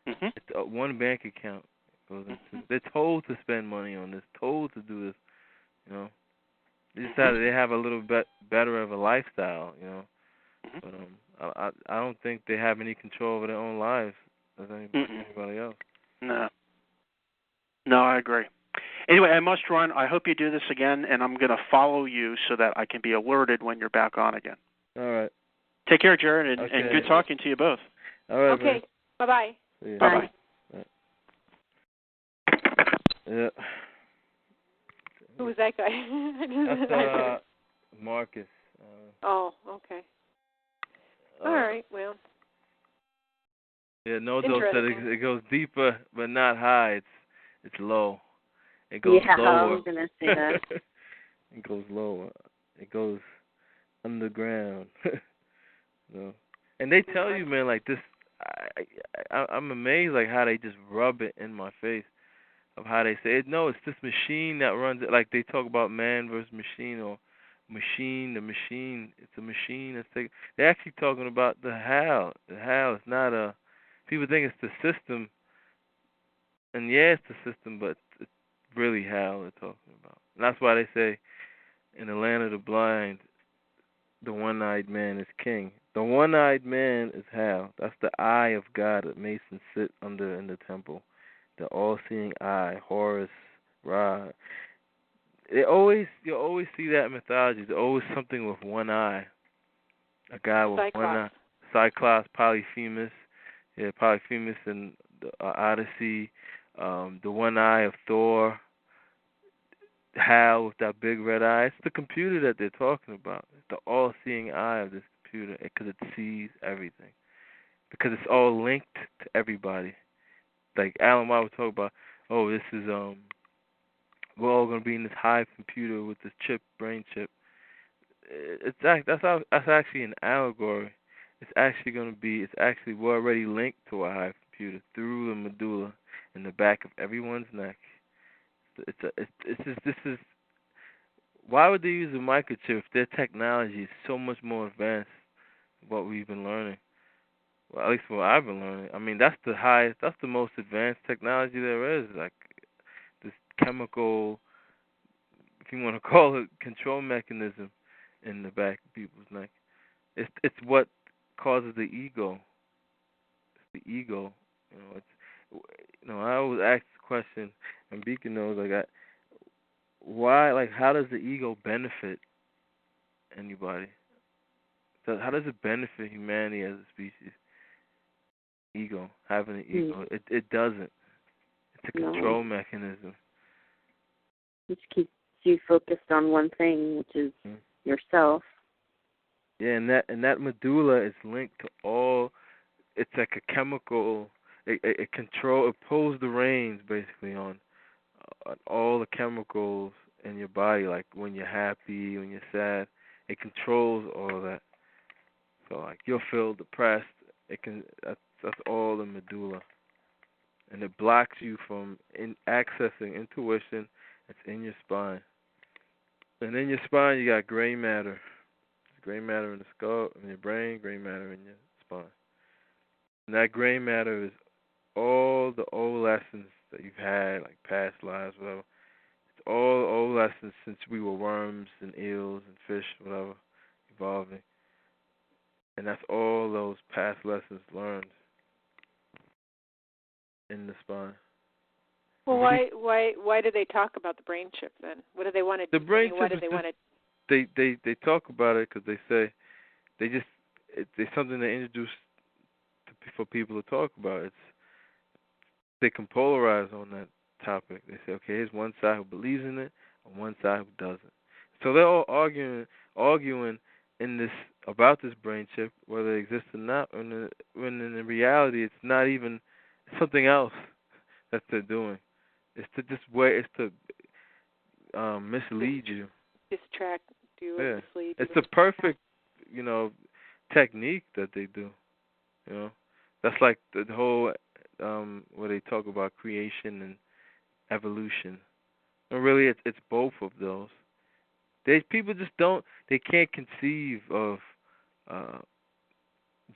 Mm-hmm. It's one bank account goes into. They're told to spend money on this, told to do this. You know, they just they have a little bit better of a lifestyle. You know, but I don't think they have any control over their own lives as anybody else. No, I agree. Anyway, I must run. I hope you do this again, and I'm going to follow you so that I can be alerted when you're back on again. All right. Take care, Jared, and good talking to you both. All right. Okay. Bye-bye. Bye-bye. Right. Yeah. Who was that guy? That's Marcus. Oh, okay. All right, well. Yeah, Nozo said it goes deeper but not high. It's low. It goes lower. I was gonna say that. It goes lower. It goes underground. No. And they tell you, man, like this. I'm amazed, like how they just rub it in my face, of how they say it. No, it's this machine that runs it. Like they talk about man versus machine, or machine. The machine. It's a machine. They're actually talking about the how. The how. It's not a. People think it's the system. And yeah, it's the system, but it's really how they're talking about. And that's why they say, in the land of the blind, the one-eyed man is king. The one-eyed man is Hal. That's the eye of God that Masons sit under in the temple. The all-seeing eye, Horus, Ra. You always see that in mythology. There's always something with one eye. A guy with one eye. Cyclops, Polyphemus. Yeah, Polyphemus in the Odyssey. The one eye of Thor. Hal with that big red eye. It's the computer that they're talking about. It's the all-seeing eye of this computer because it sees everything. Because it's all linked to everybody. Like Alan Watt would talk about, this is we're all gonna be in this hive computer with this brain chip. That's actually an allegory. We're already linked to a hive computer through the medulla in the back of everyone's neck. Why would they use a microchip if their technology is so much more advanced than what we've been learning? Well, at least what I've been learning. I mean, that's the most advanced technology there is. Like this chemical, if you want to call it, control mechanism in the back of people's neck. It's what causes the ego. It's the ego. I always ask the question, and Beacon knows, how does the ego benefit anybody? How does it benefit humanity as a species? Ego, having an ego. It doesn't. It's a control mechanism. It keeps you focused on one thing, which is yourself. Yeah, and that medulla is linked to all. It's like a chemical. It pulls the reins basically on all the chemicals in your body, like when you're happy, when you're sad. It controls all of that. So like you'll feel depressed. That's all the medulla, and it blocks you from accessing intuition. It's in your spine, and in your spine you got gray matter. There's gray matter in the skull, in your brain, gray matter in your spine. And that gray matter is all the old lessons that you've had, like past lives, whatever. It's all old lessons since we were worms and eels and fish, whatever, evolving. And that's all those past lessons learned in the spine. Well, why do they talk about the brain chip then? What do they want to do? The brain chip why do they want to? They talk about it because they say it's something they introduce for people to talk about. They can polarize on that topic. They say, okay, here's one side who believes in it and one side who doesn't. So they're all arguing in this about this brain chip, whether it exists or not. When in reality, it's not even something else that they're doing. It's to mislead you, distract you, yeah. Or mislead you. It's the perfect, technique that they do. That's like the whole where they talk about creation and evolution. And really, it's both of those. People just they can't conceive of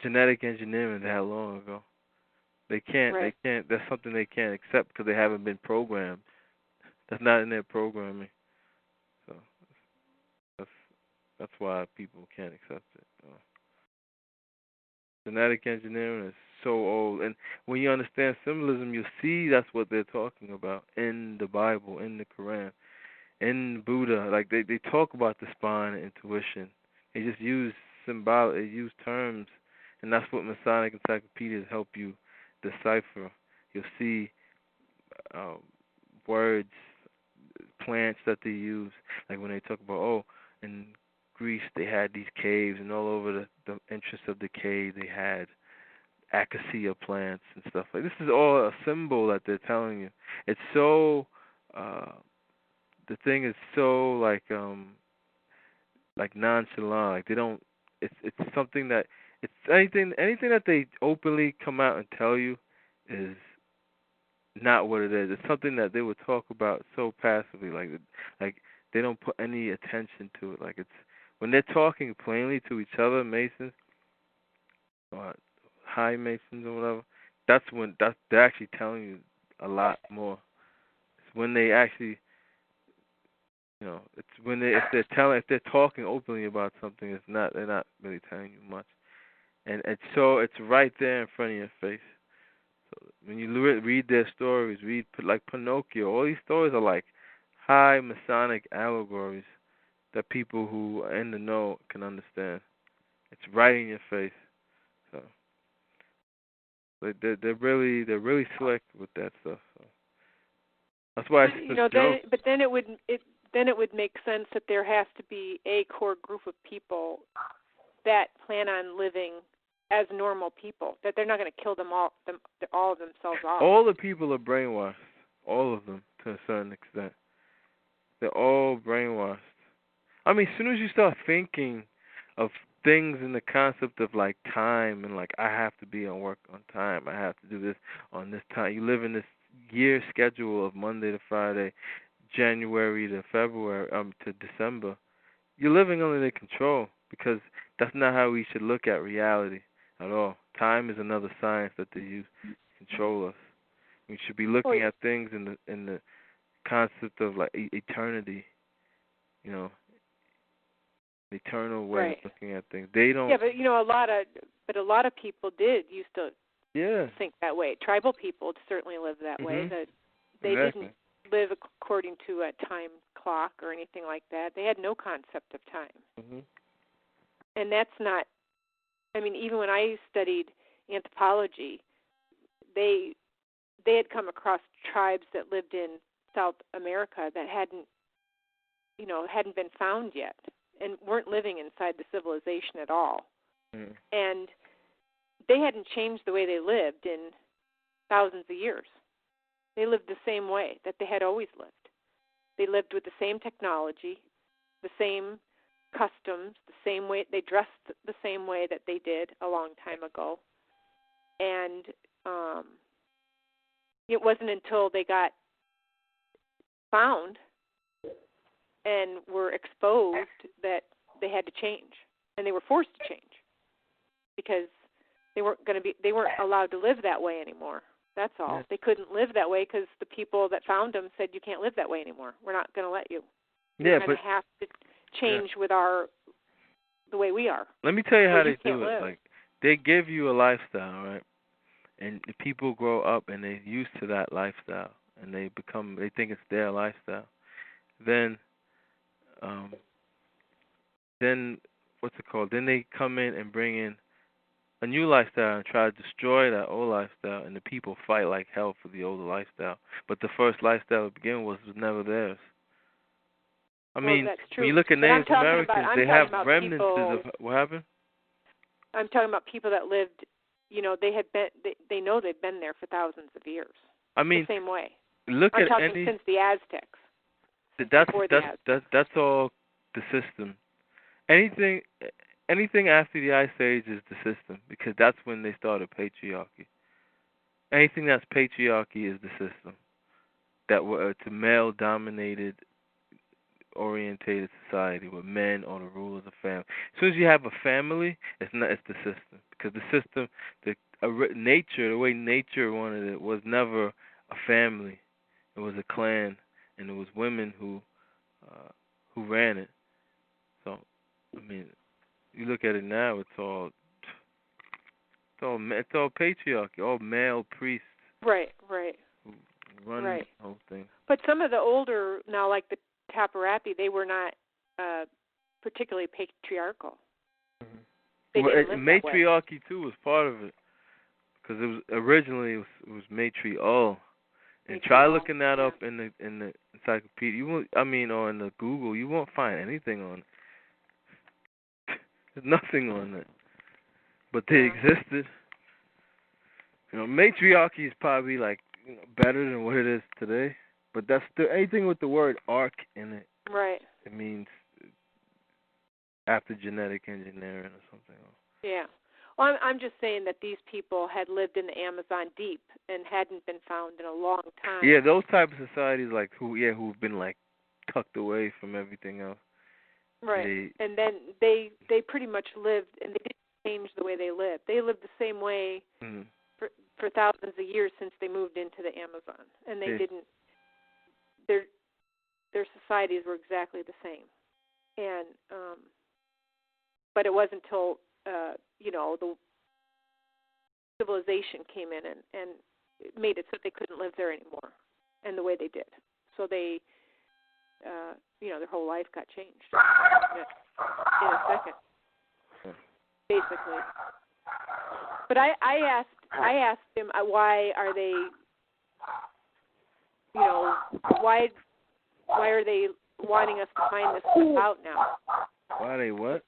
genetic engineering that long ago. They can't. Right. They can't. That's something they can't accept because they haven't been programmed. That's not in their programming. So that's why people can't accept it. Genetic engineering is so old, and when you understand symbolism, you see that's what they're talking about in the Bible, in the Quran, in Buddha. Like they talk about the spine and intuition. They just use symbolic, they use terms, and that's what Masonic encyclopedias help you decipher. You'll see words, plants that they use, like when they talk about in Greece they had these caves, and all over the entrance of the cave they had acacia plants and stuff. Like this is all a symbol that they're telling you. It's so the thing is so like nonchalant. Like they don't. It's something that it's anything that they openly come out and tell you is not what it is. It's something that they would talk about so passively, like they don't put any attention to it. Like it's when they're talking plainly to each other, Masons or high Masons or whatever. That's when they're actually telling you a lot more. It's when they actually, it's when if they're talking openly about something, they're not really telling you much. And it's right there in front of your face. So when you read their stories, read like Pinocchio, all these stories are like high Masonic allegories that people who are in the know can understand. It's right in your face. So they're really slick with that stuff. So that's why it's a joke. But then it would make sense that there has to be a core group of people that plan on living as normal people, that they're not going to kill all of themselves off. All the people are brainwashed, all of them to a certain extent. They're all brainwashed. I mean, as soon as you start thinking of things in the concept of like time and like I have to be on work on time, I have to do this on this time. You live in this year schedule of Monday to Friday, January to February, to December. You're living under their control because that's not how we should look at reality at all. Time is another science that they use to control us. We should be looking at things in the concept of like eternity, eternal way of looking at things. They don't. Yeah, but a lot of people used to think that way. Tribal people certainly lived that way. That they didn't live according to a time clock or anything like that. They had no concept of time. And that's not. I mean, even when I studied anthropology, they had come across tribes that lived in South America that hadn't been found yet and weren't living inside the civilization at all. And they hadn't changed the way they lived in thousands of years. They lived the same way that they had always lived. They lived with the same technology, the same customs, the same way. They dressed the same way that they did a long time ago. And it wasn't until they got found and were exposed that they had to change, and they were forced to change because they weren't allowed to live that way anymore. That's all. They couldn't live that way because the people that found them said, "You can't live that way anymore. We're not going to let you. You're going to have to change with the way we are." Let me tell you how they do it. Like they give you a lifestyle, right? And people grow up and they're used to that lifestyle, and they think it's their lifestyle. Then what's it called? Then they come in and bring in a new lifestyle and try to destroy that old lifestyle, and the people fight like hell for the older lifestyle. But the first lifestyle to begin with was never theirs. I mean, that's true. when you look at Native Americans, they have remnants of what happened. I'm talking about people that lived. They know they've been there for thousands of years. I mean, the same way. I'm talking since the Aztecs. That's all the system. Anything after the Ice Age is the system, because that's when they started patriarchy. Anything that's patriarchy is the system. It's a male-dominated orientated society where men are the rulers of family. As soon as you have a family, it's the system, because the system, the way nature wanted it was never a family. It was a clan, and it was women who ran it. So, I mean, you look at it now, it's all patriarchy, all male priests. Right. Who run the whole thing. But some of the older now, like the Taparapi, they were not particularly patriarchal. Mm-hmm. They didn't live matriarchy too was part of it, because it was originally it was matriarch. And try looking that up in the encyclopedia. Or in the Google, you won't find anything on it. There's nothing on it. But they existed. Matriarchy is probably better than what it is today. But that's still anything with the word arc in it. Right. It means after genetic engineering or something else. Yeah. Well, I'm just saying that these people had lived in the Amazon deep and hadn't been found in a long time. Yeah, those type of societies who've been tucked away from everything else. Right. And then they pretty much lived, and they didn't change the way they lived. They lived the same way for thousands of years since they moved into the Amazon, and they didn't. Their societies were exactly the same, and but it wasn't until the civilization came in and it made it so they couldn't live there anymore, and the way they did. So they, their whole life got changed in a second, basically. But I asked him, why are they, why are they wanting us to find this stuff out now? Why are they what?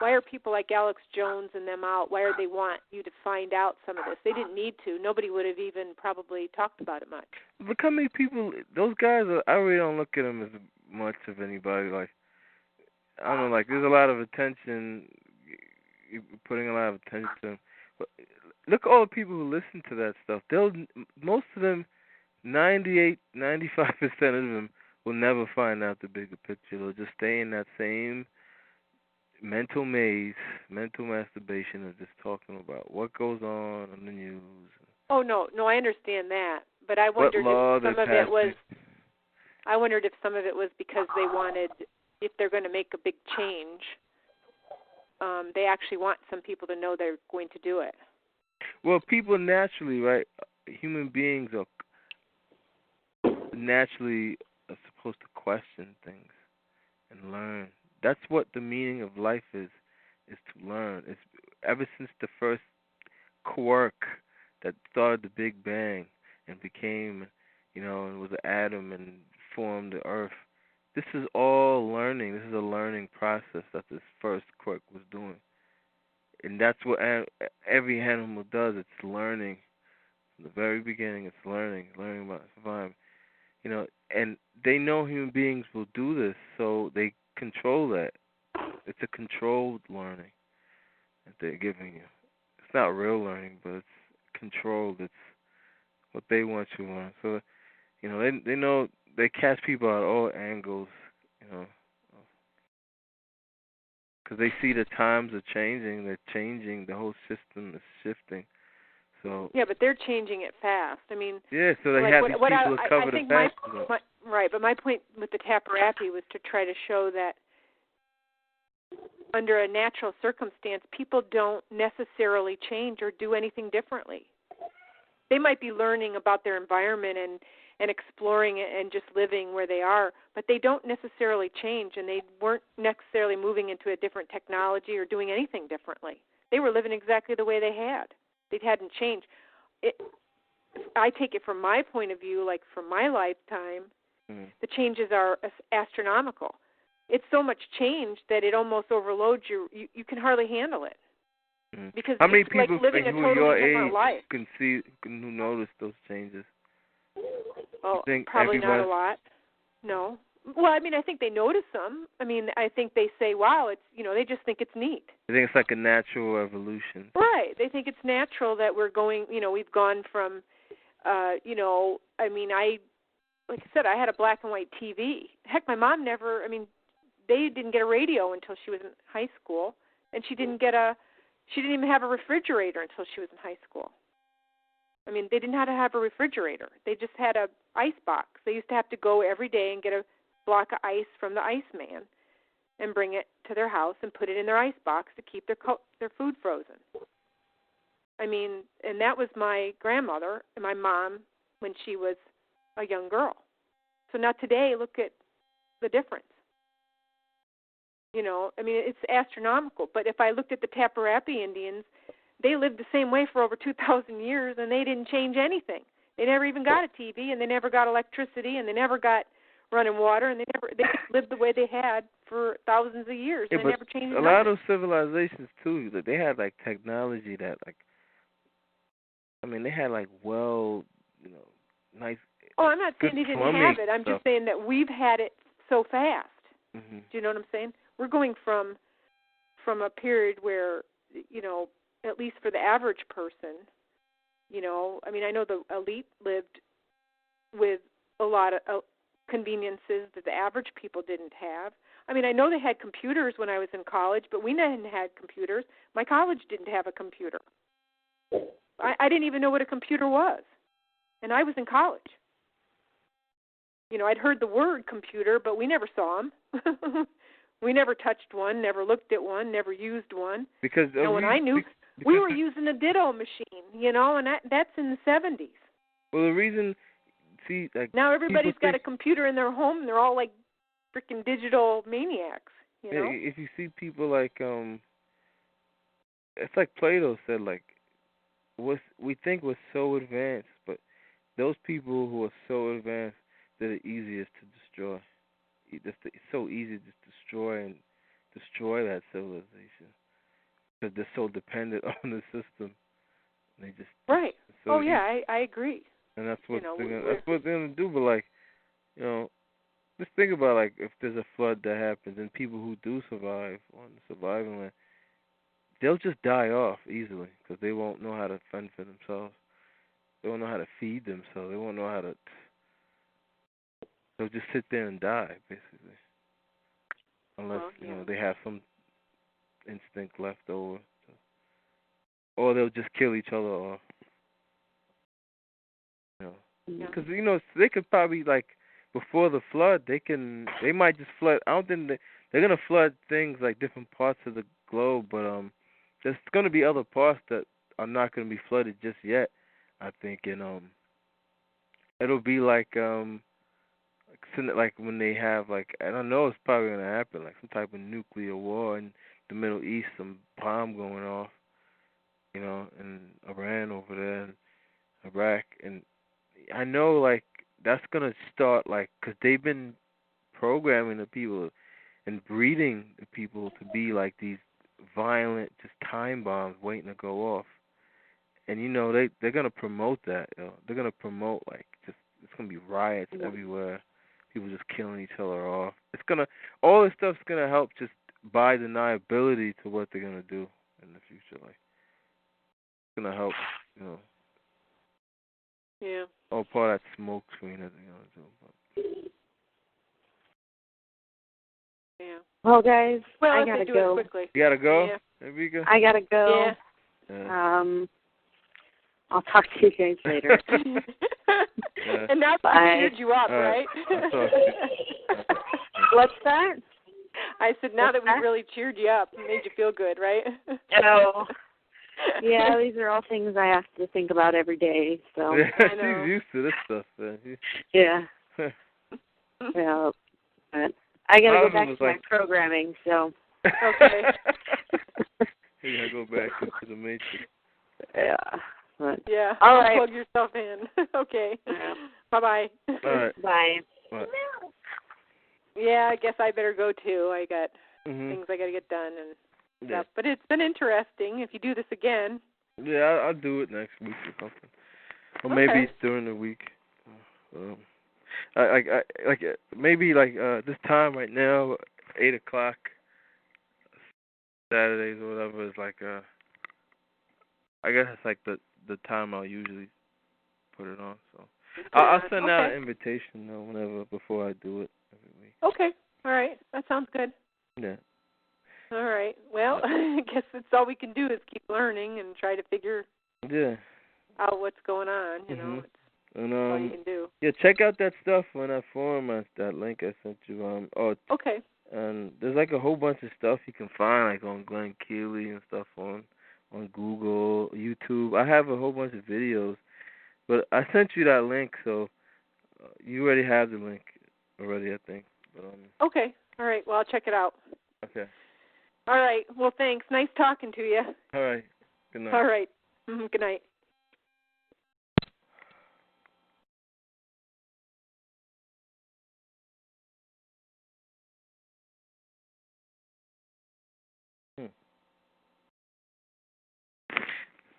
Why are people like Alex Jones and them out? Why do they want you to find out some of this? They didn't need to. Nobody would have even probably talked about it much. Look how many people, those guys, I really don't look at them as much of anybody. I don't know, there's a lot of attention, you're putting a lot of attention to them. But look at all the people who listen to that stuff. Most of them, 98, 95% of them will never find out the bigger picture. They'll just stay in that same mental maze, mental masturbation of just talking about what goes on the news. Oh no, I understand that, but I wondered if some of it was. I wondered if some of it was because they wanted, if they're going to make a big change, they actually want some people to know they're going to do it. Well, people naturally, right? Human beings are naturally supposed to question things and learn. That's what the meaning of life is to learn. It's ever since the first quark that started the Big Bang and became, and was an atom and formed the Earth. This is all learning. This is a learning process that this first quark was doing. And that's what every animal does. It's learning. From the very beginning, it's learning about surviving. And they know human beings will do this, so they control that. It's a controlled learning that they're giving you. It's not real learning, but it's controlled. It's what they want you to learn. So, they know they catch people at all angles, because they see the times are changing. They're changing. The whole system is shifting. So yeah, but they're changing it fast. I mean, yeah. So they have these people to cover the past. Right, but my point with the Taparapi was to try to show that under a natural circumstance, people don't necessarily change or do anything differently. They might be learning about their environment and exploring it and just living where they are, but they don't necessarily change, and they weren't necessarily moving into a different technology or doing anything differently. They were living exactly the way they had. They hadn't changed. I take it from my point of view, like from my lifetime, the changes are astronomical. It's so much change that it almost overloads you. You can hardly handle it. Because how many it's people like living a totally your different age life. who notice those changes? Well, probably not a lot. No. Well, I mean, I think they notice them. I mean, I think they say, wow, it's, they just think it's neat. I think it's like a natural evolution. Right. They think it's natural that we're going, we've gone from, like I said, I had a black and white TV. Heck, my mom never. I mean, they didn't get a radio until she was in high school, and she didn't even have a refrigerator until she was in high school. I mean, they didn't know how to have a refrigerator. They just had a ice box. They used to have to go every day and get a block of ice from the iceman and bring it to their house and put it in their ice box to keep their food frozen. I mean, and that was my grandmother and my mom when she was a young girl. So now today, look at the difference. You know, I mean, it's astronomical. But if I looked at the Taparapi Indians, they lived the same way for over 2,000 years, and they didn't change anything. They never even got a TV, and they never got electricity, and they never got running water, and they just lived the way they had for thousands of years. Yeah, and they never changed a lot of civilizations too, they had like technology that like, I mean, they had like nice. Oh, I'm not saying they didn't have it. I'm just saying that we've had it so fast. Mm-hmm. Do you know what I'm saying? We're going from a period where, you know, at least for the average person, you know, I mean, I know the elite lived with a lot of conveniences that the average people didn't have. I mean, I know they had computers when I was in college, but we didn't have computers. My college didn't have a computer. I didn't even know what a computer was, and I was in college. You know, I'd heard the word computer, but we never saw them. We never touched one, never looked at one, never used one. Because when I knew, we were using a ditto machine, you know, and that's in the 70s. Well, the reason, like now everybody's got a computer in their home, and they're all like freaking digital maniacs, you know. If you see people like, it's like Plato said, like, we think we're so advanced, but those people who are so advanced, they're the easiest to destroy. It's so easy to destroy that civilization because they're so dependent on the system. They just right. So oh yeah, I agree. And that's what they're gonna do. But like, you know, just think about like if there's a flood that happens and people who do survive on the surviving land, they'll just die off easily because they won't know how to fend for themselves. They won't know how to feed themselves. They won't know how to. They'll just sit there and die, basically, unless you know they have some instinct left over, or they'll just kill each other off. You know, because you know they could probably like before the flood, they might just flood. I don't think they're gonna flood things like different parts of the globe, but there's gonna be other parts that are not gonna be flooded just yet. I think, and it'll be like when they have like I don't know, it's probably gonna happen like some type of nuclear war in the Middle East, some bomb going off, you know, in Iran over there, and Iraq, and I know like that's gonna start like because they've been programming the people and breeding the people to be like these violent, just time bombs waiting to go off, and you know they're gonna promote that. You know? They're gonna promote like just it's gonna be riots everywhere. People just killing each other off. All this stuff's gonna help just buy deniability to what they're gonna do in the future. Like, it's gonna help, you know. Yeah. All part of that smoke screen that they're gonna do. Yeah. Well, guys, I gotta go. It quickly. You gotta go. Yeah. There we go. I gotta go. Yeah. I'll talk to you guys later. Yeah. And now we cheered you up, right? What's that? I said now that we really cheered you up, it made you feel good, right? Oh. Yeah, these are all things I have to think about every day. So yeah, I know. she's used to this stuff, man. Yeah. Yeah. But I gotta go back to my programming, so. Okay. You gotta go back to the matrix. Yeah. But, yeah. All right. Plug yourself in. Okay. Yeah. Bye-bye. All right. Bye. Bye. Yeah, I guess I better go too. I got Mm-hmm. things I got to get done and Yeah. stuff. But it's been interesting. If you do this again. Yeah, I'll do it next week or something, or maybe during the week. Maybe this time right now, 8:00 Saturdays or whatever is like I guess it's like the time I'll usually put it on. So I'll send out an invitation though whenever before I do it every week. Okay. All right. That sounds good. Yeah. All right. Well, I guess that's all we can do is keep learning and try to figure out what's going on. You know, and, that's all you can do. Yeah, check out that stuff on that forum, that link I sent you. Okay. And there's like a whole bunch of stuff you can find, like on Glenn Keely and stuff on Google, YouTube. I have a whole bunch of videos, but I sent you that link, so you already have the link already, I think. But, okay. All right. Well, I'll check it out. Okay. All right. Well, thanks. Nice talking to you. All right. Good night. All right. Good night.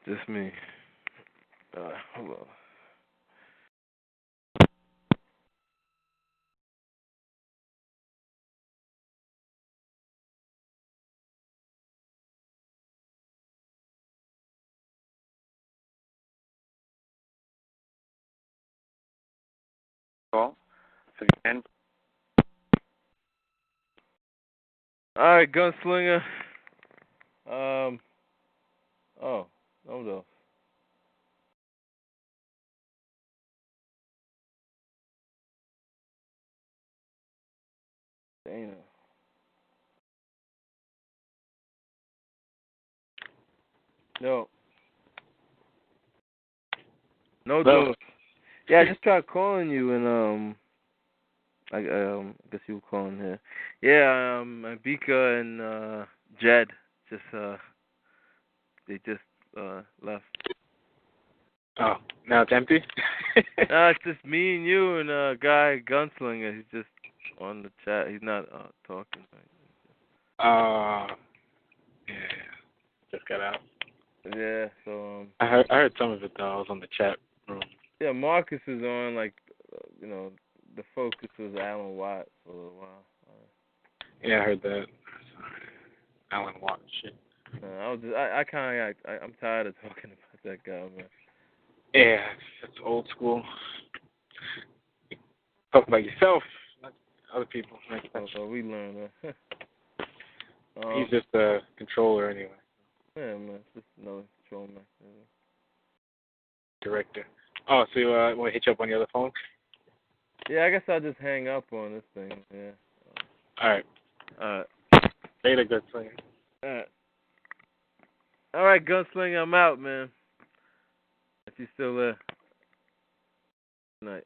Just me. Hold on. Call. So you can. All right, Gunslinger. Oh, no. Dana. No. No, Joe. Yeah, I just tried calling you, and I guess you were calling here. Yeah, Bika and Jed just they just left. Oh, now it's empty? No, it's just me and you and a guy, Gunslinger. He's just on the chat. He's not talking. Yeah. Just got out. Yeah, so I heard some of it though. I was on the chat room. yeah, Marcus is on, like, the focus was Alan Watt for a while. Yeah, I heard that. Alan Watt shit. I'm tired of talking about that guy, man. Yeah, it's old school. Talk about yourself, not other people. So we learned that. He's just a controller anyway. Yeah, man, just another control mechanism. Director. Oh, so you want to hit you up on the other phone? Yeah, I guess I'll just hang up on this thing. Yeah. All right. Later, Gunslinger. All right, Gunslinger, I'm out, man. If you're still there. Good night.